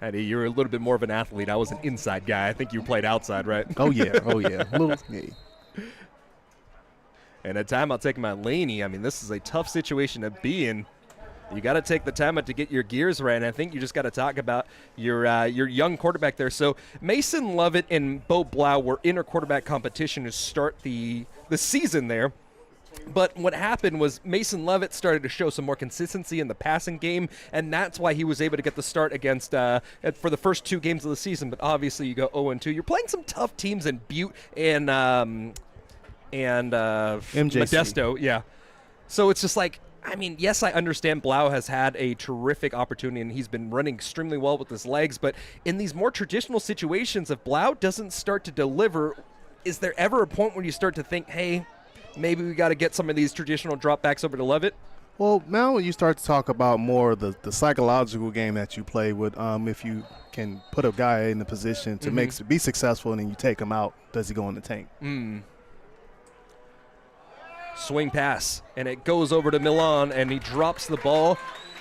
Eddie, you're a little bit more of an athlete. I was an inside guy. I think you played outside, right? Oh, yeah. Yeah. And a timeout taken by Laney. I mean, this is a tough situation to be in. You got to take the time out to get your gears right, and I think you just got to talk about your young quarterback there. So Mason Lovett and Bo Blau were in a quarterback competition to start the season there. But what happened was Mason Lovett started to show some more consistency in the passing game, and that's why he was able to get the start against for the first 2 games of the season. But obviously you go 0-2. You're playing some tough teams in Butte and Modesto. Yeah. So it's just like, I mean, yes, I understand Blau has had a terrific opportunity and he's been running extremely well with his legs, but in these more traditional situations, if Blau doesn't start to deliver, is there ever a point where you start to think, hey, maybe we got to get some of these traditional dropbacks over to Lovett? Well, now you start to talk about more the psychological game that you play with. If you can put a guy in the position to be successful and then you take him out, does he go in the tank? Swing pass, and it goes over to Milan, and he drops the ball.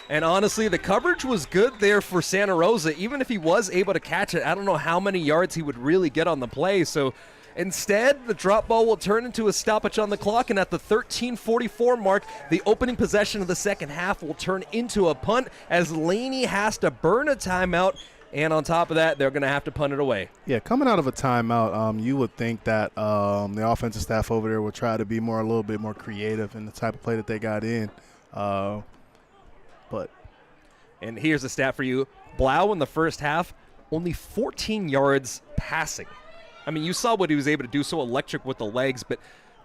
And honestly, the coverage was good there for Santa Rosa. Even if he was able to catch it, I don't know how many yards he would really get on the play. So instead, the drop ball will turn into a stoppage on the clock, and at the 13:44 mark, the opening possession of the second half will turn into a punt as Laney has to burn a timeout, and on top of that, they're going to have to punt it away. Yeah, coming out of a timeout, you would think that the offensive staff over there would try to be a little bit more creative in the type of play that they got in. And here's a stat for you. Blau in the first half, only 14 yards passing. I mean, you saw what he was able to do, so electric with the legs, but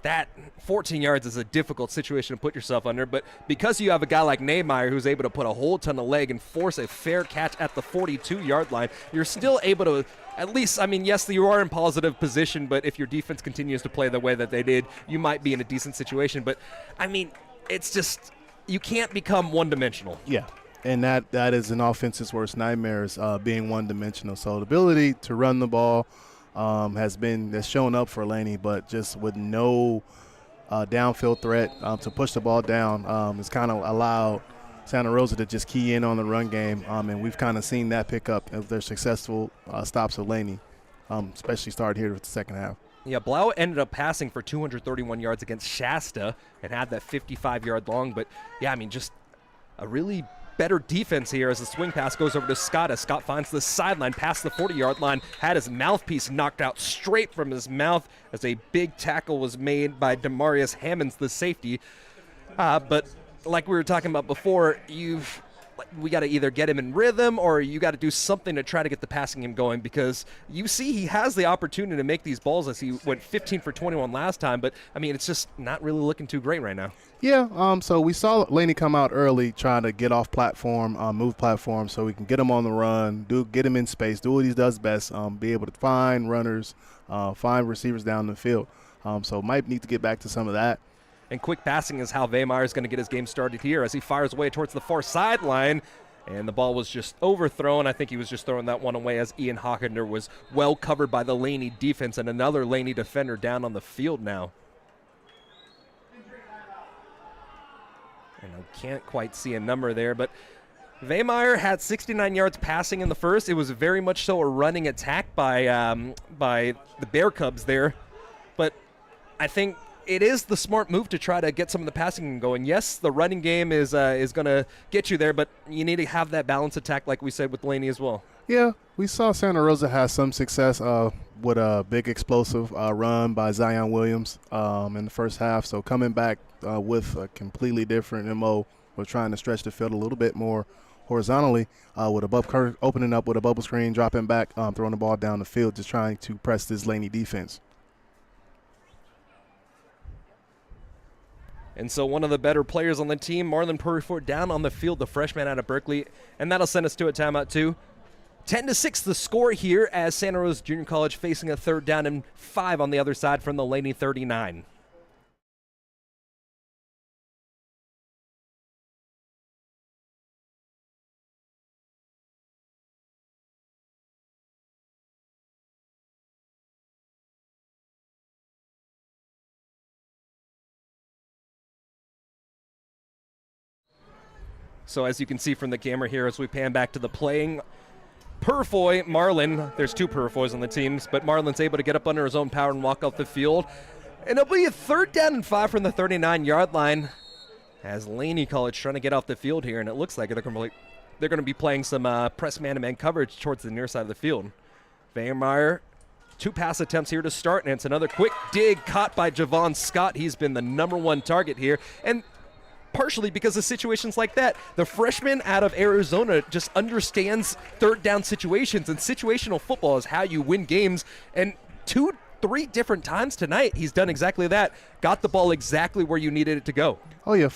that 14 yards is a difficult situation to put yourself under. But because you have a guy like Nehmeyer who's able to put a whole ton of leg and force a fair catch at the 42-yard line, you're still able to at least, I mean, yes, you are in positive position, but if your defense continues to play the way that they did, you might be in a decent situation. But, I mean, it's just you can't become one-dimensional. Yeah. And that is an offense's worst nightmares, being one-dimensional. So the ability to run the ball has shown up for Laney, but just with no downfield threat to push the ball down, has kind of allowed Santa Rosa to just key in on the run game. And we've kind of seen that pick up as their successful stops of Laney, especially started here with the second half. Yeah, Blau ended up passing for 231 yards against Shasta and had that 55-yard long. But, yeah, I mean, just a really better defense here as the swing pass goes over to Scott as Scott finds the sideline past the 40-yard line, had his mouthpiece knocked out straight from his mouth as a big tackle was made by Demarius Hammonds, the safety. But like we were talking about before, we got to either get him in rhythm or you got to do something to try to get the passing game going, because you see he has the opportunity to make these balls as he went 15 for 21 last time, but I mean it's just not really looking too great right now. Yeah, so we saw Laney come out early trying to get off platform, move platform so we can get him on the run, get him in space, do what he does best, be able to find runners, find receivers down the field. So might need to get back to some of that. And quick passing is how Weimar is going to get his game started here as he fires away towards the far sideline. And the ball was just overthrown. I think he was just throwing that one away as Ian Hockender was well covered by the Laney defense, and another Laney defender down on the field now. And I can't quite see a number there, but Weimar had 69 yards passing in the first. It was very much so a running attack by the Bear Cubs there. But I think it is the smart move to try to get some of the passing going. Yes, the running game is going to get you there, but you need to have that balanced attack like we said with Laney as well. Yeah, we saw Santa Rosa have some success with a big explosive run by Zion Williams in the first half. So coming back with a completely different MO, we're trying to stretch the field a little bit more horizontally with opening up with a bubble screen, dropping back, throwing the ball down the field, just trying to press this Laney defense. And so one of the better players on the team, Marlon Puriford, down on the field, the freshman out of Berkeley. And that'll send us to a timeout too. 10-6 the score here as Santa Rosa Junior College facing a 3rd down and 5 on the other side from the Laney 39. So as you can see from the camera here, as we pan back to the playing, Purfoy, Marlon, there's 2 Purfoys on the teams, but Marlon's able to get up under his own power and walk off the field. And it'll be a 3rd down and 5 from the 39-yard line as Laney College trying to get off the field here, and it looks like they're going to be playing some press man-to-man coverage towards the near side of the field. Weimar, 2 pass attempts here to start, and it's another quick dig caught by Javon Scott. He's been the #1 target here. And partially because of situations like that. The freshman out of Arizona just understands 3rd down situations, and situational football is how you win games. And 2-3 different times tonight, he's done exactly that. Got the ball exactly where you needed it to go. Oh, yeah,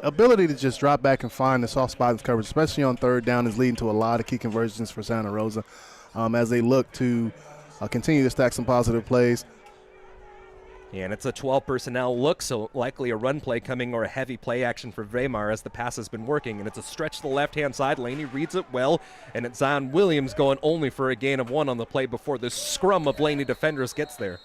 ability to just drop back and find the soft spot in coverage, especially on 3rd down, is leading to a lot of key conversions for Santa Rosa as they look to continue to stack some positive plays. And it's a 12 personnel look, so likely a run play coming or a heavy play action for Weimar as the pass has been working. And it's a stretch to the left-hand side. Laney reads it well, and it's Zion Williams going only for a gain of 1 on the play before the scrum of Laney defenders gets there.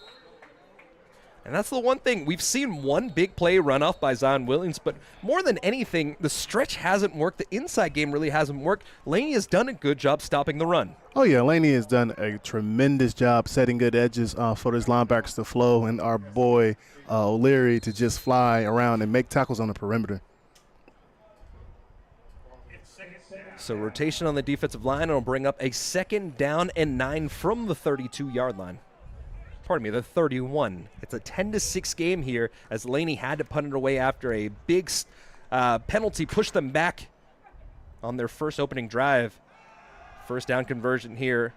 And that's the one thing. We've seen one big play run off by Zion Williams, but more than anything, the stretch hasn't worked. The inside game really hasn't worked. Laney has done a good job stopping the run. Oh, yeah, Laney has done a tremendous job setting good edges for his linebackers to flow and our boy O'Leary to just fly around and make tackles on the perimeter. So rotation on the defensive line, and will bring up a 2nd down and 9 from the 32-yard line. Pardon me, the 31. It's a 10-6 game here as Laney had to punt it away after a big penalty pushed them back on their first opening drive. First down conversion here.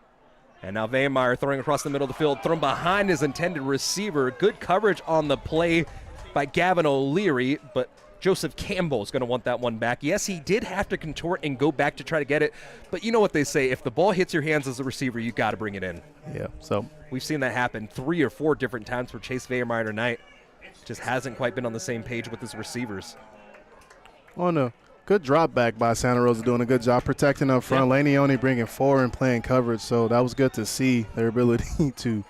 And now Vehemeyer throwing across the middle of the field, thrown behind his intended receiver. Good coverage on the play by Gavin O'Leary, but Joseph Campbell is going to want that one back. Yes, he did have to contort and go back to try to get it, but you know what they say, if the ball hits your hands as a receiver, you got to bring it in. Yeah, so we've seen that happen 3 or 4 different times for Chase Vehemeyer tonight. Just hasn't quite been on the same page with his receivers. On a good drop back by Santa Rosa, doing a good job protecting up front. Yep. Laney only bringing 4 and playing coverage, so that was good to see their ability to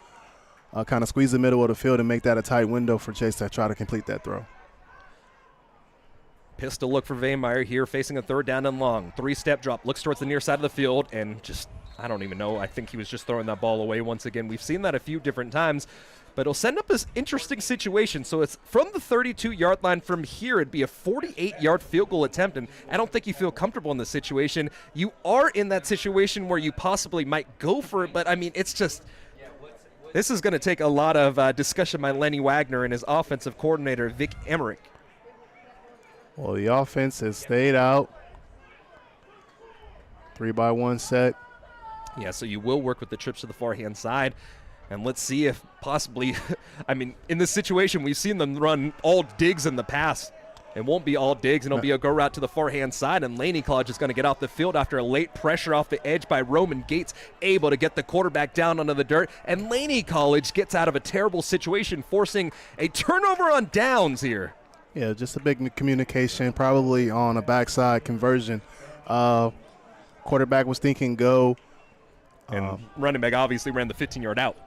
kind of squeeze the middle of the field and make that a tight window for Chase to try to complete that throw. Pistol look for Vehemeyer here, facing a 3rd down and long. 3-step drop, looks towards the near side of the field, and just, I don't even know, I think he was just throwing that ball away once again. We've seen that a few different times, but it'll send up this interesting situation. So it's from the 32-yard line. From here, it'd be a 48-yard field goal attempt, and I don't think you feel comfortable in this situation. You are in that situation where you possibly might go for it, but, I mean, it's just – this is going to take a lot of discussion by Lenny Wagner and his offensive coordinator, Vic Emmerich. Well, the offense has stayed out. 3-by-1 set. Yeah, so you will work with the trips to the far-hand side. And let's see if possibly, I mean, in this situation, we've seen them run all digs in the past. It won't be all digs, and it'll be a go route to the far-hand side, and Laney College is going to get off the field after a late pressure off the edge by Roman Gates, able to get the quarterback down onto the dirt, and Laney College gets out of a terrible situation, forcing a turnover on downs here. Yeah, just a big communication, probably on a backside conversion. Quarterback was thinking go. And running back obviously ran the 15-yard out.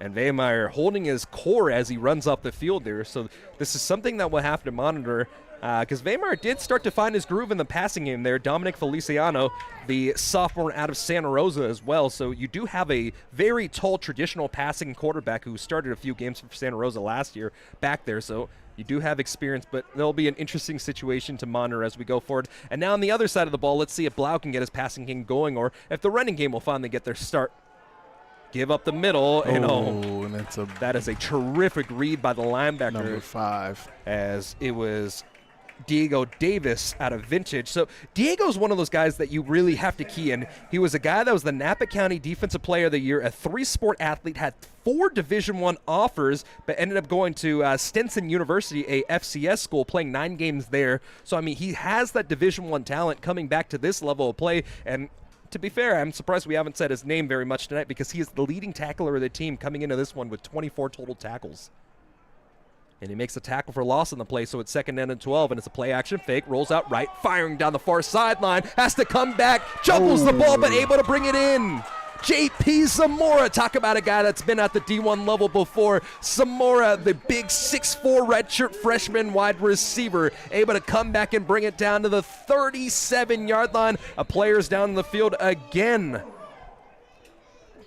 And Vehemeyer holding his core as he runs off the field there. So this is something that we'll have to monitor because Vehemeyer did start to find his groove in the passing game there. Dominic Feliciano, the sophomore out of Santa Rosa as well. So you do have a very tall traditional passing quarterback who started a few games for Santa Rosa last year back there. So you do have experience, but there'll be an interesting situation to monitor as we go forward. And now on the other side of the ball, let's see if Blau can get his passing game going or if the running game will finally get their start. Give up the middle, and that is a terrific read by the linebacker. Number 5. As it was Diego Davis out of Vintage. So Diego's one of those guys that you really have to key in. He was a guy that was the Napa County Defensive Player of the Year, a 3-sport athlete, had 4 Division I offers, but ended up going to Stinson University, a FCS school, playing 9 games there. So, I mean, he has that Division I talent coming back to this level of play, and to be fair, I'm surprised we haven't said his name very much tonight because he is the leading tackler of the team coming into this one with 24 total tackles. And he makes a tackle for loss on the play, so it's 2nd down and 12, and it's a play-action fake, rolls out right, firing down the far sideline, has to come back, jumbles the ball, but able to bring it in. J.P. Zamora, talk about a guy that's been at the D1 level before. Zamora, the big 6'4" redshirt freshman wide receiver, able to come back and bring it down to the 37-yard line. A player's down in the field again.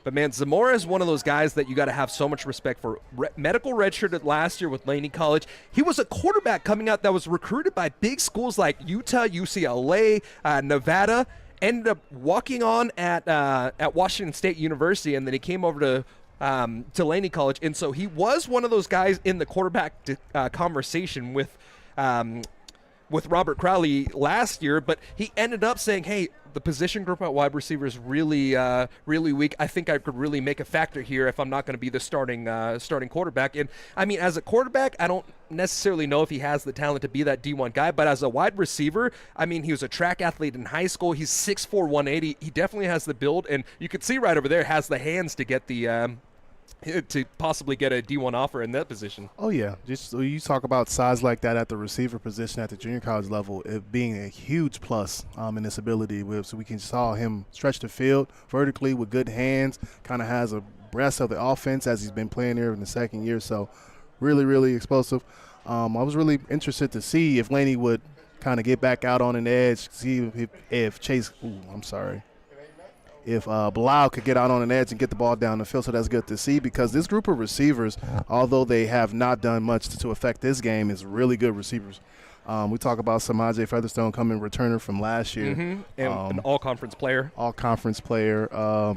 But, man, Zamora is one of those guys that you got to have so much respect for. Medical redshirted last year with Laney College. He was a quarterback coming out that was recruited by big schools like Utah, UCLA, Nevada. Ended up walking on at Washington State University, and then he came over to Laney College. And so he was one of those guys in the quarterback conversation with Robert Crowley last year, but he ended up saying, hey, the position group at wide receiver is really weak. I think I could really make a factor here if I'm not going to be the starting quarterback. And, I mean, as a quarterback, I don't necessarily know if he has the talent to be that D1 guy, but as a wide receiver, I mean, he was a track athlete in high school. He's 6'4", 180. He definitely has the build, and you can see right over there has the hands to get the to possibly get a D1 offer in that position. Oh, yeah. Just you talk about size like that at the receiver position at the junior college level, it being a huge plus in this ability. So we saw him stretch the field vertically with good hands, kind of has a breast of the offense as he's been playing here in the second year. So Really, really explosive. I was really interested to see if Laney would kind of get back out on an edge, see if Chase – if Blau could get out on an edge and get the ball down the field. So that's good to see, because this group of receivers, although they have not done much to affect this game, is really good receivers. We talk about Samaje Featherstone coming returner from last year. And an all-conference player. All-conference player.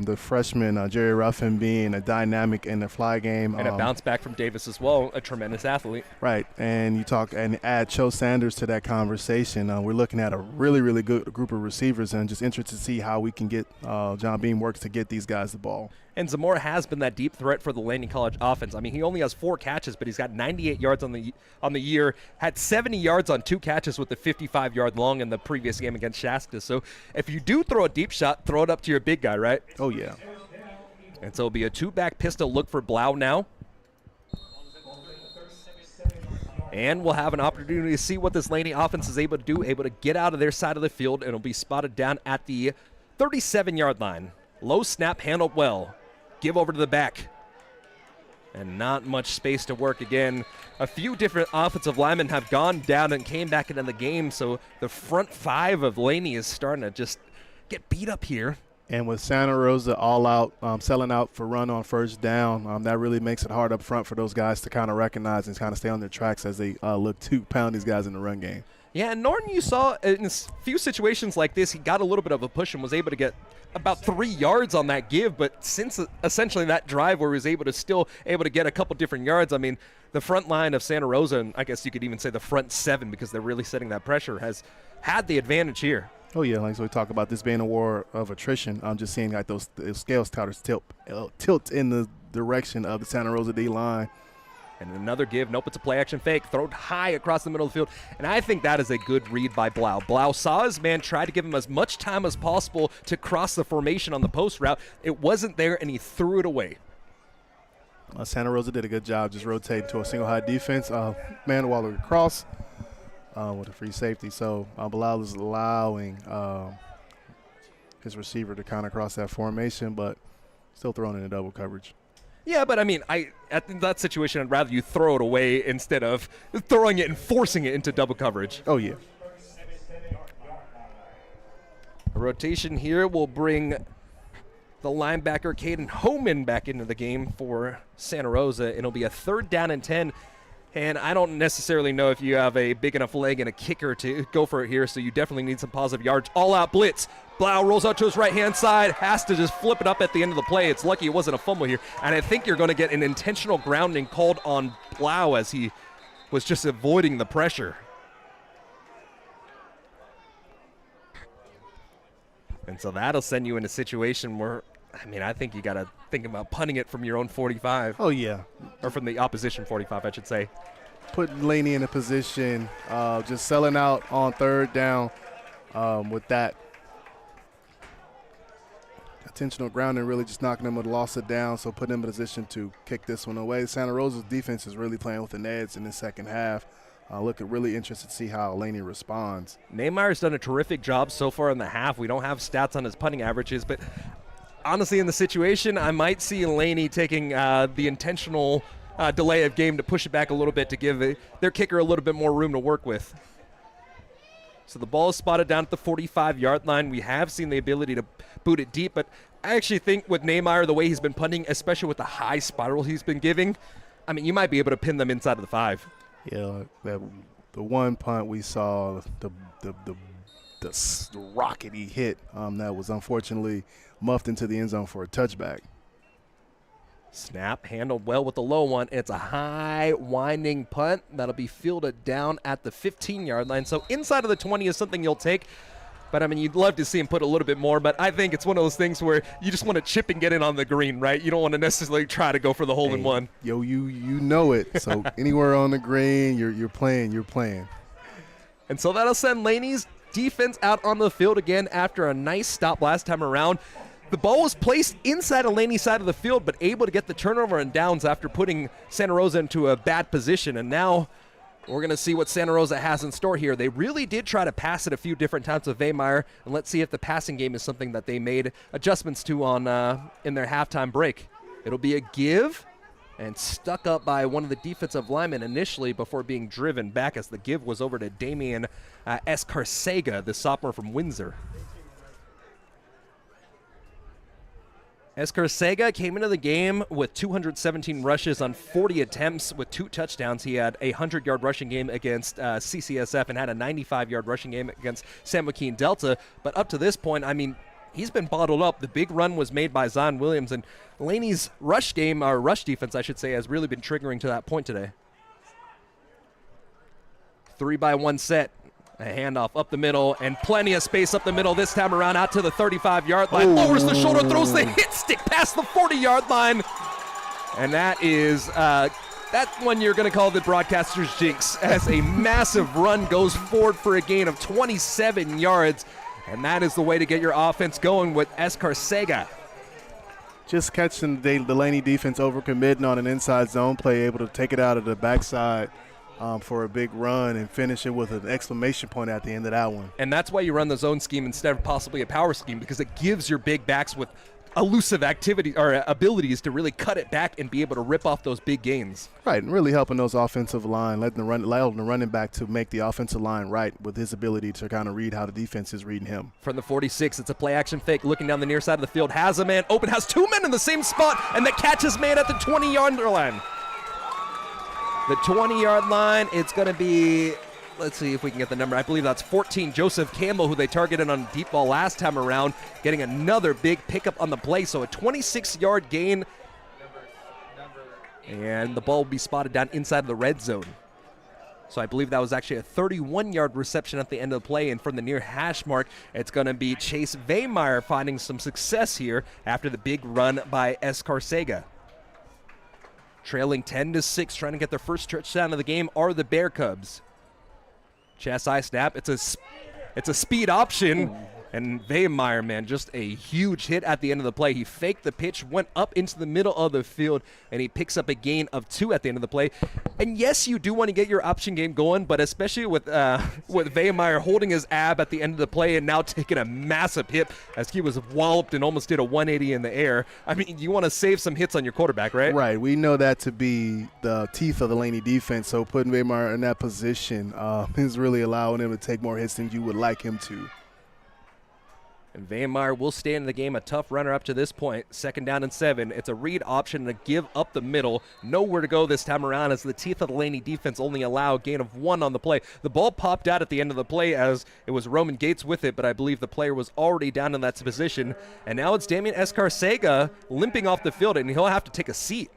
The freshman, Jerry Ruffin, being a dynamic in the fly game. And a bounce back from Davis as well, a tremendous athlete. Right. And you talk and add Cho Sanders to that conversation. We're looking at a really, really good group of receivers, and just interested to see how we can get John Beam works to get these guys the ball. And Zamora has been that deep threat for the Laney College offense. I mean, he only has 4 catches, but he's got 98 yards on the year, had 70 yards on 2 catches with the 55-yard long in the previous game against Shasta. So if you do throw a deep shot, throw it up to your big guy, right? Oh, yeah. And so it'll be a 2-back pistol look for Blau now. And we'll have an opportunity to see what this Laney offense is able to do, able to get out of their side of the field, and it'll be spotted down at the 37-yard line. Low snap, handled well. Give over to the back. And not much space to work again. A few different offensive linemen have gone down and came back into the game, so the front 5 of Laney is starting to just get beat up here. And with Santa Rosa all out, selling out for run on first down, that really makes it hard up front for those guys to kind of recognize and kind of stay on their tracks as they look to pound these guys in the run game. Yeah, and Norton, you saw in a few situations like this, he got a little bit of a push and was able to get about 3 yards on that give, but since essentially that drive where he was able to get a couple different yards, I mean, the front line of Santa Rosa, and I guess you could even say the front 7, because they're really setting that pressure, has had the advantage here. Oh, yeah, like so we talk about this being a war of attrition. I'm just seeing like those scales totters tilt in the direction of the Santa Rosa D-line. And another give. Nope, it's a play-action fake. Thrown high across the middle of the field. And I think that is a good read by Blau. Blau saw his man, tried to give him as much time as possible to cross the formation on the post route. It wasn't there, and he threw it away. Santa Rosa did a good job just rotating to a single high defense. Man while across with a free safety. So Blau is allowing his receiver to kind of cross that formation, but still throwing in a double coverage. Yeah, but I mean, in that situation, I'd rather you throw it away instead of throwing it and forcing it into double coverage. Oh, yeah. A rotation here will bring the linebacker Caden Homan back into the game for Santa Rosa, and it'll be a 3rd down and 10. And I don't necessarily know if you have a big enough leg and a kicker to go for it here, so you definitely need some positive yards. All-out blitz. Blau rolls out to his right-hand side, has to just flip it up at the end of the play. It's lucky it wasn't a fumble here. And I think you're going to get an intentional grounding called on Blau as he was just avoiding the pressure. And so that'll send you in a situation where, I mean, I think you got to think about punting it from your own 45. Oh, yeah. Or from the opposition 45, I should say. Putting Laney in a position, just selling out on 3rd down with that intentional grounding, really just knocking them with a loss of down, so putting them in a position to kick this one away. Santa Rosa's defense is really playing with the Neds in the second half. Looking really interested to see how Laney responds. Neymeyer's done a terrific job so far in the half. We don't have stats on his punting averages, but honestly, in the situation, I might see Laney taking the intentional delay of game to push it back a little bit to give their kicker a little bit more room to work with. So the ball is spotted down at the 45-yard line. We have seen the ability to boot it deep, but I actually think with Nehmeyer, the way he's been punting, especially with the high spiral he's been giving, I mean, you might be able to pin them inside of the 5. Yeah, the one punt we saw, the rocket he hit, that was unfortunately muffed into the end zone for a touchback. Snap, handled well with the low one. It's a high winding punt. That'll be fielded down at the 15-yard line. So inside of the 20 is something you'll take. But, I mean, you'd love to see him put a little bit more. But I think it's one of those things where you just want to chip and get in on the green, right? You don't want to necessarily try to go for the hole in one. Yo, you know it. So anywhere on the green, you're playing. And so that'll send Laney's defense out on the field again after a nice stop last time around. The ball was placed inside of Laney's side of the field, but able to get the turnover and downs after putting Santa Rosa into a bad position. And now we're going to see what Santa Rosa has in store here. They really did try to pass it a few different times with Wehmeyer, and let's see if the passing game is something that they made adjustments to on in their halftime break. It'll be a give, and stuck up by one of the defensive linemen initially before being driven back as the give was over to Damian Escarcega, the sophomore from Windsor. Escarcega came into the game with 217 rushes on 40 attempts with 2 touchdowns. He had a 100-yard rushing game against CCSF and had a 95-yard rushing game against San Joaquin Delta. But up to this point, I mean, he's been bottled up. The big run was made by Zion Williams, and Laney's rush game, or rush defense, I should say, has really been triggering to that point today. 3-by-1 set. A handoff up the middle, and plenty of space up the middle this time around out to the 35-yard line. Lowers the shoulder, throws the hit stick past the 40-yard line. And that is that one you're going to call the broadcaster's jinx, as a massive run goes forward for a gain of 27 yards. And that is the way to get your offense going with Escarcega. Just catching the Laney defense overcommitting on an inside zone play, able to take it out of the backside for a big run and finish it with an exclamation point at the end of that one. And that's why you run the zone scheme instead of possibly a power scheme, because it gives your big backs with elusive activity or abilities to really cut it back and be able to rip off those big gains. Right, and really helping those offensive line, allowing the running back to make the offensive line right with his ability to kind of read how the defense is reading him. From the 46, it's a play action fake, looking down the near side of the field, has a man open, has 2 men in the same spot, and the catch is made at the 20-yard line. The 20-yard line, it's going to be, let's see if we can get the number. I believe that's 14, Joseph Campbell, who they targeted on a deep ball last time around, getting another big pickup on the play. So a 26-yard gain, and the ball will be spotted down inside of the red zone. So I believe that was actually a 31-yard reception at the end of the play, and from the near hash mark, it's going to be Chase Vaymeyer finding some success here after the big run by Escarcega. Trailing 10-6, trying to get their first touchdown of the game are the Bear Cubs. Chassis snap. It's a speed option. And Vaymeyer, man, just a huge hit at the end of the play. He faked the pitch, went up into the middle of the field, and he picks up a gain of 2 at the end of the play. And yes, you do want to get your option game going, but especially with Vaymeyer holding his ab at the end of the play and now taking a massive hit as he was walloped and almost did a 180 in the air. I mean, you want to save some hits on your quarterback, right? Right. We know that to be the teeth of the Laney defense, so putting Vaymeyer in that position is really allowing him to take more hits than you would like him to. And Vaymeyer will stay in the game, a tough runner up to this point. 2nd down and 7. It's a read option to give up the middle. Nowhere to go this time around as the teeth of the Laney defense only allow a gain of 1 on the play. The ball popped out at the end of the play as it was Roman Gates with it, but I believe the player was already down in that position. And now it's Damian Escarcega limping off the field, and he'll have to take a seat.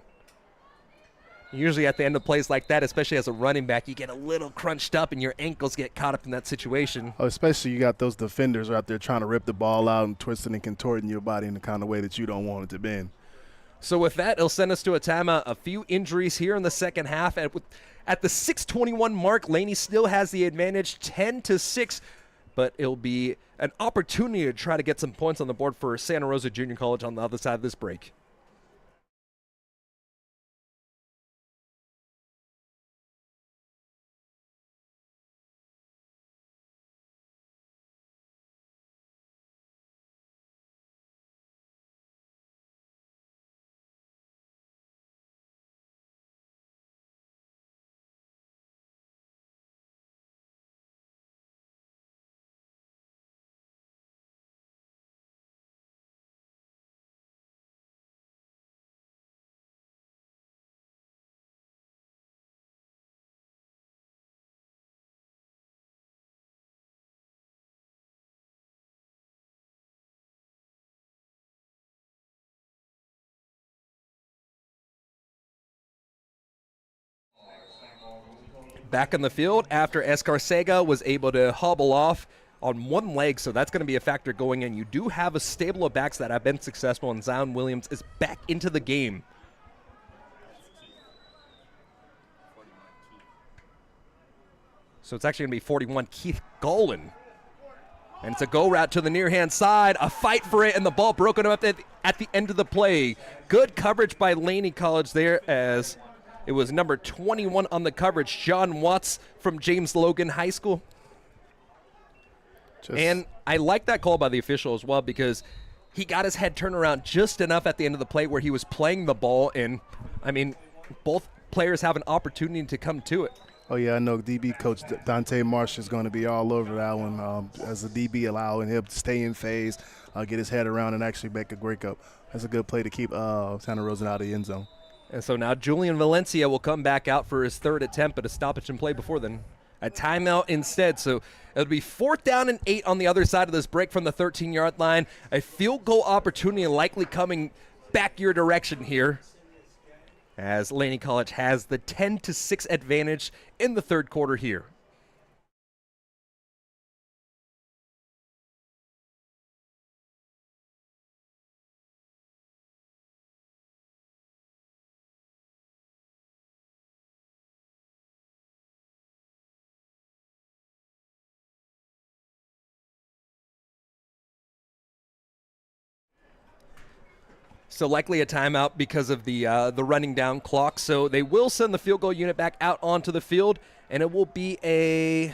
Usually at the end of plays like that, especially as a running back, you get a little crunched up and your ankles get caught up in that situation. Oh, especially you got those defenders out there trying to rip the ball out and twisting and contorting your body in the kind of way that you don't want it to bend. So with that, it'll send us to a timeout. A few injuries here in the second half. At the 6:21 mark, Laney still has the advantage, 10-6, but it'll be an opportunity to try to get some points on the board for Santa Rosa Junior College on the other side of this break. Back on the field after Escarcega was able to hobble off on one leg, so that's going to be a factor going in. You do have a stable of backs that have been successful, and Zion Williams is back into the game. So it's actually going to be 41, Keith Golan. And it's a go route to the near-hand side, a fight for it, and the ball broken up at the end of the play. Good coverage by Laney College there as it was number 21 on the coverage, John Watts from James Logan High School. And I like that call by the official as well because he got his head turned around just enough at the end of the play where he was playing the ball. And, I mean, both players have an opportunity to come to it. Oh, yeah, I know DB coach Dante Marsh is going to be all over that one as a DB, allowing him to stay in phase, get his head around, and actually make a breakup. That's a good play to keep Santa Rosa out of the end zone. And so now Julian Valencia will come back out for his third attempt at a stoppage and play before then. A timeout instead. So it'll be 4th down and 8 on the other side of this break from the 13-yard line. A field goal opportunity likely coming back your direction here, as Laney College has the 10-6 advantage in the third quarter here. So likely a timeout because of the running down clock. So they will send the field goal unit back out onto the field, and it will be a,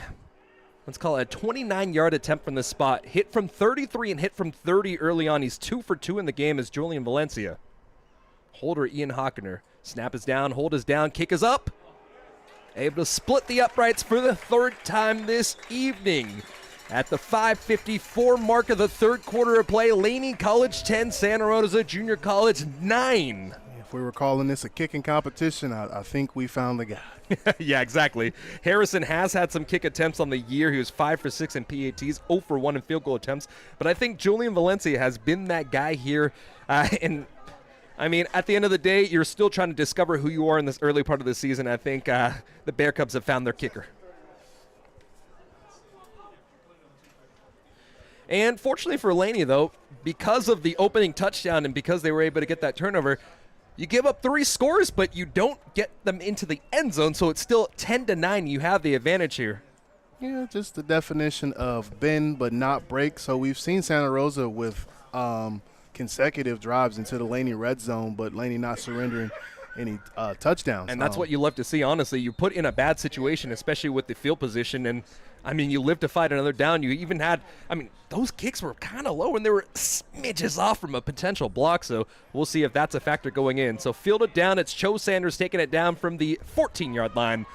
let's call it a 29-yard attempt from this spot. Hit from 33 and hit from 30 early on. He's 2 for 2 in the game as Julian Valencia. Holder Ian Hockener. Snap is down, hold is down, kick is up. Able to split the uprights for the third time this evening. At the 5:54 mark of the third quarter of play, Laney College 10, Santa Rosa Junior College 9. If we were calling this a kicking competition, I think we found the guy. Yeah, exactly. Harrison has had some kick attempts on the year. He was 5 for 6 in PATs, 0 for 1 in field goal attempts. But I think Julian Valencia has been that guy here. And I mean, at the end of the day, you're still trying to discover who you are in this early part of the season. I think the Bear Cubs have found their kicker. And fortunately for Laney, though, because of the opening touchdown and because they were able to get that turnover, you give up 3 scores, but you don't get them into the end zone, so it's still 10-9. You have the advantage here. Yeah, just the definition of bend but not break. So we've seen Santa Rosa with consecutive drives into the Laney red zone, but Laney not surrendering any touchdowns. And that's what you love to see, honestly. You're put in a bad situation, especially with the field position, and I mean, you live to fight another down. You even had, I mean, those kicks were kind of low and they were smidges off from a potential block. So we'll see if that's a factor going in. So fielded down, it's Cho Sanders taking it down from the 14-yard line.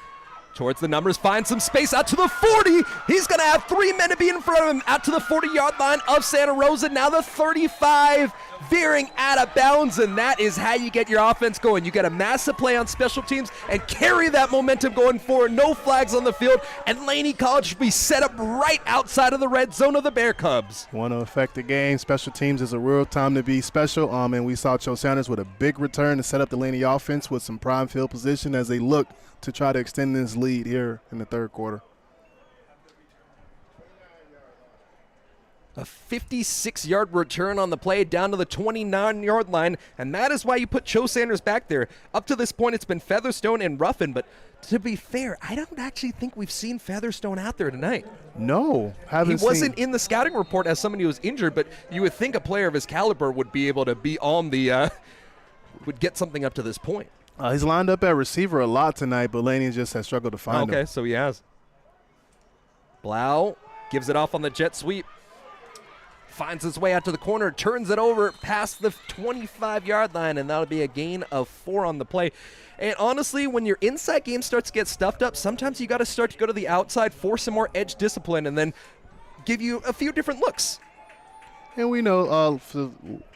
Towards the numbers, finds some space out to the 40. He's going to have 3 men to be in front of him out to the 40-yard line of Santa Rosa. Now the 35 veering out of bounds, and that is how you get your offense going. You got a massive play on special teams and carry that momentum going forward. No flags on the field, and Laney College should be set up right outside of the red zone of the Bear Cubs. Want to affect the game. Special teams is a real time to be special, and we saw Cho Sanders with a big return to set up the Laney offense with some prime field position as they look to try to extend this lead here in the third quarter. A 56-yard return on the play down to the 29-yard line, and that is why you put Cho Sanders back there. Up to this point, it's been Featherstone and Ruffin, but to be fair, I don't actually think we've seen Featherstone out there tonight. No, haven't He wasn't in the scouting report as somebody who was injured, but you would think a player of his caliber would be able to be on the would get something up to this point. He's lined up at receiver a lot tonight, but Laney just has struggled to find him. Okay, so he has. Blau gives it off on the jet sweep. Finds his way out to the corner, turns it over past the 25-yard line, and that'll be a gain of 4 on the play. And honestly, when your inside game starts to get stuffed up, sometimes you got to start to go to the outside, force some more edge discipline, and then give you a few different looks. And we know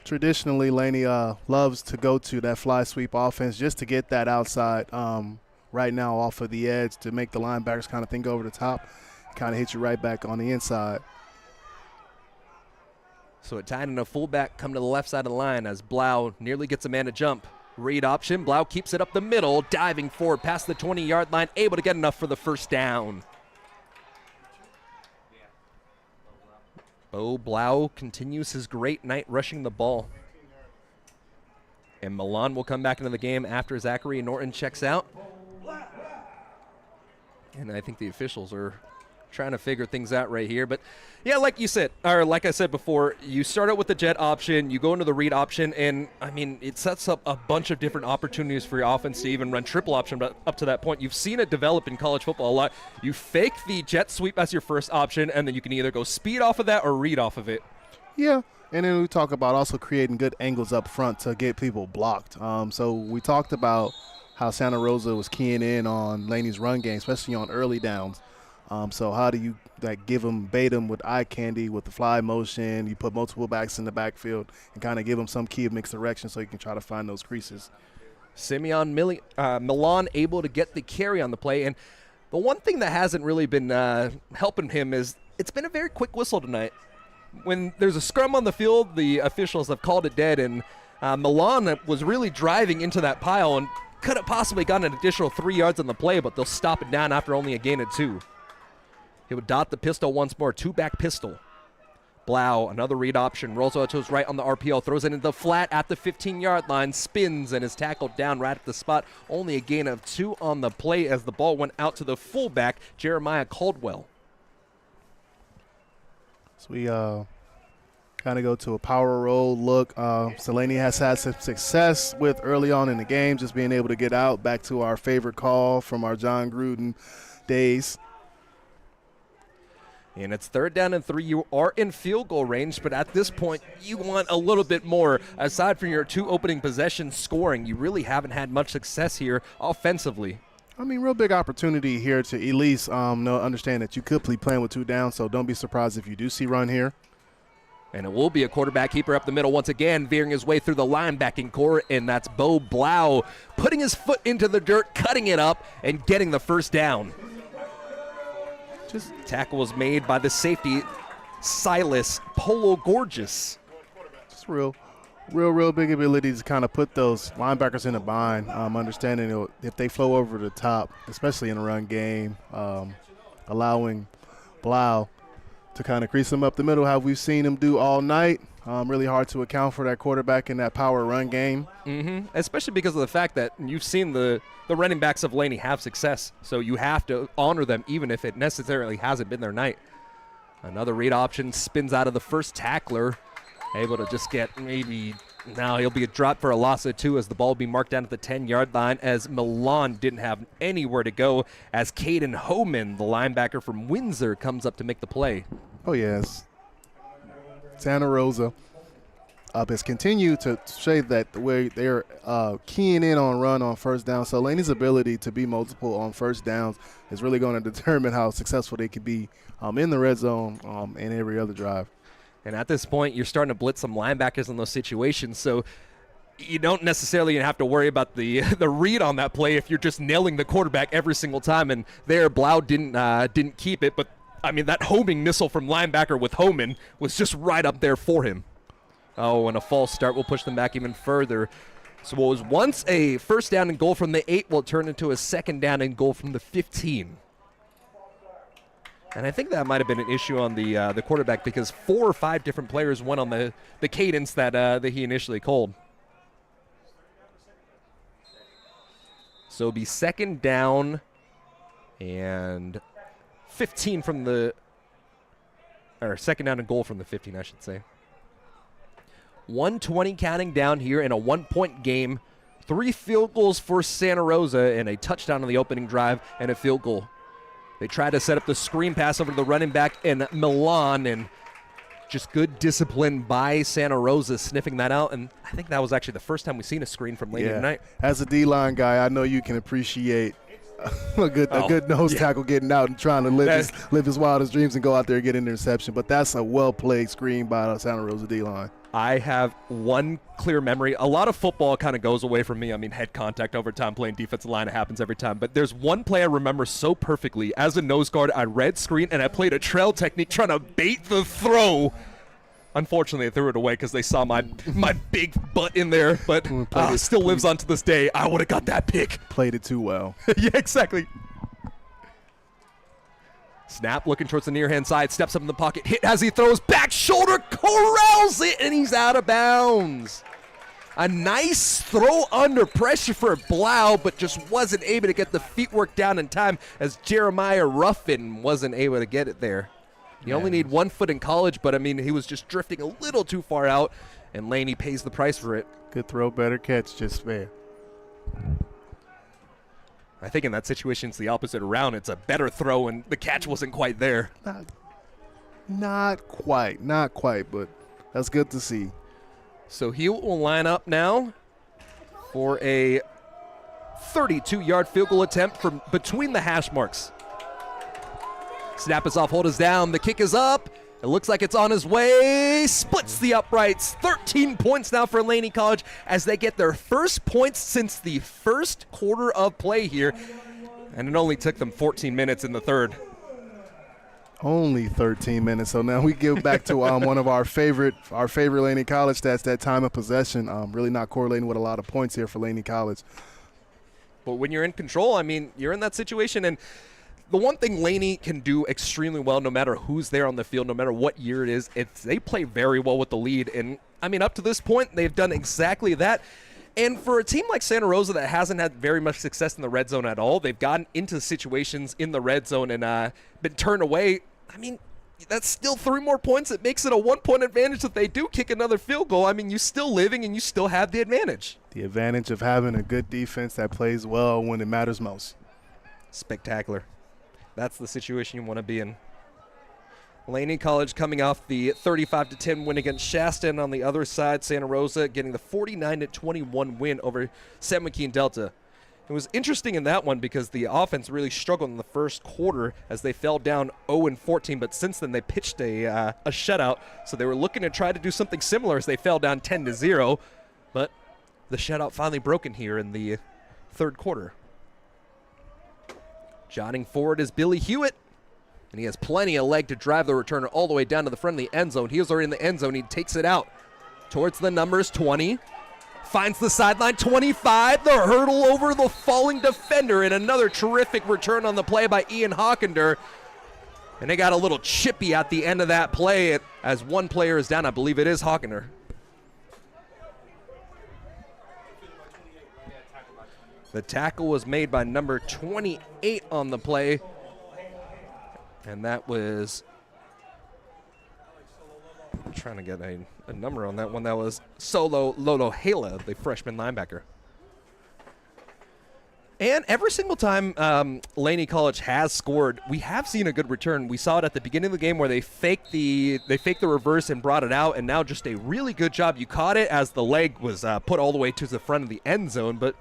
traditionally Laney loves to go to that fly sweep offense just to get that outside right now off of the edge to make the linebackers kind of think over the top, kind of hit you right back on the inside. So a tight end and a fullback come to the left side of the line as Blau nearly gets a man to jump. Read option, Blau keeps it up the middle, diving forward past the 20-yard line, able to get enough for the first down. Bo Blau continues his great night rushing the ball. And Milan will come back into the game after Zachary Norton checks out. And I think the officials are trying to figure things out right here. But yeah, like you said, or like I said before, you start out with the jet option, you go into the read option, and I mean, it sets up a bunch of different opportunities for your offense to even run triple option. But up to that point, you've seen it develop in college football a lot. You fake the jet sweep as your first option, and then you can either go speed off of that or read off of it. Yeah, and then we talk about also creating good angles up front to get people blocked. So we talked about how Santa Rosa was keying in on Laney's run game, especially on early downs. So how do you give them, bait them with eye candy, with the fly motion? You put multiple backs in the backfield and kind of give them some key of mixed direction so you can try to find those creases. Milan able to get the carry on the play. And the one thing that hasn't really been helping him is it's been a very quick whistle tonight. When there's a scrum on the field, the officials have called it dead, and Milan was really driving into that pile and could have possibly gotten an additional 3 yards on the play, but they'll stop it down after only a gain of 2. He would dot the pistol once more, 2-back pistol. Blau, another read option. Rosa to his right on the RPO, throws it into the flat at the 15-yard line, spins and is tackled down right at the spot. Only a gain of 2 on the play as the ball went out to the fullback, Jeremiah Caldwell. So we kind of go to a power roll look. Laney has had some success with early on in the game, just being able to get out, back to our favorite call from our John Gruden days. And it's 3rd down and 3. You are in field goal range, but at this point, you want a little bit more. Aside from your 2 opening possessions scoring, you really haven't had much success here offensively. I mean, real big opportunity here to at least understand that you could be playing with 2 down, so don't be surprised if you do see run here. And it will be a quarterback keeper up the middle once again, veering his way through the linebacking core, and that's Bo Blau putting his foot into the dirt, cutting it up, and getting the first down. Tackle was made by the safety, Silas Polo Gorgeous. Just real big ability to kind of put those linebackers in a bind, understanding if they flow over the top, especially in a run game, allowing Blau to kind of crease them up the middle, how we've seen him do all night. Really hard to account for that quarterback in that power run game. Especially because of the fact that you've seen the running backs of Laney have success, so you have to honor them even if it necessarily hasn't been their night. Another read option spins out of the first tackler, able to just get now he'll be a drop for a loss of 2 as the ball will be marked down at the 10-yard line as Milan didn't have anywhere to go as Caden Homan, the linebacker from Windsor, comes up to make the play. Oh, yes. Santa Rosa has continued to show that the way they're keying in on run on first down. So Laney's ability to be multiple on first downs is really going to determine how successful they could be in the red zone and every other drive. And at this point, you're starting to blitz some linebackers in those situations, so you don't necessarily have to worry about the read on that play if you're just nailing the quarterback every single time. And there, Blau didn't keep it, but I mean, that homing missile from linebacker with Homan was just right up there for him. Oh, and a false start will push them back even further. So what was once a first down and goal from the 8 will turn into a 2nd down and goal from the 15. And I think that might have been an issue on the quarterback because 4 or 5 different players went on the cadence that he initially called. So it'll be 2nd down and 15 from the, or 2nd down and goal from the 15, I should say. 1:20 counting down here in a 1-point game. 3 field goals for Santa Rosa and a touchdown on the opening drive and a field goal. They tried to set up the screen pass over to the running back in Milan, and just good discipline by Santa Rosa sniffing that out. And I think that was actually the first time we've seen a screen from Laney tonight. As a D-line guy, I know you can appreciate a good nose tackle getting out and trying to live his wildest dreams and go out there and get an interception. But that's a well-played screen by the Santa Rosa D-line. I have one clear memory. A lot of football kind of goes away from me. I mean, head contact over time, playing defensive line, it happens every time. But there's one play I remember so perfectly. As a nose guard, I read screen, and I played a trail technique trying to bait the throw. Unfortunately, I threw it away because they saw my big butt in there. But still lives on to this day. I would have got that pick. Played it too well. Yeah, exactly. Snap, looking towards the near-hand side, steps up in the pocket, hit as he throws, back shoulder, corrals it, and he's out of bounds. A nice throw under pressure for Blau, but just wasn't able to get the feet work down in time as Jeremiah Ruffin wasn't able to get it there. You only need 1 foot in college, but, I mean, he was just drifting a little too far out, and Laney pays the price for it. Good throw, better catch, just fair. I think in that situation it's the opposite around. It's a better throw, and the catch wasn't quite there. Not quite, but that's good to see. So he will line up now for a 32-yard field goal attempt from between the hash marks. Snap is off, hold is down, the kick is up. It looks like it's on his way, splits the uprights. 13 points now for Laney College as they get their first points since the first quarter of play here. And it only took them 14 minutes in the third. Only 13 minutes. So now we get back to one of our favorite Laney College stats, that time of possession. Really not correlating with a lot of points here for Laney College. But when you're in control, I mean, you're in that situation. And the one thing Laney can do extremely well, no matter who's there on the field, no matter what year it is, they play very well with the lead. And, I mean, up to this point, they've done exactly that. And for a team like Santa Rosa that hasn't had very much success in the red zone at all, they've gotten into situations in the red zone and been turned away. I mean, that's still 3 more points. It makes it a 1-point advantage if they do kick another field goal. I mean, you're still living and you still have the advantage. The advantage of having a good defense that plays well when it matters most. Spectacular. That's the situation you want to be in. Laney College coming off the 35-10 win against Shasta, and on the other side, Santa Rosa getting the 49-21 win over San Joaquin Delta. It was interesting in that one because the offense really struggled in the first quarter as they fell down 0-14, but since then they pitched a shutout, so they were looking to try to do something similar as they fell down 10-0, but the shutout finally broken here in the third quarter. Jogging forward is Billy Hewitt, and he has plenty of leg to drive the returner all the way down to the front of the end zone. He was already in the end zone. He takes it out towards the numbers, 20. Finds the sideline, 25. The hurdle over the falling defender, and another terrific return on the play by Ian Hawkender. And they got a little chippy at the end of that play as one player is down. I believe it is Hawkender. The tackle was made by number 28 on the play. And that was, I'm trying to get a number on that one. That was Solo Lolohela, the freshman linebacker. And every single time Laney College has scored, we have seen a good return. We saw it at the beginning of the game where they faked the reverse and brought it out, and now just a really good job. You caught it as the leg was put all the way to the front of the end zone, but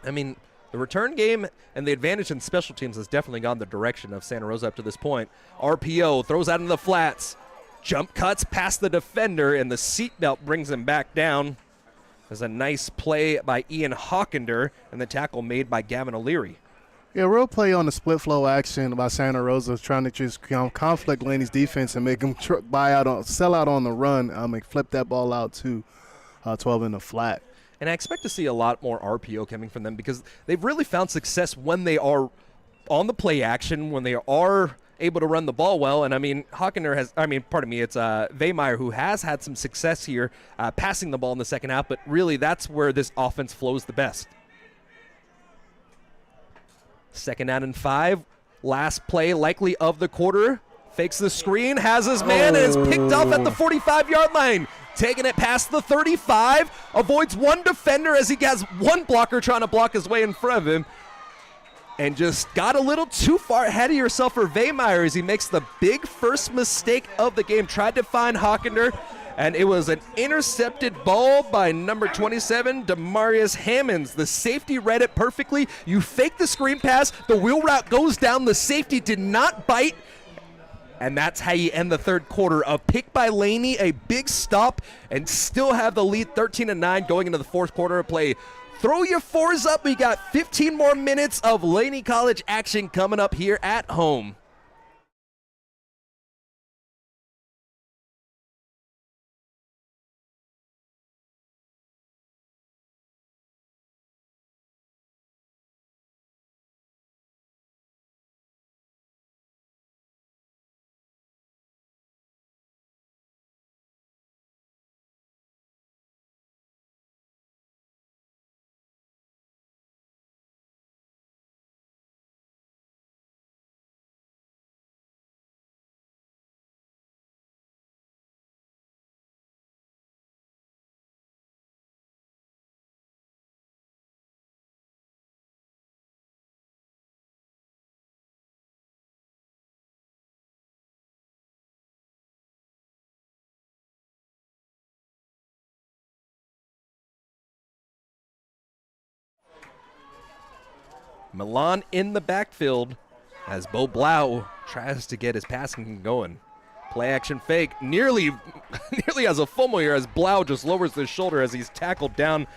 I mean, the return game and the advantage in special teams has definitely gone the direction of Santa Rosa up to this point. RPO throws out into the flats. Jump cuts past the defender, and the seatbelt brings him back down. There's a nice play by Ian Hawkender, and the tackle made by Gavin O'Leary. Yeah, real play on the split flow action by Santa Rosa, trying to just conflict Laney's defense and make them sell out on the run, and flip that ball out to 12 in the flat. And I expect to see a lot more RPO coming from them because they've really found success when they are on the play action, when they are able to run the ball well. And, I mean, it's Weihmeyer who has had some success here passing the ball in the second half, but really that's where this offense flows the best. 2nd down and 5. Last play likely of the quarter. Fakes the screen, has his man, and is picked off at the 45-yard line. Taking it past the 35, avoids one defender as he has one blocker trying to block his way in front of him. And just got a little too far ahead of yourself for Weihmeyer as he makes the big first mistake of the game. Tried to find Hawkender, and it was an intercepted ball by number 27, Demarius Hammonds. The safety read it perfectly. You fake the screen pass, the wheel route goes down, the safety did not bite, and that's how you end the third quarter. A pick by Laney, a big stop, and still have the lead 13-9 going into the fourth quarter of play. Throw your fours up. We got 15 more minutes of Laney College action coming up here at home. Milan in the backfield as Bo Blau tries to get his passing going. Play action fake, nearly has a fumble here as Blau just lowers his shoulder as he's tackled down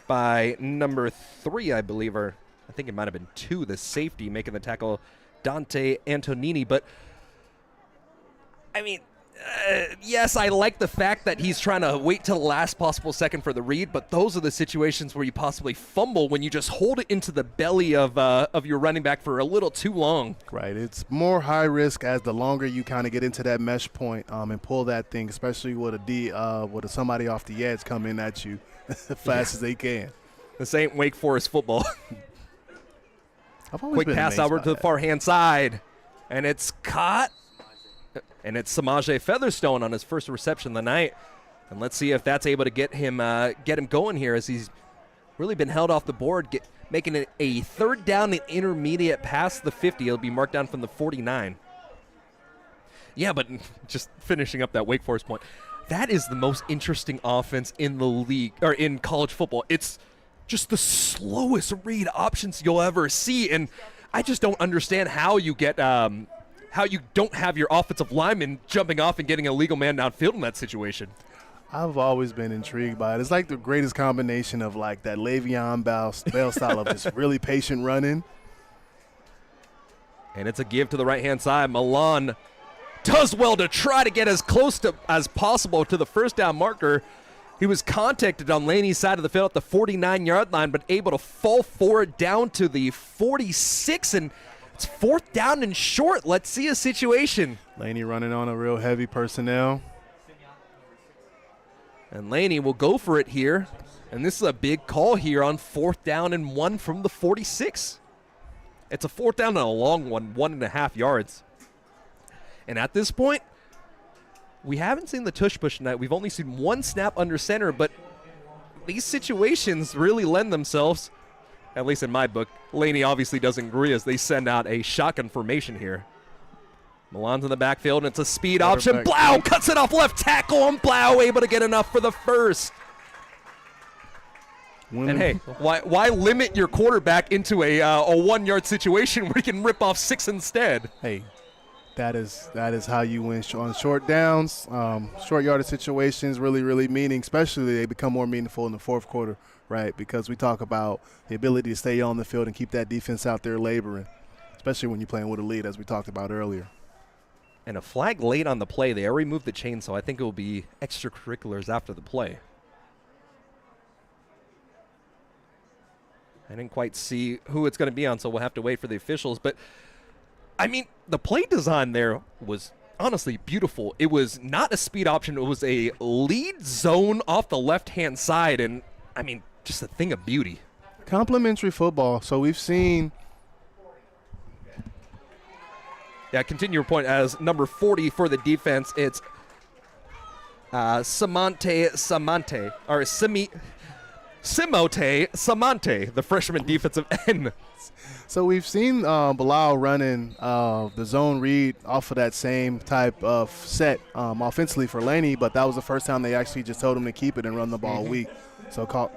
by number 3, I believe, or I think it might have been 2, the safety making the tackle, Dante Antonini. But, I mean, yes, I like the fact that he's trying to wait till the last possible second for the read, but those are the situations where you possibly fumble when you just hold it into the belly of your running back for a little too long. Right. It's more high risk as the longer you kind of get into that mesh point and pull that thing, especially with somebody off the edge coming at you as fast as they can. This ain't Wake Forest football. I've always Quick been pass amazed outward by to the that. far hand side, and it's caught. And it's Samaje Featherstone on his first reception of the night. And let's see if that's able to get him going here, as he's really been held off the board, making it a 3rd down and intermediate past the 50. It'll be marked down from the 49. Yeah, but just finishing up that Wake Forest point, that is the most interesting offense in the league, or in college football. It's just the slowest read options you'll ever see, and I just don't understand how you get how you don't have your offensive lineman jumping off and getting a legal man downfield in that situation. I've always been intrigued by it. It's like the greatest combination of like that Le'Veon Bell style of just really patient running. And it's a give to the right-hand side. Milan does well to try to get as close to as possible to the first down marker. He was contacted on Laney's side of the field at the 49-yard line, but able to fall forward down to the 46, and it's 4th down and short. Let's see a situation. Laney running on a real heavy personnel. And Laney will go for it here. And this is a big call here on 4th down and 1 from the 46. It's a 4th down and a long one, 1.5 yards. And at this point, we haven't seen the tush push tonight. We've only seen 1 snap under center, but these situations really lend themselves, at least in my book. Laney obviously doesn't agree as they send out a shotgun formation here. Milan's in the backfield, and it's a speed option. Blau cuts it off left tackle, and Blau able to get enough for the first. And hey, why limit your quarterback into a 1-yard situation where he can rip off 6 instead? Hey, that is how you win on short downs, short yardage situations. Really meaning, especially they become more meaningful in the 4th quarter, right? Because we talk about the ability to stay on the field and keep that defense out there laboring, especially when you're playing with a lead, as we talked about earlier. And a flag late on the play. They already moved the chain, so I think it will be extracurriculars after the play. I didn't quite see who it's going to be on, so we'll have to wait for the officials. But, I mean, the play design there was honestly beautiful. It was not a speed option. It was a lead zone off the left-hand side, and, I mean, just a thing of beauty. Complementary football. So we've seen – yeah, continue your point. As number 40 for the defense, it's Simote Samante, the freshman defensive end. So we've seen Bilal running the zone read off of that same type of set offensively for Laney, but that was the first time they actually just told him to keep it and run the ball weak. So caught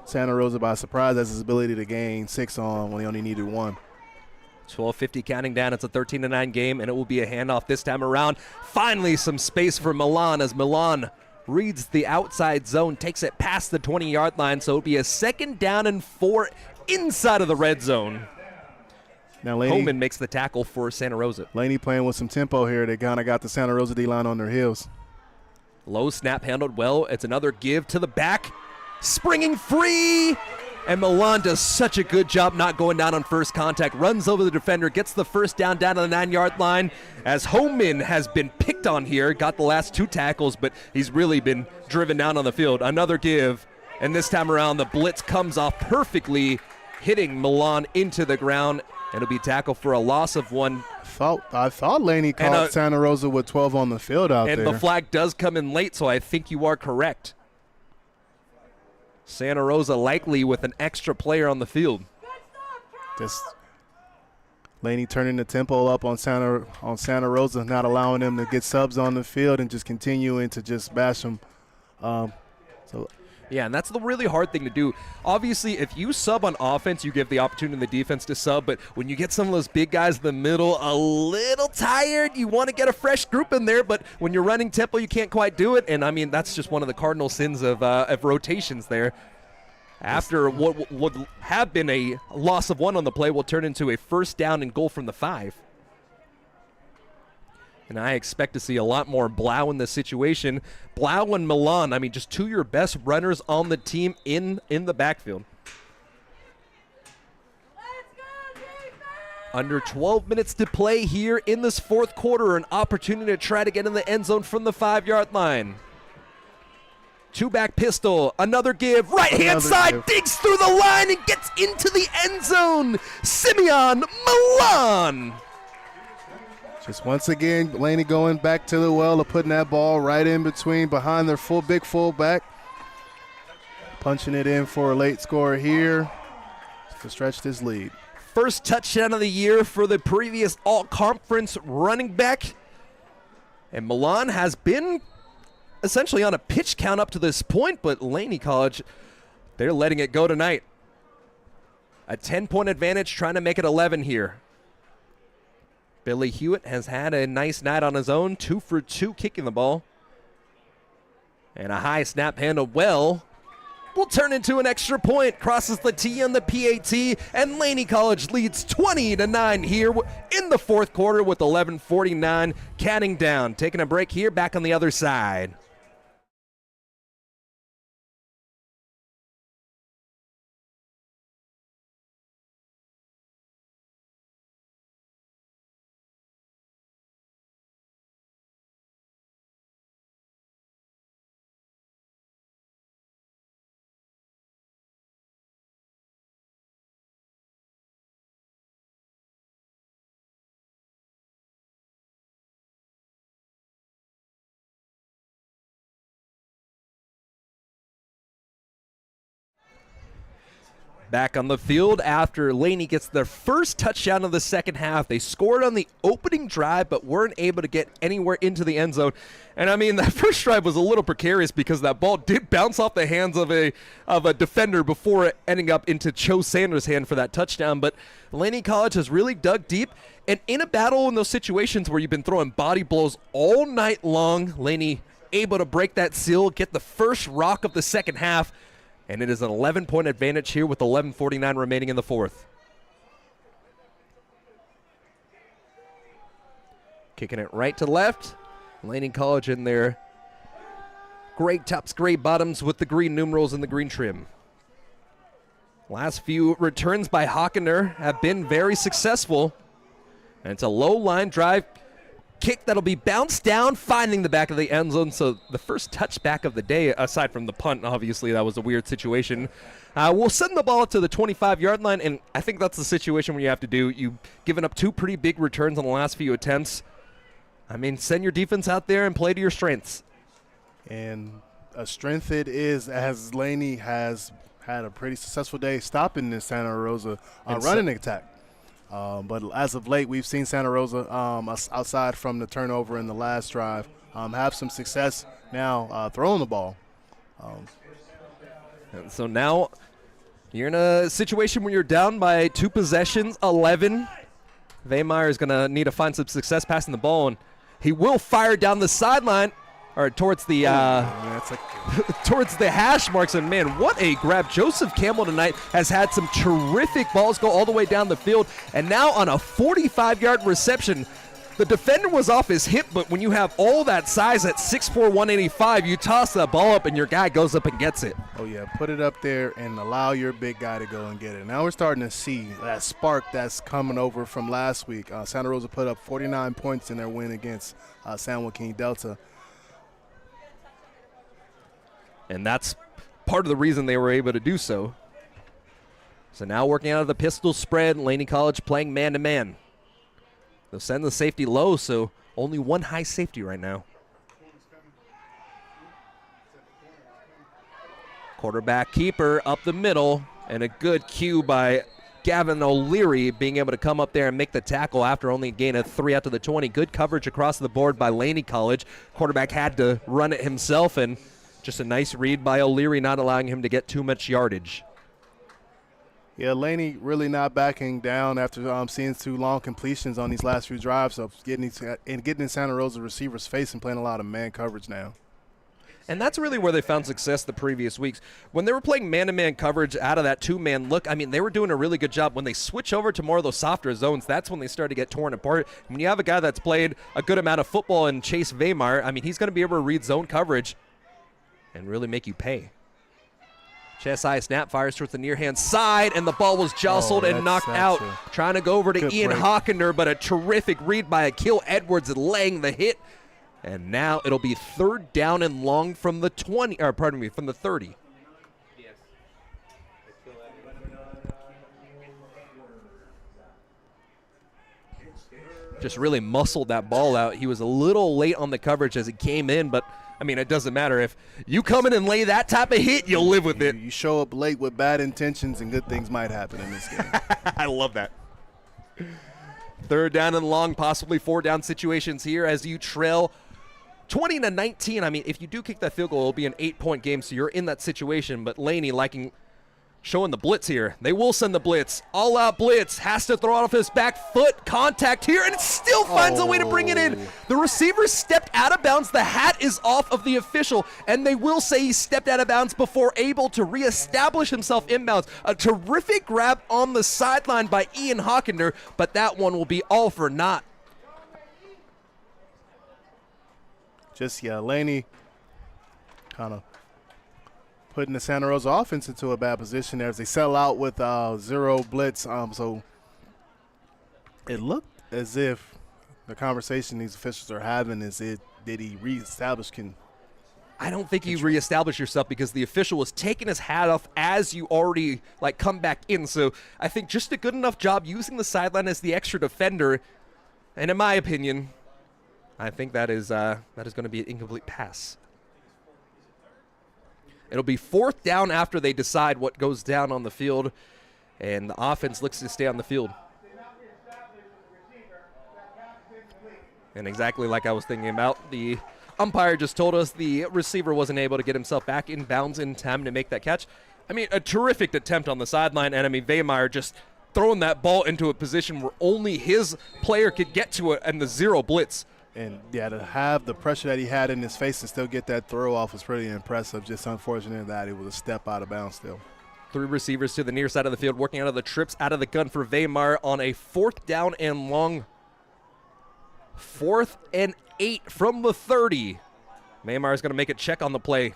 Santa Rosa by surprise as his ability to gain 6 on when he only needed 1. 12:50 counting down. It's a 13-9 game, and it will be a handoff this time around. Finally, some space for Milan as Milan reads the outside zone, takes it past the 20-yard line, so it'll be a 2nd down and 4 inside of the red zone. Now Laney, Holman makes the tackle for Santa Rosa. Laney playing with some tempo here. They kind of got the Santa Rosa D-line on their heels. Low snap handled well. It's another give to the back. Springing free. And Milan does such a good job not going down on first contact. Runs over the defender, gets the first down to the 9-yard line. As Holman has been picked on here, got the last 2 tackles, but he's really been driven down on the field. Another give, and this time around the blitz comes off perfectly, hitting Milan into the ground. And it'll be tackled for a loss of 1. I thought Laney caught Santa Rosa with 12 on the field out there. And the flag does come in late, so I think you are correct. Santa Rosa likely with an extra player on the field. Just Laney turning the tempo up on Santa Rosa, not allowing them to get subs on the field and just continuing to just bash them. Yeah, and that's the really hard thing to do. Obviously, if you sub on offense, you give the opportunity in the defense to sub, but when you get some of those big guys in the middle a little tired, you want to get a fresh group in there, but when you're running tempo, you can't quite do it, and I mean, that's just one of the cardinal sins of rotations there. After what would have been a loss of 1 on the play will turn into a first down and goal from the 5. And I expect to see a lot more Blau in this situation. Blau and Milan, I mean, just 2 of your best runners on the team in the backfield. Under 12 minutes to play here in this 4th quarter. An opportunity to try to get in the end zone from the 5-yard line. 2-back pistol, another give, right-hand side, digs through the line and gets into the end zone. Simeon Milan. Just once again, Laney going back to the well of putting that ball right in between behind their big fullback. Punching it in for a late score here to stretch this lead. First touchdown of the year for the previous all-conference running back. And Milan has been essentially on a pitch count up to this point, but Laney College, they're letting it go tonight. A 10-point advantage, trying to make it 11 here. Billy Hewitt has had a nice night on his own, 2 for 2 kicking the ball. And a high snap handle well will turn into an extra point. Crosses the T on the PAT, and Laney College leads 20-9 here in the 4th quarter with 11:49 counting down. Taking a break here, back on the other side. Back on the field after Laney gets their first touchdown of the second half. They scored on the opening drive, but weren't able to get anywhere into the end zone. And I mean, that first drive was a little precarious because that ball did bounce off the hands of a defender before ending up into Cho Sanders' hand for that touchdown. But Laney College has really dug deep. And in a battle in those situations where you've been throwing body blows all night long, Laney able to break that seal, get the first rock of the second half. And it is an 11-point advantage here with 11:49 remaining in the 4th. Kicking it right to left. Laney College in their gray tops, gray bottoms with the green numerals and the green trim. Last few returns by Hockener have been very successful. And it's a low line drive kick that'll be bounced down, finding the back of the end zone. So the first touchback of the day, aside from the punt, obviously that was a weird situation. We'll send the ball to the 25-yard line, and I think that's the situation where you have to do. You've given up 2 pretty big returns on the last few attempts. I mean, send your defense out there and play to your strengths. And a strength it is, as Laney has had a pretty successful day stopping this Santa Rosa running attack. But as of late, we've seen Santa Rosa, outside from the turnover in the last drive, have some success now throwing the ball. And so now you're in a situation where you're down by 2 possessions, 11. Weymeier is going to need to find some success passing the ball, and he will fire down the sideline or towards the towards the hash marks. And man, what a grab. Joseph Campbell tonight has had some terrific balls go all the way down the field, and now on a 45-yard reception, the defender was off his hip, but when you have all that size at 6'4", 185, you toss that ball up and your guy goes up and gets it. Oh yeah, put it up there and allow your big guy to go and get it. Now we're starting to see that spark that's coming over from last week. Santa Rosa put up 49 points in their win against San Joaquin Delta. And that's part of the reason they were able to do so. So now working out of the pistol spread, Laney College playing man-to-man. They'll send the safety low, so only one high safety right now. Quarterback keeper up the middle, and a good cue by Gavin O'Leary being able to come up there and make the tackle after only a gain of 3 out to the 20. Good coverage across the board by Laney College. Quarterback had to run it himself, and Just a nice read by O'Leary, not allowing him to get too much yardage. Yeah, Laney really not backing down after seeing 2 long completions on these last few drives. So getting in Santa Rosa receivers' face and playing a lot of man coverage now. And that's really where they found success the previous weeks. When they were playing man-to-man coverage out of that 2-man look, I mean, they were doing a really good job. When they switch over to more of those softer zones, that's when they start to get torn apart. When you have a guy that's played a good amount of football in Chase Weimar, I mean, he's going to be able to read zone coverage and really make you pay. Chest high snap, fires towards the near hand side, and the ball was jostled and knocked out. Trying to go over to Ian Hockender, but a terrific read by Akil Edwards and laying the hit. And now it'll be 3rd down and long from the 20, or pardon me, from the 30. Just really muscled that ball out. He was a little late on the coverage as he came in, but I mean, it doesn't matter. If you come in and lay that type of hit, you'll live with it. You show up late with bad intentions and good things might happen in this game. I love that. 3rd down and long, possibly 4 down situations here as you trail 20-19. I mean, if you do kick that field goal, it'll be an 8-point game, so you're in that situation. But Laney showing the blitz here. They will send the blitz. All-out blitz. Has to throw it off his back foot. Contact here, and it still finds a way to bring it in. The receiver stepped out of bounds. The hat is off of the official, and they will say he stepped out of bounds before able to reestablish himself inbounds. A terrific grab on the sideline by Ian Hockender, but that one will be all for naught. Laney kind of putting the Santa Rosa offense into a bad position there as they settle out with 0 blitz. So it looked as if the conversation these officials are having is did he reestablish I don't think you reestablish yourself because the official was taking his hat off as you already come back in. So I think just a good enough job using the sideline as the extra defender. And in my opinion, I think that is going to be an incomplete pass. It'll be 4th down after they decide what goes down on the field, and the offense looks to stay on the field. And exactly like I was thinking about, the umpire just told us the receiver wasn't able to get himself back in bounds in time to make that catch. I mean, a terrific attempt on the sideline, and I mean, Weimar just throwing that ball into a position where only his player could get to it, and the 0 blitz. And, yeah, to have the pressure that he had in his face and still get that throw off was pretty impressive. Just unfortunate that it was a step out of bounds still. 3 receivers to the near side of the field, working out of the trips, out of the gun for Weimar on a 4th down and long. 4th and 8 from the 30. Weimar is going to make a check on the play.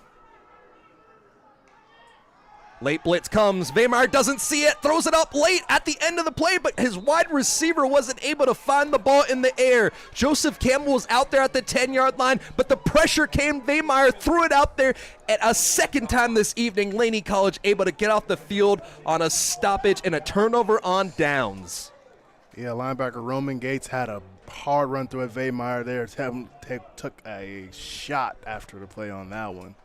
Late blitz comes. Weimar doesn't see it. Throws it up late at the end of the play, but his wide receiver wasn't able to find the ball in the air. Joseph Campbell was out there at the 10-yard line, but the pressure came. Weimar threw it out there at a second time this evening. Laney College able to get off the field on a stoppage and a turnover on downs. Yeah, linebacker Roman Gates had a hard run through at Weimar there. Took a shot after the play on that one.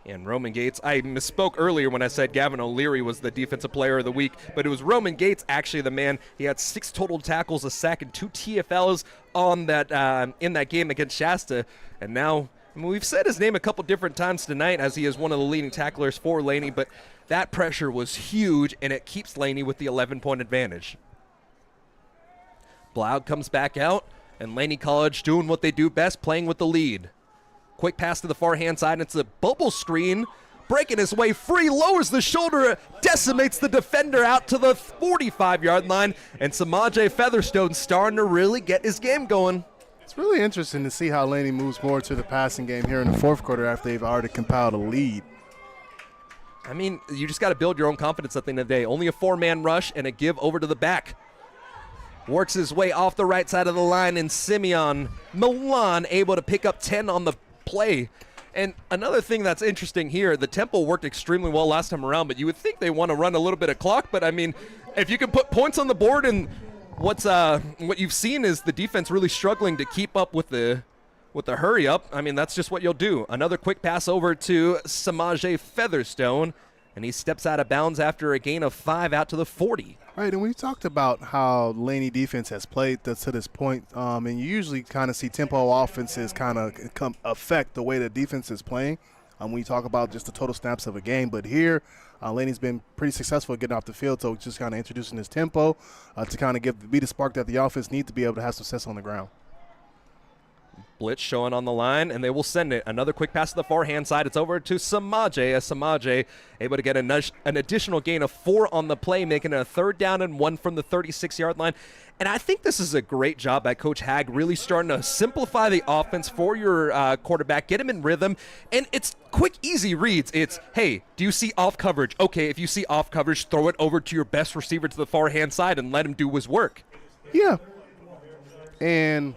And Roman Gates, I misspoke earlier when I said Gavin O'Leary was the defensive player of the week, but it was Roman Gates actually the man. He had 6 total tackles, a sack, and 2 TFLs on that in that game against Shasta. And now, I mean, we've said his name a couple different times tonight as he is one of the leading tacklers for Laney, but that pressure was huge, and it keeps Laney with the 11-point advantage. Blau comes back out, and Laney College doing what they do best, playing with the lead. Quick pass to the far hand side. It's a bubble screen. Breaking his way free, lowers the shoulder, decimates the defender out to the 45-yard line. And Samaje Featherstone starting to really get his game going. It's really interesting to see how Laney moves more to the passing game here in the 4th quarter after they've already compiled a lead. I mean, you just got to build your own confidence at the end of the day. Only a 4-man rush and a give over to the back. Works his way off the right side of the line, and Simeon Milan able to pick up 10 on the play. And another thing that's interesting here, the tempo worked extremely well last time around, but you would think they want to run a little bit of clock. But I mean, if you can put points on the board, and what you've seen is the defense really struggling to keep up with the hurry up. I mean, that's just what you'll do. Another quick pass over to Samaje Featherstone, and he steps out of bounds after a gain of 5 out to the 40. Right, and we talked about how Laney defense has played to this point, and you usually kind of see tempo offenses kind of affect the way the defense is playing. when you talk about just the total snaps of a game. But here, Laney's been pretty successful at getting off the field, so just kind of introducing his tempo to kind of be the spark that the offense needs to be able to have success on the ground. Blitz showing on the line, and they will send it. Another quick pass to the far-hand side. It's over to Samaje, as Samaje able to get an additional gain of 4 on the play, making it a 3rd down and 1 from the 36-yard line. And I think this is a great job by Coach Hag, really starting to simplify the offense for your quarterback, get him in rhythm, and it's quick, easy reads. It's, hey, do you see off coverage? Okay, if you see off coverage, throw it over to your best receiver to the far-hand side and let him do his work. Yeah. And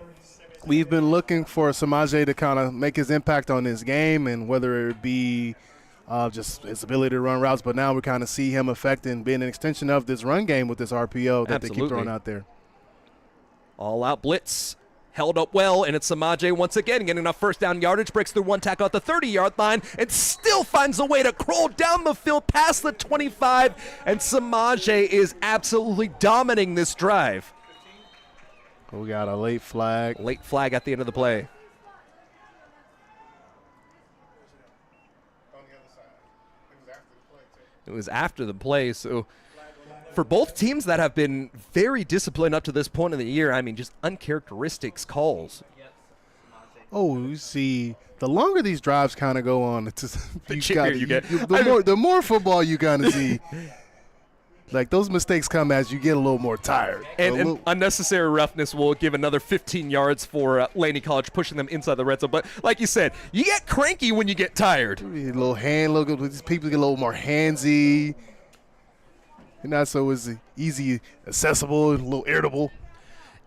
we've been looking for Samaje to kind of make his impact on this game, and whether it be just his ability to run routes, but now we kind of see him affecting, being an extension of this run game with this RPO that they keep throwing out there. All-out blitz, held up well, and it's Samaje once again getting enough first down yardage, breaks through 1 tackle at the 30-yard line, and still finds a way to crawl down the field past the 25, and Samaje is absolutely dominating this drive. We got a late flag. Late flag at the end of the play. It was after the play, so for both teams that have been very disciplined up to this point in the year, I mean, just uncharacteristic calls. Oh, you see, the longer these drives kind of go on, the chippier you get. The more football you kind of see. Like, those mistakes come as you get a little more tired. And unnecessary roughness will give another 15 yards for Laney College, pushing them inside the red zone. But like you said, you get cranky when you get tired. A little hand look. These people get a little more handsy. You're not so easy accessible, a little irritable.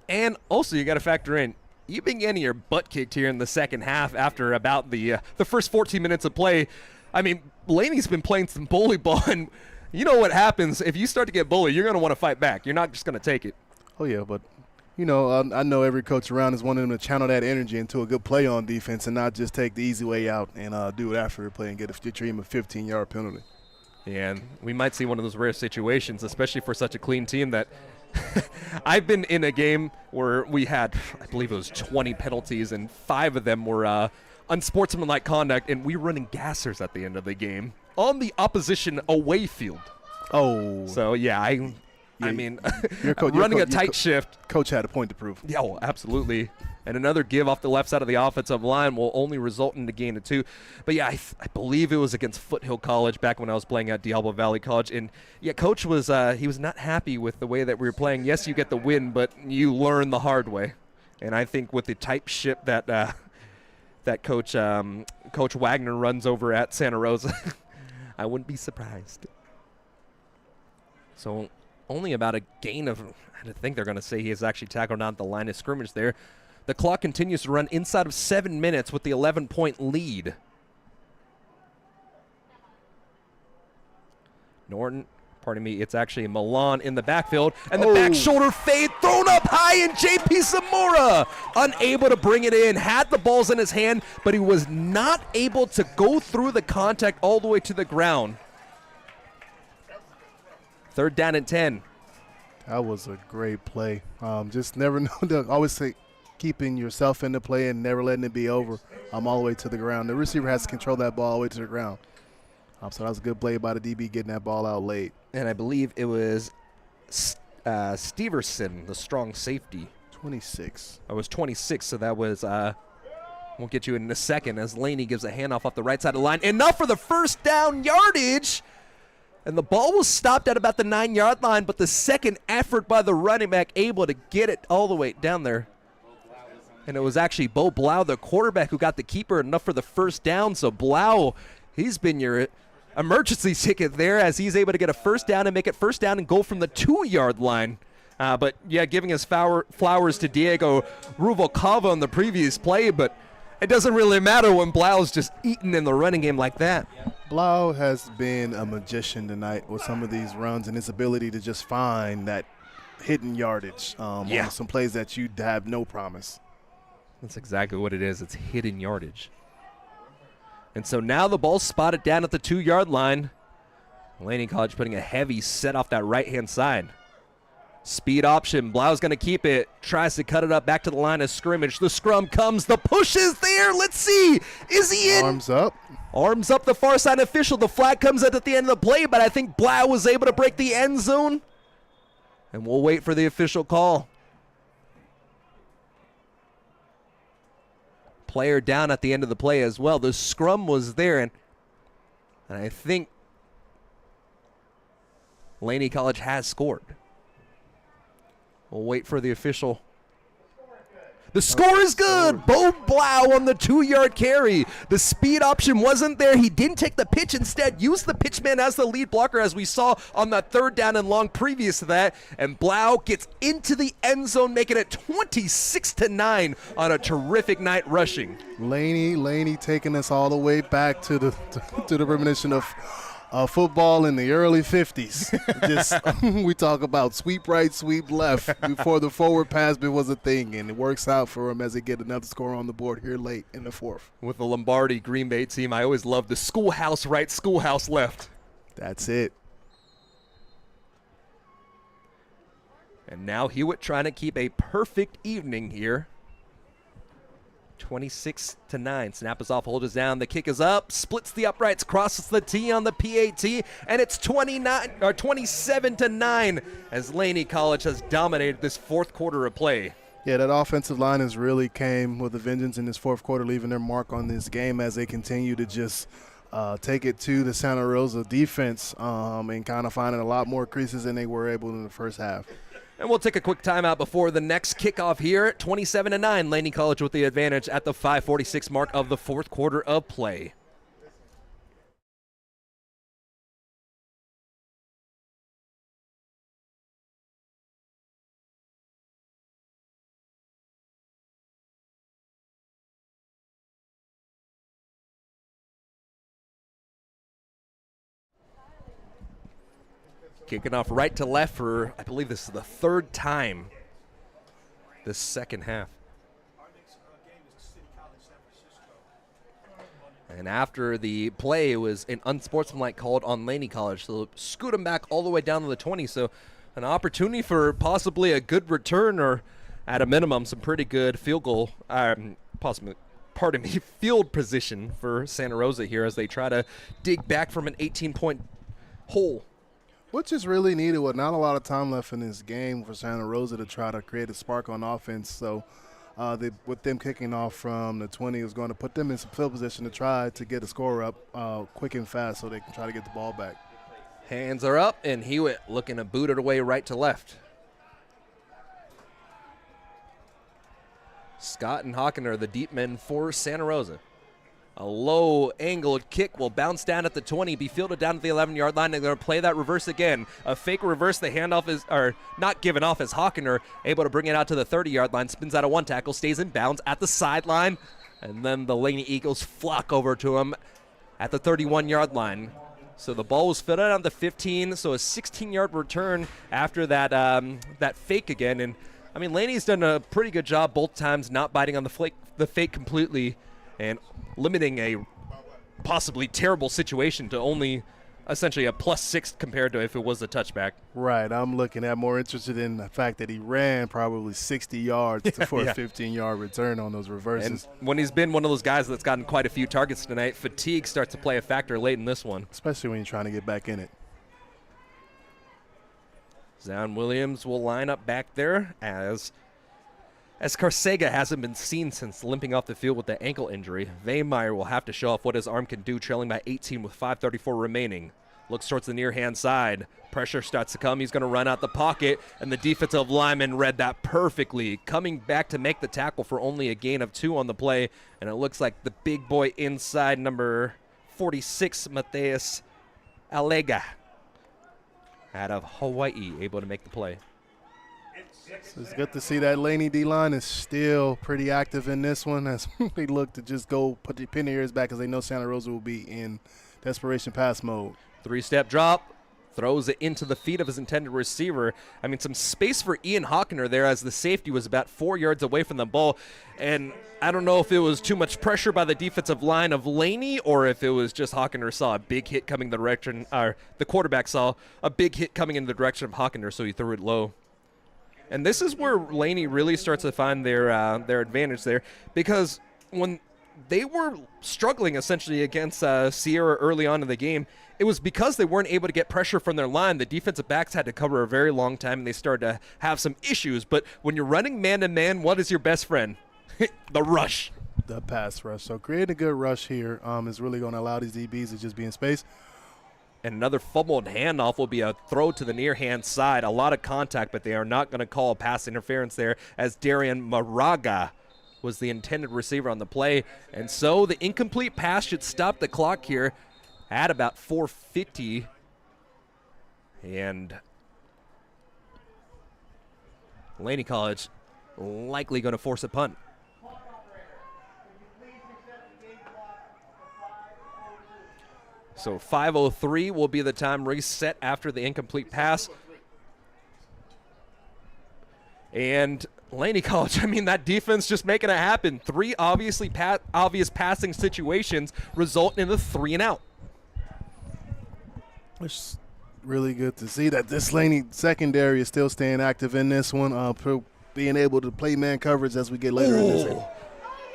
And also, you got to factor in, you've been getting your butt kicked here in the second half after about the first 14 minutes of play. I mean, Laney's been playing some bully ball, and you know what happens if you start to get bullied. You're going to want to fight back. You're not just going to take it. Oh yeah, but you know, I know every coach around is wanting them to channel that energy into a good play on defense and not just take the easy way out and do it after the play and get a 15-yard penalty. Yeah, and we might see one of those rare situations, especially for such a clean team that I've been in a game where we had, I believe it was 20 penalties, and 5 of them were unsportsmanlike conduct, and we were running gassers at the end of the game on the opposition away field. Oh. So, yeah, I mean, running a tight shift. Coach had a point to prove. Yeah, well, absolutely. And another give off the left side of the offensive line will only result in the gain of 2. But, yeah, I believe it was against Foothill College back when I was playing at Diablo Valley College. And, yeah, Coach was he was not happy with the way that we were playing. Yes, you get the win, but you learn the hard way. And I think with the type ship that that Coach Wagner runs over at Santa Rosa, I wouldn't be surprised. So only about a gain of, I think they're going to say he has actually tackled out the line of scrimmage there. The clock continues to run inside of 7 minutes with the 11-point lead. Norton, pardon me, it's actually Milan in the backfield. And the back shoulder fade thrown up high, and J.P. Zamora unable to bring it in. Had the balls in his hand, but he was not able to go through the contact all the way to the ground. 3rd down and 10. That was a great play. Just never know. To always say, keeping yourself in the play and never letting it be over all the way to the ground. The receiver has to control that ball all the way to the ground. So that was a good play by the DB getting that ball out late. And I believe it was Steverson, the strong safety. 26. It was 26, so that was we'll get you in a second as Laney gives a handoff off the right side of the line. Enough for the first down yardage. And the ball was stopped at about the 9-yard line, but the second effort by the running back able to get it all the way down there. And it was actually Bo Blau, the quarterback, who got the keeper enough for the first down. So Blau, he's been your emergency ticket there as he's able to get a first down and make it first down and go from the 2-yard line. But, yeah, giving his flowers to Diego Ruvalcava on the previous play, but it doesn't really matter when Blau's just eating in the running game like that. Blau has been a magician tonight with some of these runs and his ability to just find that hidden yardage on some plays that you have no promise. That's exactly what it is. It's hidden yardage. And so now the ball's spotted down at the 2-yard line. Laney College putting a heavy set off that right-hand side. Speed option. Blau's going to keep it. Tries to cut it up back to the line of scrimmage. The scrum comes. The push is there. Let's see. Is he in? Arms up. Arms up, the far side official. The flag comes out at the end of the play, but I think Blau was able to break the end zone. And we'll wait for the official call. Player down at the end of the play as well. The scrum was there, and I think Laney College has scored. We'll wait for the official. The score is good. Bo Blau on the 2-yard carry. The speed option wasn't there. He didn't take the pitch. Instead, used the pitchman as the lead blocker, as we saw on that 3rd down and long previous to that. And Blau gets into the end zone, making it 26-9 on a terrific night rushing. Laney taking us all the way back to the reminiscence of football in the early 50s. Just we talk about sweep right, sweep left before the forward pass was a thing, and it works out for them as they get another score on the board here late in the 4th. With the Lombardi Green Bay team, I always love the schoolhouse right, schoolhouse left. That's it. And now Hewitt trying to keep a perfect evening here. 26-9. Snap is off, hold is down. The kick is up, splits the uprights, crosses the T on the PAT, and it's 27-9 as Laney College has dominated this 4th quarter of play. Yeah, that offensive line has really came with a vengeance in this 4th quarter, leaving their mark on this game as they continue to just take it to the Santa Rosa defense and kind of finding a lot more creases than they were able in the first half. And we'll take a quick timeout before the next kickoff here. 27-9, Laney College with the advantage at the 5:46 mark of the 4th quarter of play. Kicking off right to left for, I believe this is the 3rd time this second half. And after the play, it was an unsportsmanlike called on Laney College. So scoot them back all the way down to the 20. So an opportunity for possibly a good return, or at a minimum, some pretty good field goal, field position for Santa Rosa here as they try to dig back from an 18-point hole. Which is really needed with not a lot of time left in this game for Santa Rosa to try to create a spark on offense. So with them kicking off from the 20 is going to put them in some field position to try to get a score up quick and fast so they can try to get the ball back. Hands are up, and Hewitt looking to boot it away right to left. Scott and Hawken are the deep men for Santa Rosa. A low-angled kick will bounce down at the 20, be fielded down at the 11-yard line. They're going to play that reverse again. A fake reverse. The handoff is not given off as Hawkener able to bring it out to the 30-yard line. Spins out of one tackle, stays in bounds at the sideline. And then the Laney Eagles flock over to him at the 31-yard line. So the ball was fielded on the 15, so a 16-yard return after that that fake again. And, I mean, Laney's done a pretty good job both times not biting on the fake completely and limiting a possibly terrible situation to only essentially a +6 compared to if it was a touchback. Right. I'm looking at more interested in the fact that he ran probably 60 yards for a 15-yard return on those reverses. And when he's been one of those guys that's gotten quite a few targets tonight, fatigue starts to play a factor late in this one. Especially when you're trying to get back in it. Zion Williams will line up back there as Carcega hasn't been seen since limping off the field with the ankle injury. Weihmeyer will have to show off what his arm can do, trailing by 18 with 5:34 remaining. Looks towards the near-hand side. Pressure starts to come. He's going to run out the pocket, and the defensive lineman read that perfectly, coming back to make the tackle for only a gain of 2 on the play, and it looks like the big boy inside, number 46, Mateus Alega, out of Hawaii, able to make the play. So it's good to see that Laney D-line is still pretty active in this one as they look to just go put the pin in ears back as they know Santa Rosa will be in desperation pass mode. 3-step drop, throws it into the feet of his intended receiver. I mean, some space for Ian Hawkener there as the safety was about 4 yards away from the ball. And I don't know if it was too much pressure by the defensive line of Laney or if it was just Hawkener saw a big hit coming the direction, or the quarterback saw a big hit coming in the direction of Hawkener, so he threw it low. And this is where Laney really starts to find their advantage there, because when they were struggling essentially against Sierra early on in the game, it was because they weren't able to get pressure from their line. The defensive backs had to cover a very long time, and they started to have some issues. But when you're running man-to-man, what is your best friend? The rush. The pass rush. So creating a good rush here is really going to allow these DBs to just be in space. And another fumbled handoff will be a throw to the near-hand side. A lot of contact, but they are not going to call a pass interference there, as Darian Moraga was the intended receiver on the play. And so the incomplete pass should stop the clock here at about 4:50. And Laney College likely going to force a punt. So 5:03 will be the time reset after the incomplete pass. And Laney College, I mean, that defense just making it happen. 3 obvious passing situations result in a 3-and-out. It's really good to see that this Laney secondary is still staying active in this one, being able to play man coverage as we get later in this game.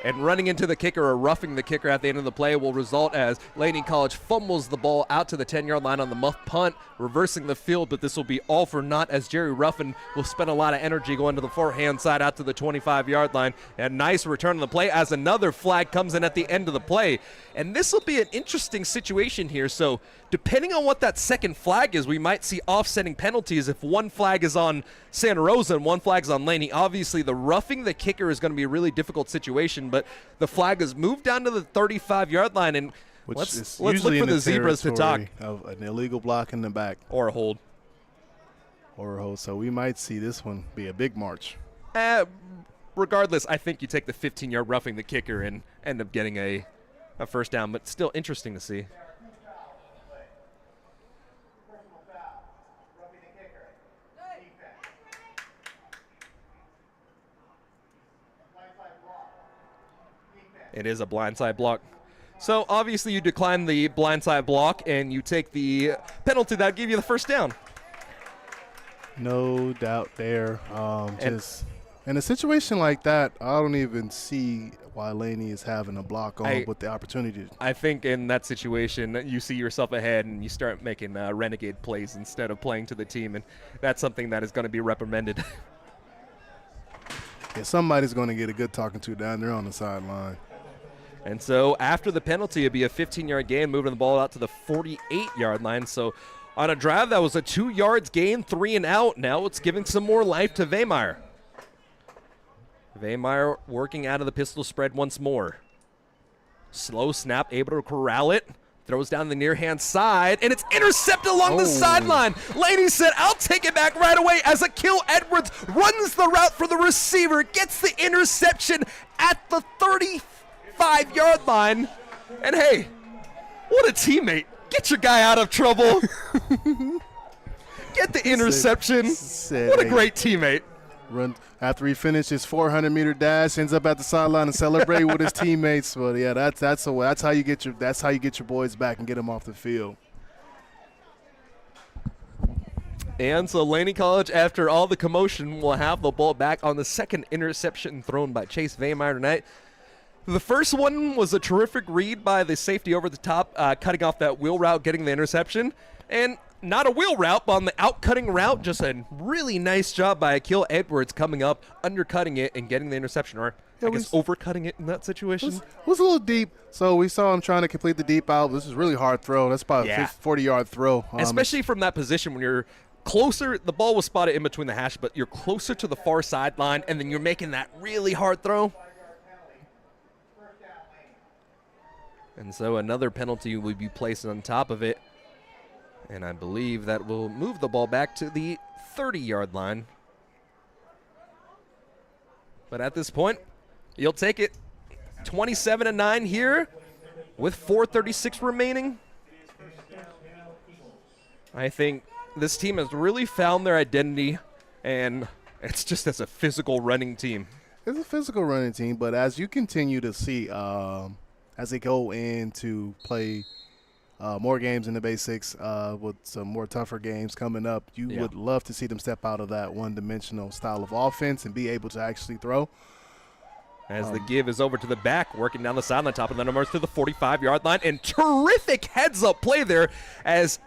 And running into the kicker or roughing the kicker at the end of the play will result as Laney College fumbles the ball out to the 10-yard line on the muff punt, reversing the field, but this will be all for naught as Jerry Ruffin will spend a lot of energy going to the forehand side out to the 25-yard line. And nice return on the play as another flag comes in at the end of the play. And this will be an interesting situation here. So depending on what that second flag is, we might see offsetting penalties if one flag is on Santa Rosa and one flag is on Laney. Obviously, the roughing the kicker is going to be a really difficult situation, but the flag is moved down to the 35-yard line, and let's look for the zebras to talk. Of an illegal block in the back. Or a hold. Or a hold. So we might see this one be a big march. Regardless, I think you take the 15-yard roughing the kicker and end up getting a first down, but still interesting to see. It is a blindside block. So obviously you decline the blindside block and you take the penalty that would give you the first down. No doubt there. Just in a situation like that, I don't even see why Laney is having a block on with the opportunity. I think in that situation you see yourself ahead and you start making renegade plays instead of playing to the team, and that's something that is going to be reprimanded. Yeah, somebody's going to get a good talking to down there on the sideline. And so after the penalty, it'd be a 15-yard gain, moving the ball out to the 48-yard line. So on a drive that was a 2 yards gain, 3 and out. Now it's giving some more life to Vemeyer. Vemeyer working out of the pistol spread once more. Slow snap, able to corral it. Throws down the near-hand side, and it's intercepted along the sideline. Laney said, I'll take it back right away as Akil Edwards runs the route for the receiver, gets the interception at the 35-yard line. And hey, what a teammate. Get your guy out of trouble. Get the interception. What a great teammate. Run after he finished his 400-meter dash, ends up at the sideline and celebrate with his teammates. But yeah, that's how you get your boys back and get them off the field. And so Laney College, after all the commotion, will have the ball back on the second interception thrown by Chase Vemeyer tonight. The first one was a terrific read by the safety over the top, cutting off that wheel route, getting the interception. And not a wheel route, but on the out-cutting route, just a really nice job by Akil Edwards coming up, undercutting it, and getting the interception, or I guess overcutting it in that situation. It was a little deep, so we saw him trying to complete the deep out. This is a really hard throw. That's about a 40-yard throw. Especially from that position when you're closer. The ball was spotted in between the hash, but you're closer to the far sideline, and then you're making that really hard throw. And so another penalty will be placed on top of it. And I believe that will move the ball back to the 30-yard line. But at this point, you'll take it. 27-9 here with 4:36 remaining. I think this team has really found their identity, and it's just as a physical running team. It's a physical running team, but as you continue to see, as they go in to play more games in the basics with some more tougher games coming up. You would love to see them step out of that one-dimensional style of offense and be able to actually throw. As the give is over to the back, working down the sideline, top of the numbers to the 45-yard line, and terrific heads-up play there as,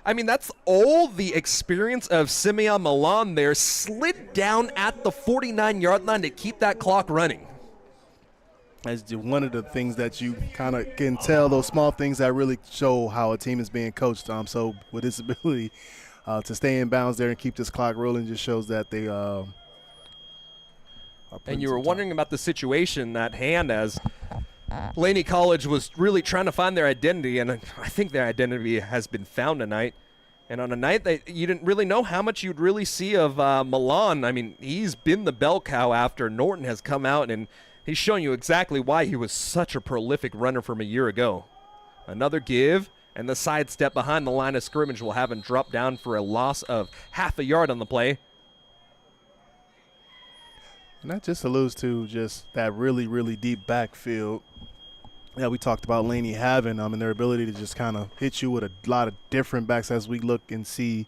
I mean, that's all the experience of Simeon Milan there, slid down at the 49-yard line to keep that clock running. As one of the things that you kind of can tell, those small things that really show how a team is being coached. So with his ability to stay in bounds there and keep this clock rolling just shows that they and you were wondering about the situation at hand as Laney College was really trying to find their identity, and I think their identity has been found tonight. And on a night that you didn't really know how much you'd really see of Milan, I mean, he's been the bell cow after Norton has come out, and he's showing you exactly why he was such a prolific runner from a year ago. Another give, and the sidestep behind the line of scrimmage will have him drop down for a loss of half a yard on the play. And that just alludes to just that really, really deep backfield that we talked about Laney having and their ability to just kind of hit you with a lot of different backs as we look and see.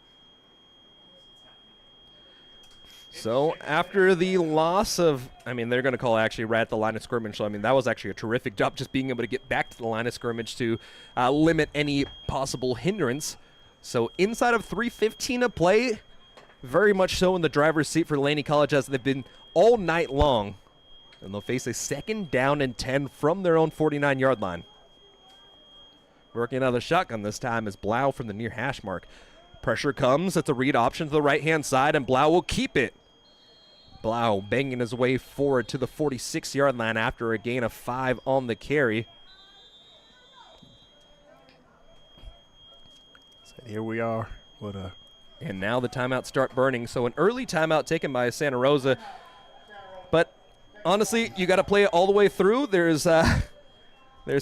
So after the loss of, I mean, they're going to call actually right at the line of scrimmage. So, I mean, that was actually a terrific job just being able to get back to the line of scrimmage to limit any possible hindrance. So inside of 3:15 of play, very much so in the driver's seat for Laney College as they've been all night long. And they'll face a 2nd down and 10 from their own 49-yard line. Working out of the shotgun this time is Blau from the near hash mark. Pressure comes. It's a read option to the right-hand side, and Blau will keep it. Blau banging his way forward to the 46-yard line after a gain of 5 on the carry. So here we are. And now the timeouts start burning. So an early timeout taken by Santa Rosa. But honestly, you got to play it all the way through. There's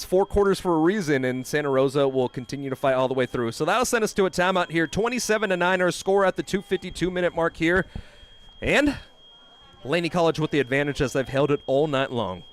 4 quarters for a reason, and Santa Rosa will continue to fight all the way through. So that'll send us to a timeout here. 27-9 our score at the 2:52-minute mark here. And Laney College with the advantage as they've held it all night long.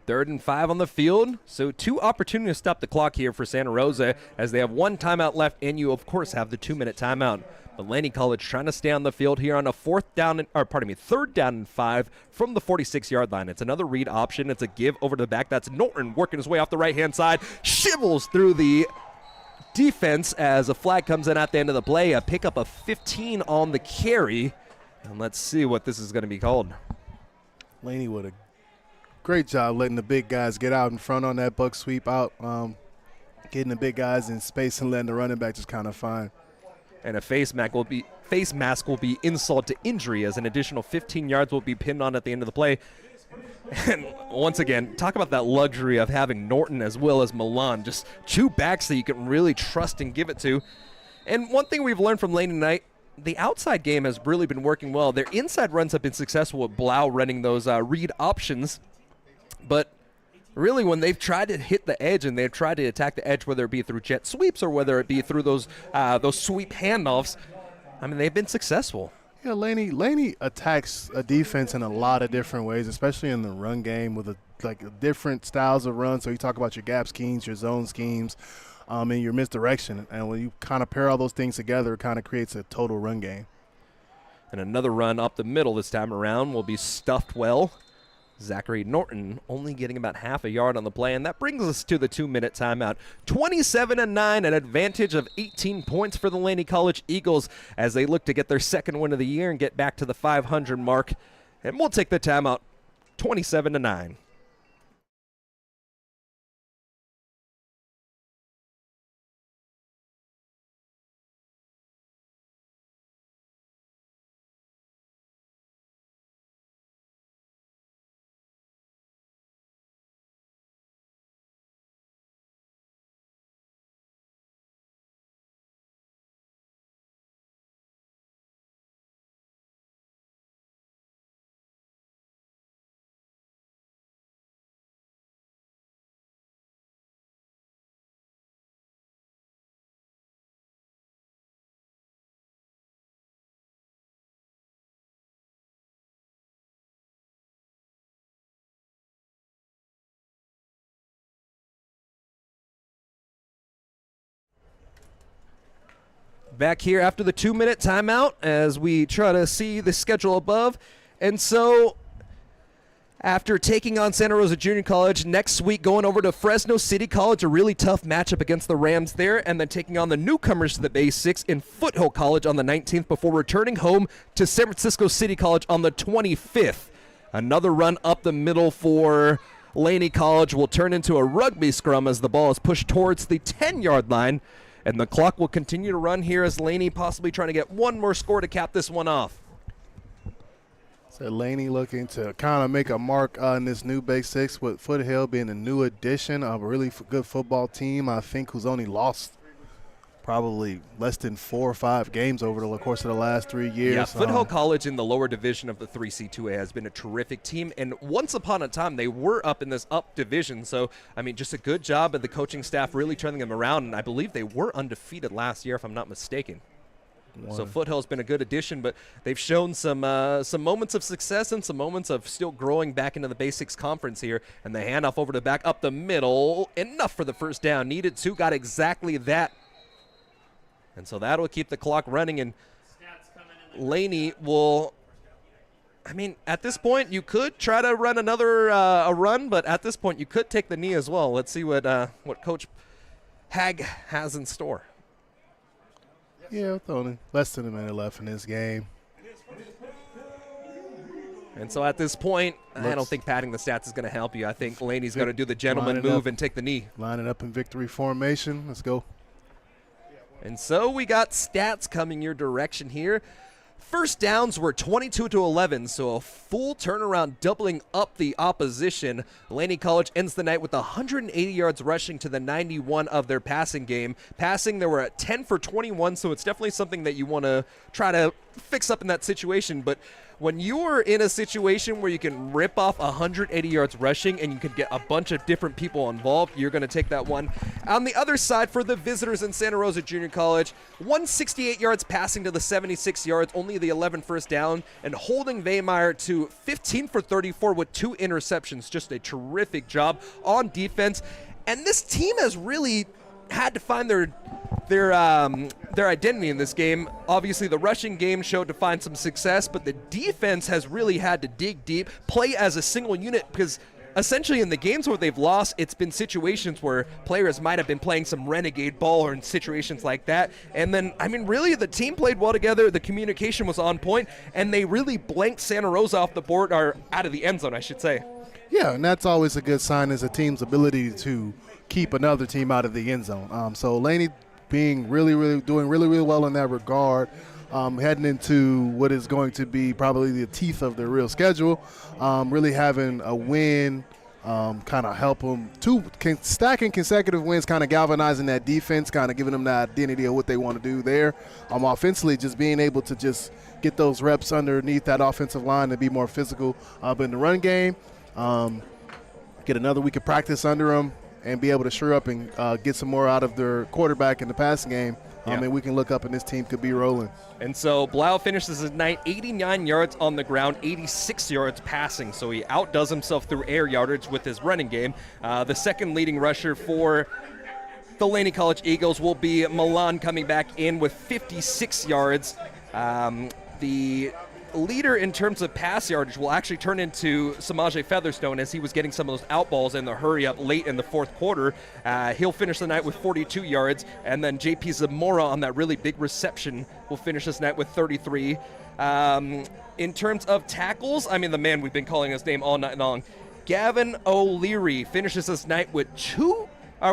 Third and 5 on the field, so 2 opportunities to stop the clock here for Santa Rosa as they have 1 timeout left, and you, of course, have the 2-minute timeout. But Laney College trying to stay on the field here on a 3rd down and 5 from the 46-yard line. It's another read option. It's a give over to the back. That's Norton working his way off the right-hand side, shivels through the defense as a flag comes in at the end of the play. A pickup of 15 on the carry, and let's see what this is going to be called. Laney with a great job letting the big guys get out in front on that buck sweep out, getting the big guys in space and letting the running back just kind of find. And a face mask will be insult to injury as an additional 15 yards will be pinned on at the end of the play. And once again, talk about that luxury of having Norton as well as Milan, just 2 backs that you can really trust and give it to. And one thing we've learned from Laney tonight, the outside game has really been working well. Their inside runs have been successful with Blau running those read options. But really, when they've tried to hit the edge and they've tried to attack the edge, whether it be through jet sweeps or whether it be through those sweep handoffs, I mean, they've been successful. Yeah, Laney attacks a defense in a lot of different ways, especially in the run game with different styles of run. So you talk about your gap schemes, your zone schemes, and your misdirection. And when you kind of pair all those things together, it kind of creates a total run game. And another run up the middle this time around will be stuffed well. Zachary Norton only getting about half a yard on the play, and that brings us to the 2-minute timeout. 27-9, an advantage of 18 points for the Laney College Eagles as they look to get their 2nd win of the year and get back to the 500 mark. And we'll take the timeout, 27-9. Back here after the 2-minute timeout as we try to see the schedule above. And so after taking on Santa Rosa Junior College, next week going over to Fresno City College, a really tough matchup against the Rams there, and then taking on the newcomers to the Bay 6 in Foothill College on the 19th before returning home to San Francisco City College on the 25th. Another run up the middle for Laney College will turn into a rugby scrum as the ball is pushed towards the 10-yard line, and the clock will continue to run here as Laney possibly trying to get one more score to cap this one off. So Laney looking to kind of make a mark on this new Bay 6 with Foothill being a new addition of a really good football team, I think, who's only lost probably less than 4 or 5 games over the course of the last 3 years. Yeah, Foothill College in the lower division of the 3C2A has been a terrific team, and once upon a time they were up in this up division, so, I mean, just a good job of the coaching staff really turning them around, and I believe they were undefeated last year, if I'm not mistaken. So Foothill's been a good addition, but they've shown some moments of success and some moments of still growing back into the Basics Conference here. And the handoff over to back up the middle. Enough for the first down. Needed to, got exactly that. And so that'll keep the clock running. And Laney will, I mean, at this point, you could try to run another a run, but at this point, you could take the knee as well. Let's see what Coach Hag has in store. Yeah, with only less than a minute left in this game. And so at this point, I don't think padding the stats is going to help you. I think Laney's going to do the gentleman move and take the knee. Lining up in victory formation. Let's go. And so we got stats coming your direction here. First downs were 22-11, so a full turnaround, doubling up the opposition. Laney College ends the night with 180 yards rushing to the 91 of their passing game. Passing, they were at 10 for 21, so it's definitely something that you want to try to fix up in that situation. But when you're in a situation where you can rip off 180 yards rushing and you can get a bunch of different people involved, you're going to take that one. On the other side, for the visitors in Santa Rosa Junior College, 168 yards passing to the 76 yards, only the 11 first down, and holding Weimar to 15 for 34 with 2 interceptions. Just a terrific job on defense. And this team has really had to find their identity in this game. Obviously, the rushing game showed to find some success, but the defense has really had to dig deep, play as a single unit, because essentially in the games where they've lost, it's been situations where players might have been playing some renegade ball or in situations like that. And then, I mean, really the team played well together. The communication was on point, and they really blanked Santa Rosa off the board, or out of the end zone, I should say. Yeah, and that's always a good sign, is a team's ability to keep another team out of the end zone. So Laney being doing really well in that regard, heading into what is going to be probably the teeth of their real schedule, really having a win kind of help them stacking consecutive wins, kind of galvanizing that defense, kind of giving them that identity of what they want to do there. Offensively, just being able to just get those reps underneath that offensive line and be more physical in the run game, get another week of practice under them, and be able to shore up and get some more out of their quarterback in the passing game. And we can look up and this team could be rolling. And so Blau finishes his night 89 yards on the ground, 86 yards passing. So he outdoes himself through air yardage with his running game. The second leading rusher for the Laney College Eagles will be Milan, coming back in with 56 yards. The leader in terms of pass yardage will actually turn into Samaje Featherstone, as he was getting some of those out balls in the hurry up late in the fourth quarter. He'll finish the night with 42 yards, and then JP Zamora on that really big reception will finish this night with 33. In terms of tackles, I mean, the man we've been calling his name all night long, Gavin O'Leary, finishes this night with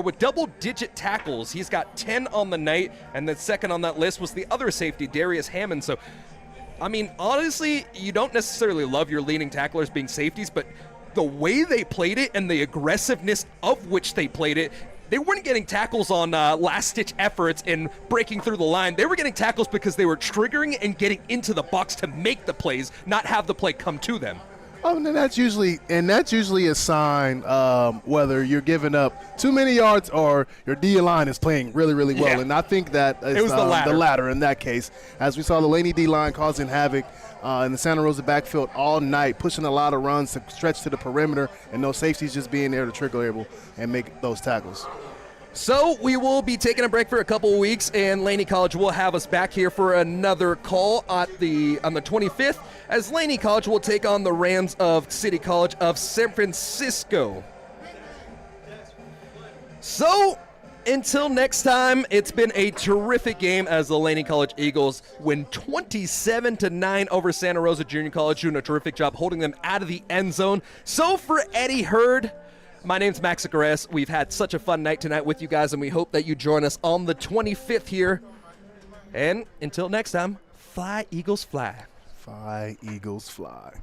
with double-digit tackles. He's got 10 on the night, and then second on that list was the other safety, Darius Hammond. So, I mean, honestly, you don't necessarily love your leading tacklers being safeties, but the way they played it and the aggressiveness of which they played it, they weren't getting tackles on last-ditch efforts and breaking through the line. They were getting tackles because they were triggering and getting into the box to make the plays, not have the play come to them. Oh, and that's usually a sign whether you're giving up too many yards or your D-line is playing really well. Yeah. And I think that is, it was the latter in that case, as we saw the Laney D-line causing havoc in the Santa Rosa backfield all night, pushing a lot of runs to stretch to the perimeter, and those safeties just being there to trigger able and make those tackles. So we will be taking a break for a couple of weeks, and Laney College will have us back here for another call on the 25th, as Laney College will take on the Rams of City College of San Francisco. So until next time, it's been a terrific game as the Laney College Eagles win 27-9 over Santa Rosa Junior College, doing a terrific job holding them out of the end zone. So for Eddie Hurd, my name's Max Acares. We've had such a fun night tonight with you guys, and we hope that you join us on the 25th here. And until next time, fly, Eagles, fly. Fly, Eagles, fly.